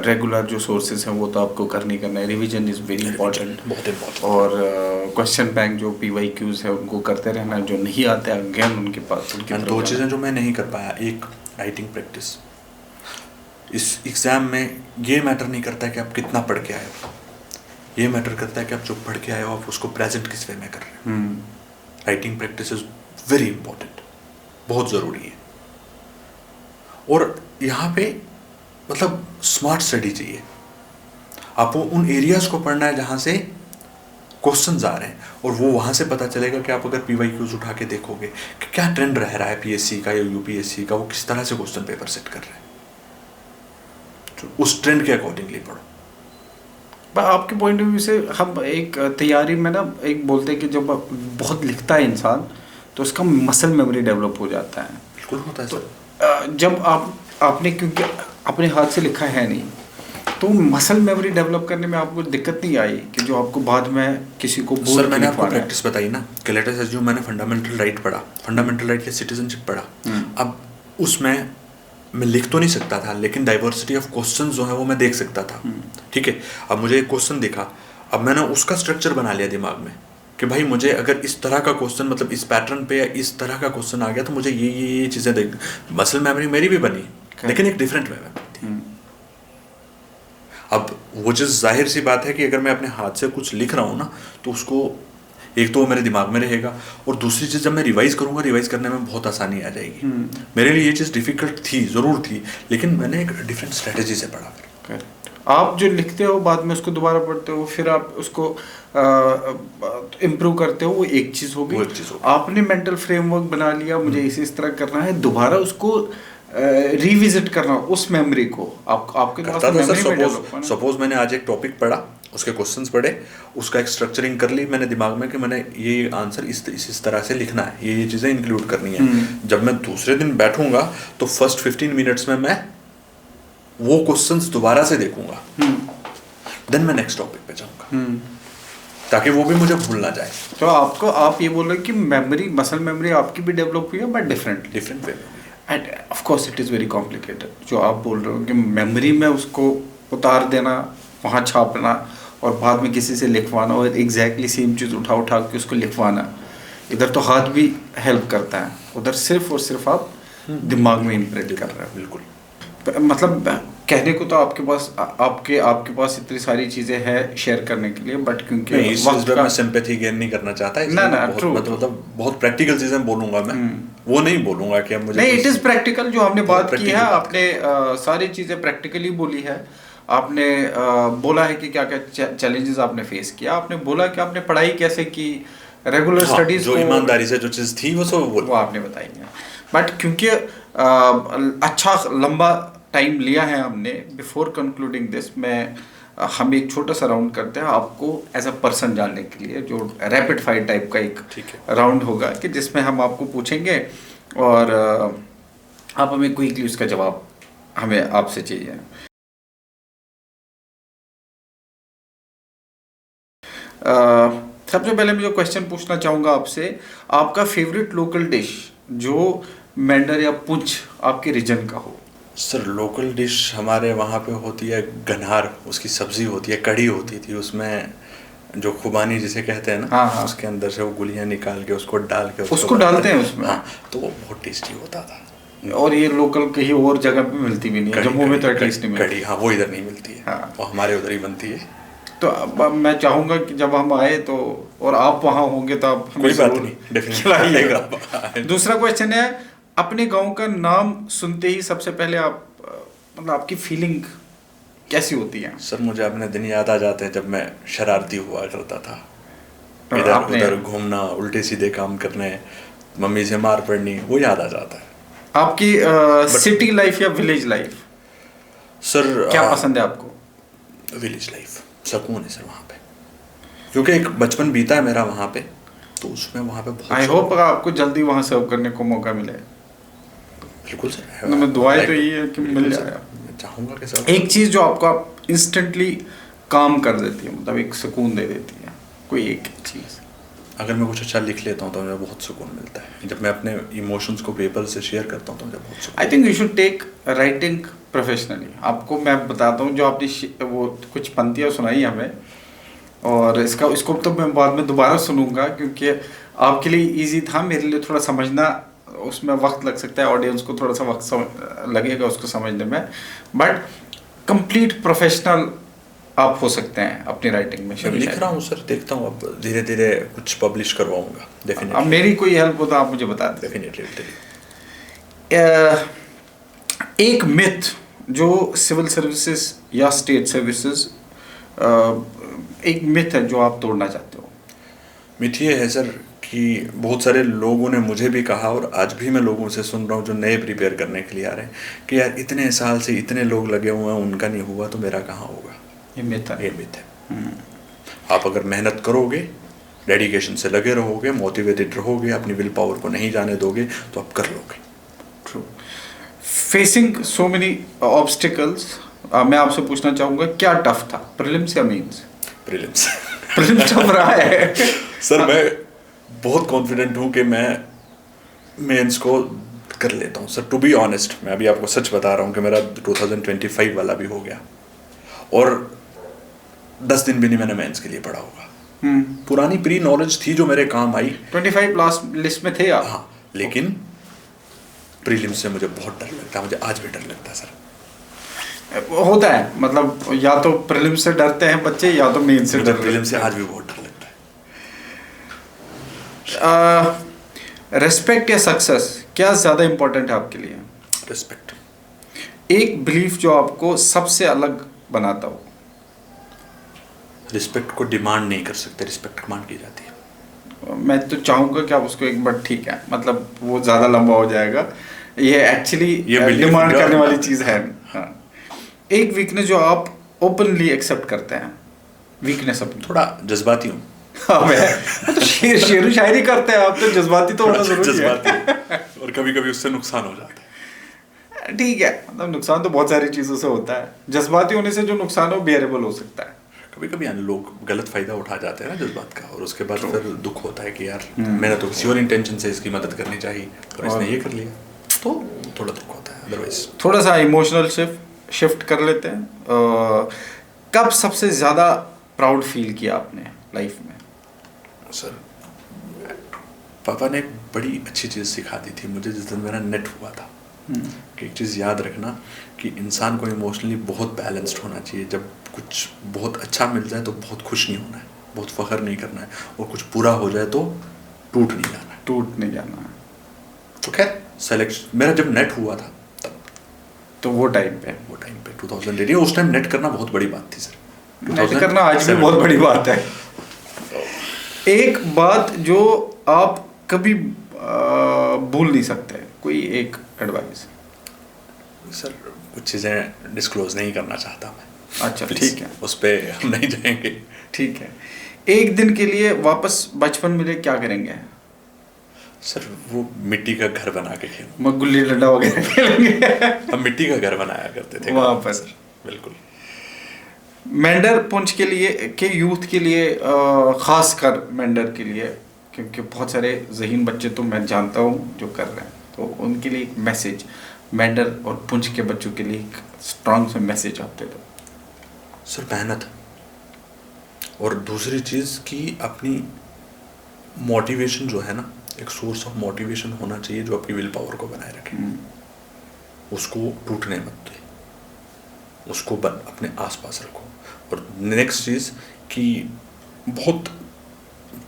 रेगुलर जो सोर्सेज हैं वो तो आपको करनी है। रिवीजन इज़ वेरी इंपॉर्टेंट, बहुत इंपॉर्टेंट। और क्वेश्चन बैंक जो PYQs है उनको करते रहना, जो नहीं आते अगेन उनके पास उनकी दो चीज़ें जो मैं नहीं कर पाया, एक राइटिंग प्रैक्टिस। इस एग्ज़ाम में ये मैटर नहीं करता है कि आप कितना पढ़ के आए हो, ये मैटर करता है कि आप जो पढ़ के आए हो आप उसको प्रेजेंट किस वे में कर रहे हो। Writing practice is very important, बहुत ज़रूरी है। और यहाँ पे मतलब स्मार्ट स्टडी चाहिए। आपको उन एरियाज को पढ़ना है जहाँ से क्वेश्चंस आ रहे हैं, और वो वहाँ से पता चलेगा कि आप अगर PYQs उठा के देखोगे कि क्या ट्रेंड रह रहा है PSC का या UPSC का, वो किस तरह से क्वेश्चन पेपर सेट कर रहे हैं, तो उस ट्रेंड के अकॉर्डिंगली पढ़ो। पर आपके पॉइंट ऑफ व्यू से हम एक तैयारी में ना एक बोलते हैं कि जब बहुत लिखता है इंसान तो उसका मसल मेमोरी डेवलप हो जाता है। बिल्कुल होता है तो सर। जब आपने क्योंकि अपने हाथ से लिखा है नहीं, तो मसल मेमोरी डेवलप करने में आपको दिक्कत नहीं आई कि जो आपको बाद में किसी को बोल सर मैंने आपको प्रैक्टिस बताई ना कि लेट अस अज्यूम मैंने फंडामेंटल राइट पढ़ा, फंडामेंटल राइट या सिटीजनशिप पढ़ा। अब उसमें मैं लिख तो नहीं सकता था, लेकिन डाइवर्सिटी ऑफ क्वेश्चंस जो है वो मैं देख सकता था। ठीक है, अब मुझे एक क्वेश्चन दिखा, अब मैंने उसका स्ट्रक्चर बना लिया दिमाग में कि भाई मुझे अगर इस तरह का क्वेश्चन, मतलब इस पैटर्न पे या इस तरह का क्वेश्चन आ गया तो मुझे ये चीज़ें देख। मसल मेमोरी मेरी भी बनी, लेकिन एक डिफरेंट वे में बनी। अब वो चीज़ जाहिर सी बात है कि अगर मैं अपने हाथ से कुछ लिख रहा हूँ ना, तो उसको एक तो वो मेरे दिमाग में रहेगा, और दूसरी चीज़ जब मैं रिवाइज करूँगा, रिवाइज करने में बहुत आसानी आ जाएगी। मेरे लिए ये चीज़ डिफ़िकल्ट थी, ज़रूर थी, लेकिन मैंने एक डिफरेंट स्ट्रेटजी से पढ़ा फिर। आप जो लिखते हो बाद में उसको दोबारा पढ़ते हो, फिर आप उसको इम्प्रूव करते हो, वो एक चीज़ होगी। आपने मेंटल फ्रेमवर्क बना लिया, मुझे इस तरह करना है, दोबारा उसको रिविजिट करना उस मेमोरी को। आपके पास मेमोरी। सपोज मैंने आज एक टॉपिक पढ़ा, उसके क्वेश्चंस पढ़े, उसका एक स्ट्रक्चरिंग कर ली मैंने दिमाग में कि मैंने ये आंसर इस तरह से लिखना है, ये चीज़ें इंक्लूड करनी है। जब मैं दूसरे दिन बैठूंगा तो फर्स्ट 15 मिनट्स में मैं वो क्वेश्चंस दोबारा से देखूंगा, देन मैं नेक्स्ट टॉपिक पे जाऊंगा, ताकि वो भी मुझे भूल ना जाए। तो आप ये बोल रहे हैं कि मेमोरी, मसल मेमोरी आपकी भी डेवलप हुई है, बट डिफरेंट वे में। End of course it is very complicated. जो आप बोल रहे हो कि मेमोरी में उसको उतार देना, वहाँ छापना, और बाद में किसी से लिखवाना, और एग्जैक्टली सेम चीज़ उठा के उसको लिखवाना, इधर तो हाथ भी हेल्प करता है, उधर सिर्फ और सिर्फ आप दिमाग में इम्प्रिंट कर रहे हो। बिल्कुल। मतलब कहने को तो आपके पास इतनी सारी चीज़ें हैं शेयर करने के लिए, बट क्योंकि इस वक्त मैं सिंपैथी गेन नहीं करना चाहता, मतलब बहुत प्रैक्टिकल चीज़ें बोलूँगा मैं, वो नहीं बोलूँगा कि अब मुझे नहीं, इट इज़ प्रैक्टिकल जो हमने बात की है। आपने सारी चीज़ें प्रैक्टिकली बोली है। आपने बोला है कि क्या क्या चैलेंजेस आपने फेस किया, आपने बोला कि आपने पढ़ाई कैसे की, रेगुलर स्टडीज जो ईमानदारी से जो चीज़ थी वो आपने बताई है। बट क्योंकि अच्छा लंबा टाइम लिया है हमने, बिफोर कंक्लूडिंग दिस हम एक छोटा सा राउंड करते हैं आपको एज अ पर्सन जानने के लिए, जो रैपिड फायर टाइप का एक राउंड होगा कि जिसमें हम आपको पूछेंगे और आप हमें क्विकली उसका जवाब हमें आपसे चाहिए। सबसे पहले मैं जो क्वेश्चन पूछना चाहूँगा आपसे, आपका फेवरेट लोकल डिश जो मेंढर या पुंछ आपके रीजन का हो। सर लोकल डिश हमारे वहाँ पे होती है गन्हार, उसकी सब्जी होती है, कढ़ी होती थी, उसमें जो खुबानी जिसे कहते हैं ना, हाँ। उसके अंदर से वो गुलियाँ निकाल के उसको डाल के उसको डालते हैं उसमें। हाँ, तो वो बहुत टेस्टी होता था। और ये लोकल कहीं और जगह पे मिलती भी नहीं है, जम्मू में तो एटलीस्ट नहीं मिलती। कढ़ी, हाँ, वो इधर नहीं मिलती है। हाँ, वो हमारे उधर ही बनती है। तो अब मैं चाहूँगा कि जब हम आए तो, और आप वहाँ होंगे तो आप कोई बात नहीं, खिलाइएगा। दूसरा क्वेश्चन है, अपने गांव का नाम सुनते ही सबसे पहले आप मतलब आपकी फीलिंग कैसी होती हैं? सर मुझे अपने दिन याद आ जाते हैं जब मैं शरारती हुआ करता था, और इधर आपने- उधर घूमना, उल्टे सीधे काम करने, मम्मी से मार पड़नी, वो याद आ जाता है। आपकी सिटी लाइफ या विलेज लाइफ, सर क्या पसंद है आपको? विलेज लाइफ सुकून है सर वहाँ पे, क्योंकि एक बचपन बीता है मेरा वहाँ पे, तो उसमें वहाँ पे बहुत आई होप आपको जल्दी वहाँ सर्व करने को मौका मिले। बिल्कुल सर, मैं दुआएं तो यही है कि मिल बिल्कुल जाए। सर, मैं चाहूँगा कि सर एक चीज़ जो आपको इंस्टेंटली काम कर देती है, मतलब एक सुकून दे देती है, कोई एक चीज़। अगर मैं कुछ अच्छा लिख लेता हूँ तो मुझे बहुत सुकून मिलता है। जब मैं अपने इमोशंस को पेपर से शेयर करता हूँ तो मुझे बहुत सुकून। I think you should take writing professionally. आपको मैं बताता हूँ, जो आपने वो कुछ पंक्तियाँ सुनाई हमें, और इसको तो मैं बाद में दोबारा सुनूंगा, क्योंकि आपके लिए इजी था, मेरे लिए थोड़ा समझना उसमें वक्त लग सकता है, ऑडियंस को थोड़ा सा वक्त लगेगा उसको समझने में, बट कंप्लीट प्रोफेशनल आप हो सकते हैं अपनी राइटिंग में। मैं लिख रहा हूँ सर, देखता हूँ, अब धीरे धीरे कुछ पब्लिश करवाऊंगा अब डेफिनेटली। मेरी कोई हेल्प हो तो आप मुझे बता दें। डेफिनेटली। एक मिथ जो सिविल सर्विसेज या स्टेट सर्विसेज, एक मिथ है जो आप तोड़ना चाहते हो। मिथ ये है सर कि बहुत सारे लोगों ने मुझे भी कहा, और आज भी मैं लोगों से सुन रहा हूँ जो नए प्रिपेयर करने के लिए आ रहे हैं, कि यार इतने साल से इतने लोग लगे हुए हैं, उनका नहीं हुआ तो मेरा कहाँ होगा। ये मिथ है। ये मिथ है। आप अगर मेहनत करोगे, डेडिकेशन से लगे रहोगे, मोटिवेटेड रहोगे, अपनी विल पावर को नहीं जाने दोगे, तो आप कर लोगे। True. Facing so many obstacles, मैं आपसे पूछना चाहूँगा क्या टफ था, प्रीलिम्स या मेंस? प्रीलिम्स। प्रीलिम्स टफ रहा है। सर मैं बहुत कॉन्फिडेंट हूँ कि मैं मेंस को कर लेता हूँ सर। टू बी ऑनेस्ट, मैं अभी आपको सच बता रहा हूँ कि मेरा 2025 वाला भी हो गया, और 10 दिन भी नहीं मैंने मेंस के लिए पढ़ा होगा। पुरानी प्री नॉलेज थी जो मेरे काम आई। 25 लास्ट लिस्ट में थे आप? हाँ, लेकिन प्रीलिम्स से मुझे बहुत डर लगता है, मुझे आज भी डर लगता है सर। होता है, मतलब या तो प्रीलिम्स से डरते हैं बच्चे, या तो मेंस से मुझे डरते प्रीलिम्स से हैं। आज भी बहुत डर लगता रेस्पेक्ट या सक्सेस, क्या ज़्यादा इम्पोर्टेंट है आपके लिए? है। रिस्पेक्ट। एक बिलीफ जो आपको सबसे अलग बनाता हो? रिस्पेक्ट को डिमांड नहीं कर सकते, रिस्पेक्ट कमांड की जाती है। मैं तो चाहूँगा कि आप उसको एक बार, ठीक है, मतलब वो ज़्यादा लंबा हो जाएगा, ये एक्चुअली डिमांड करने वाली चीज़ है। हाँ। एक वीकनेस जो आप ओपनली एक्सेप्ट करते हैं, वीकनेस अपनी? थोड़ा जज्बाती हूँ। हाँ, मैं तो शेर शायरी करते हैं आप, तो जज्बाती तो होना जरूरी है। जज्बाती, और कभी कभी उससे नुकसान हो जाता है। ठीक है, मतलब नुकसान तो बहुत सारी चीज़ों से होता है, जज्बाती होने से जो नुकसान हो बेयरेबल हो सकता है। कभी कभी लोग गलत फायदा उठा जाते हैं ना जज्बात का, और उसके बाद फिर दुख होता है कि यार मैंने तो किसी और इंटेंशन से इसकी मदद करनी चाहिए, और इसने ये कर लिया, तो थोड़ा दुख होता है। अदरवाइज थोड़ा सा इमोशनल शिफ्ट कर लेते हैं। कब सबसे ज़्यादा प्राउड फील किया आपने लाइफ में? सर पापा ने एक बड़ी अच्छी चीज़ सिखा दी थी मुझे जिस दिन मेरा नेट हुआ था, कि एक चीज़ याद रखना कि इंसान को इमोशनली बहुत बैलेंस्ड होना चाहिए। जब कुछ बहुत अच्छा मिल जाए तो बहुत खुश नहीं होना है, बहुत फख्र नहीं करना है, और कुछ बुरा हो जाए तो टूट नहीं जाना है। टूट नहीं जाना है। तो खैर सेलेक्शन मेरा जब नेट हुआ था तब, तो वो टाइम पे 2018, उस टाइम नेट करना बहुत बड़ी बात थी सर। नेट करना आज भी बहुत बड़ी बात है। एक बात जो आप कभी भूल नहीं सकते, कोई एक एडवाइस? सर कुछ चीज़ें डिस्क्लोज नहीं करना चाहता मैं। अच्छा, Please, ठीक है, उस पर हम नहीं जाएंगे। ठीक है। एक दिन के लिए वापस बचपन मिले, क्या करेंगे? सर वो मिट्टी का घर बना के खेल, मैं गुल्ली डंडा वगैरह खेलेंगे। हम मिट्टी का घर बनाया करते थे वहाँ पर। बिल्कुल। मेंढर पुंछ के लिए, के यूथ के लिए, खास कर मेंढर के लिए, क्योंकि बहुत सारे ज़हीन बच्चे तो मैं जानता हूँ जो कर रहे हैं, तो उनके लिए एक मैसेज, मेंढर और पुंछ के बच्चों के लिए एक स्ट्रॉन्ग सा मैसेज आप दे दो। सर मेहनत, और दूसरी चीज़ कि अपनी मोटिवेशन जो है ना, एक सोर्स ऑफ मोटिवेशन होना चाहिए जो आपकी विल पावर को बनाए रखे। उसको टूटने मत दे, उसको अपने आसपास रखो। और नेक्स्ट चीज़ कि बहुत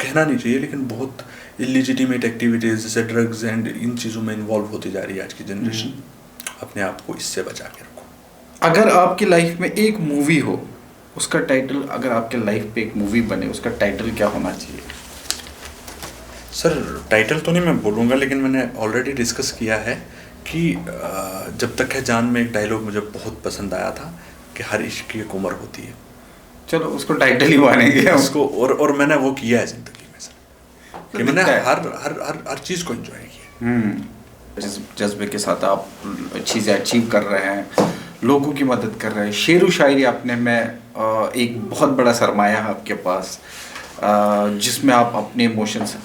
कहना नहीं चाहिए, लेकिन बहुत इलिजिटिमेट एक्टिविटीज़ जैसे ड्रग्स एंड इन चीज़ों में इन्वॉल्व होती जा रही है आज की जनरेशन। अपने आप को इससे बचा के रखो। अगर आपकी लाइफ में एक मूवी हो, उसका टाइटल, अगर आपके लाइफ पे एक मूवी बने, उसका टाइटल क्या होना चाहिए? सर टाइटल तो नहीं मैं बोलूँगा, लेकिन मैंने ऑलरेडी डिस्कस किया है कि जब तक है जान में एक डायलॉग मुझे बहुत पसंद आया था कि हर इश्क की एक उम्र होती है। चलो उसको टाइटल ही मानेंगे हम। उसको और मैंने वो किया है ज़िंदगी में सर, तो कि मैंने दिखता है। हर चीज़ को एंजॉय किया। जिस जज्बे के साथ आप चीज़ें अचीव कर रहे हैं, लोगों की मदद कर रहे हैं, शेर व शायरी आपने में एक बहुत बड़ा सरमाया है आपके पास, जिसमें आप अपने emotions,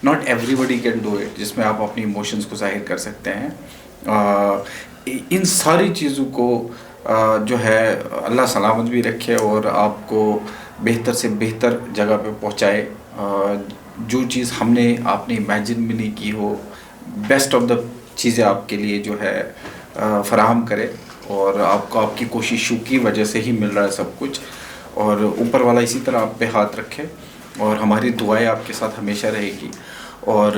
not everybody can do it, जिसमें आप अपनी इमोशंस को जाहिर कर सकते हैं। इन सारी चीज़ों को जो है अल्लाह सलामत भी रखे और आपको बेहतर से बेहतर जगह पे पहुंचाए। जो चीज़ आपने इमेजिन भी नहीं की हो, बेस्ट ऑफ द चीज़ें आपके लिए जो है फराहम करे, और आपको आपकी कोशिशों की वजह से ही मिल रहा है सब कुछ, और ऊपर वाला इसी तरह आप पे हाथ रखे, और हमारी दुआएं आपके साथ हमेशा रहेगी। और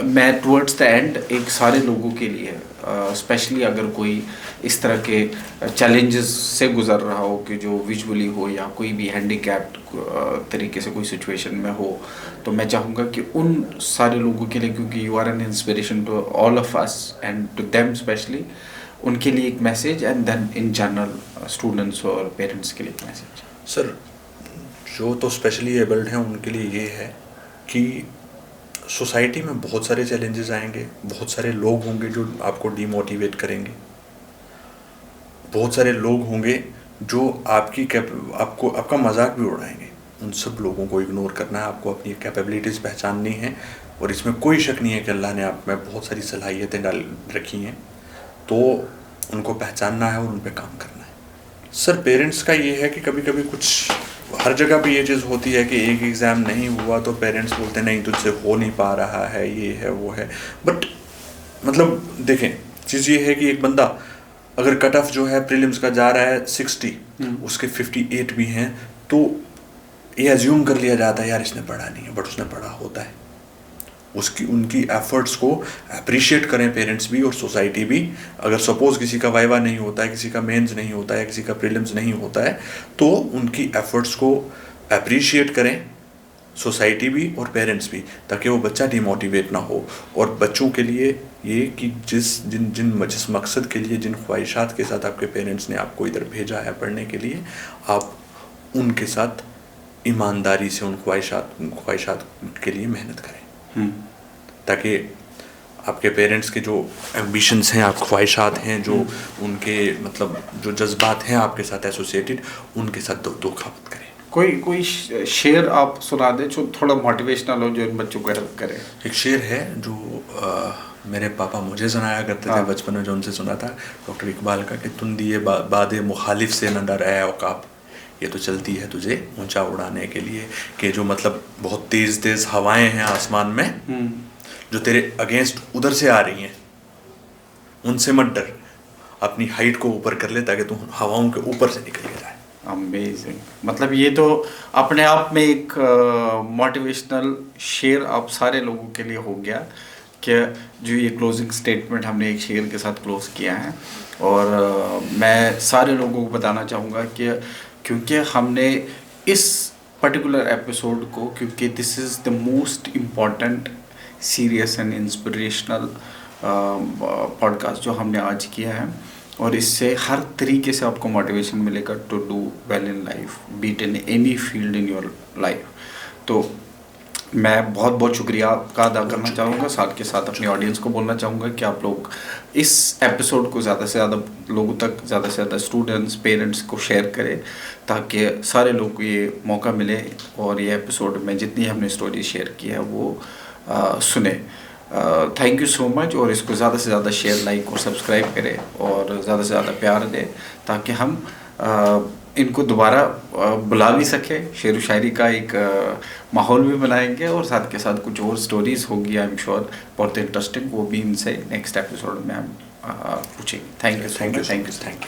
मैं टुवर्ड्स द एंड एक सारे लोगों के लिए, स्पेशली अगर कोई इस तरह के चैलेंजेस से गुज़र रहा हो कि जो विजुअली हो या कोई भी हैंडीकैप्ड तरीके से कोई सिचुएशन में हो, तो मैं चाहूँगा कि उन सारे लोगों के लिए, क्योंकि you are an inspiration to all of us and to them specially, उनके लिए एक message, and then in general students और पेरेंट्स के लिए एक मैसेज। सर जो तो स्पेशली एबल्ड हैं उनके लिए ये है कि सोसाइटी में बहुत सारे चैलेंजेस आएंगे, बहुत सारे लोग होंगे जो आपको डीमोटिवेट करेंगे, बहुत सारे लोग होंगे जो आपका मजाक भी उड़ाएंगे। उन सब लोगों को इग्नोर करना है, आपको अपनी कैपेबिलिटीज़ पहचाननी है, और इसमें कोई शक नहीं है कि अल्लाह ने आप में बहुत सारी सलाहियतें डाल रखी हैं, तो उनको पहचानना है और उन पर काम करना है। सर पेरेंट्स का ये है कि कभी कभी कुछ, हर जगह भी ये चीज़ होती है कि एक एग्ज़ाम नहीं हुआ तो पेरेंट्स बोलते नहीं तुझसे हो नहीं पा रहा है, ये है वो है। बट मतलब देखें, चीज़ ये है कि एक बंदा अगर कट ऑफ जो है प्रीलिम्स का जा रहा है 60, उसके 58 भी हैं, तो ये अज्यूम कर लिया जाता है यार इसने पढ़ा नहीं है, बट उसने पढ़ा होता है। उनकी एफर्ट्स को अप्रिशिएट करें पेरेंट्स भी और सोसाइटी भी। अगर सपोज़ किसी का वाइवा नहीं होता है, किसी का मेंस नहीं होता है, किसी का प्रीलिम्स नहीं होता है, तो उनकी एफर्ट्स को अप्रिशिएट करें सोसाइटी भी और पेरेंट्स भी, ताकि वो बच्चा डिमोटिवेट ना हो। और बच्चों के लिए ये कि जिस मकसद के लिए, जिन ख्वाहिशात के साथ आपके पेरेंट्स ने आपको इधर भेजा है पढ़ने के लिए, आप उनके साथ ईमानदारी से उन ख्वाहिशात के लिए मेहनत करें, ताकि आपके पेरेंट्स के जो एम्बिशंस हैं, आप ख्वाहिशात हैं, जो उनके मतलब जो जज्बात हैं आपके साथ एसोसिएटेड, उनके साथ धोखा मत करें। कोई शेर आप सुना दें जो थोड़ा मोटिवेशनल हो, जो इन बच्चों को हेल्प करे। एक शेर है जो मेरे पापा मुझे सुनाया करते थे बचपन में, जो उनसे सुना था, डॉक्टर इकबाल का, कि तुम दिए बादे मुखालिफ से न डर है औकाब, ये तो चलती है तुझे ऊंचा उड़ाने के लिए। कि जो मतलब बहुत तेज़ हवाएं हैं आसमान में जो तेरे अगेंस्ट उधर से आ रही हैं, उनसे मत डर, अपनी हाइट को ऊपर कर ले ताकि तू हवाओं के ऊपर से निकल के जाए। अमेजिंग। मतलब ये तो अपने आप में एक मोटिवेशनल शेर आप सारे लोगों के लिए हो गया, कि जो ये क्लोजिंग स्टेटमेंट हमने एक शेर के साथ क्लोज किया है। और मैं सारे लोगों को बताना चाहूँगा कि क्योंकि हमने इस पर्टिकुलर एपिसोड को, क्योंकि this is the most important serious and inspirational podcast जो हमने आज किया है, और इससे हर तरीके से आपको मोटिवेशन मिलेगा to do well in life, be it in any field in your life. तो मैं बहुत बहुत शुक्रिया आपका अदा करना चाहूँगा, साथ के साथ अपनी ऑडियंस को बोलना चाहूँगा कि आप लोग इस एपिसोड को ज़्यादा से ज़्यादा लोगों तक, ज़्यादा से ज़्यादा स्टूडेंट्स, पेरेंट्स को शेयर करें, ताकि सारे लोग को ये मौका मिले और ये एपिसोड में जितनी हमने स्टोरी शेयर की है वो सुने। Thank you so much. और इसको ज़्यादा से ज़्यादा शेयर, लाइक और सब्सक्राइब करें, और ज़्यादा से ज़्यादा प्यार दें, ताकि हम इनको दोबारा बुला भी सके। शेर व शायरी का एक माहौल भी बनाएंगे, और साथ के साथ कुछ और स्टोरीज़ होगी, आई एम श्योर बहुत इंटरेस्टिंग, वो भी इनसे नेक्स्ट एपिसोड में हम पूछेंगे। Thank you.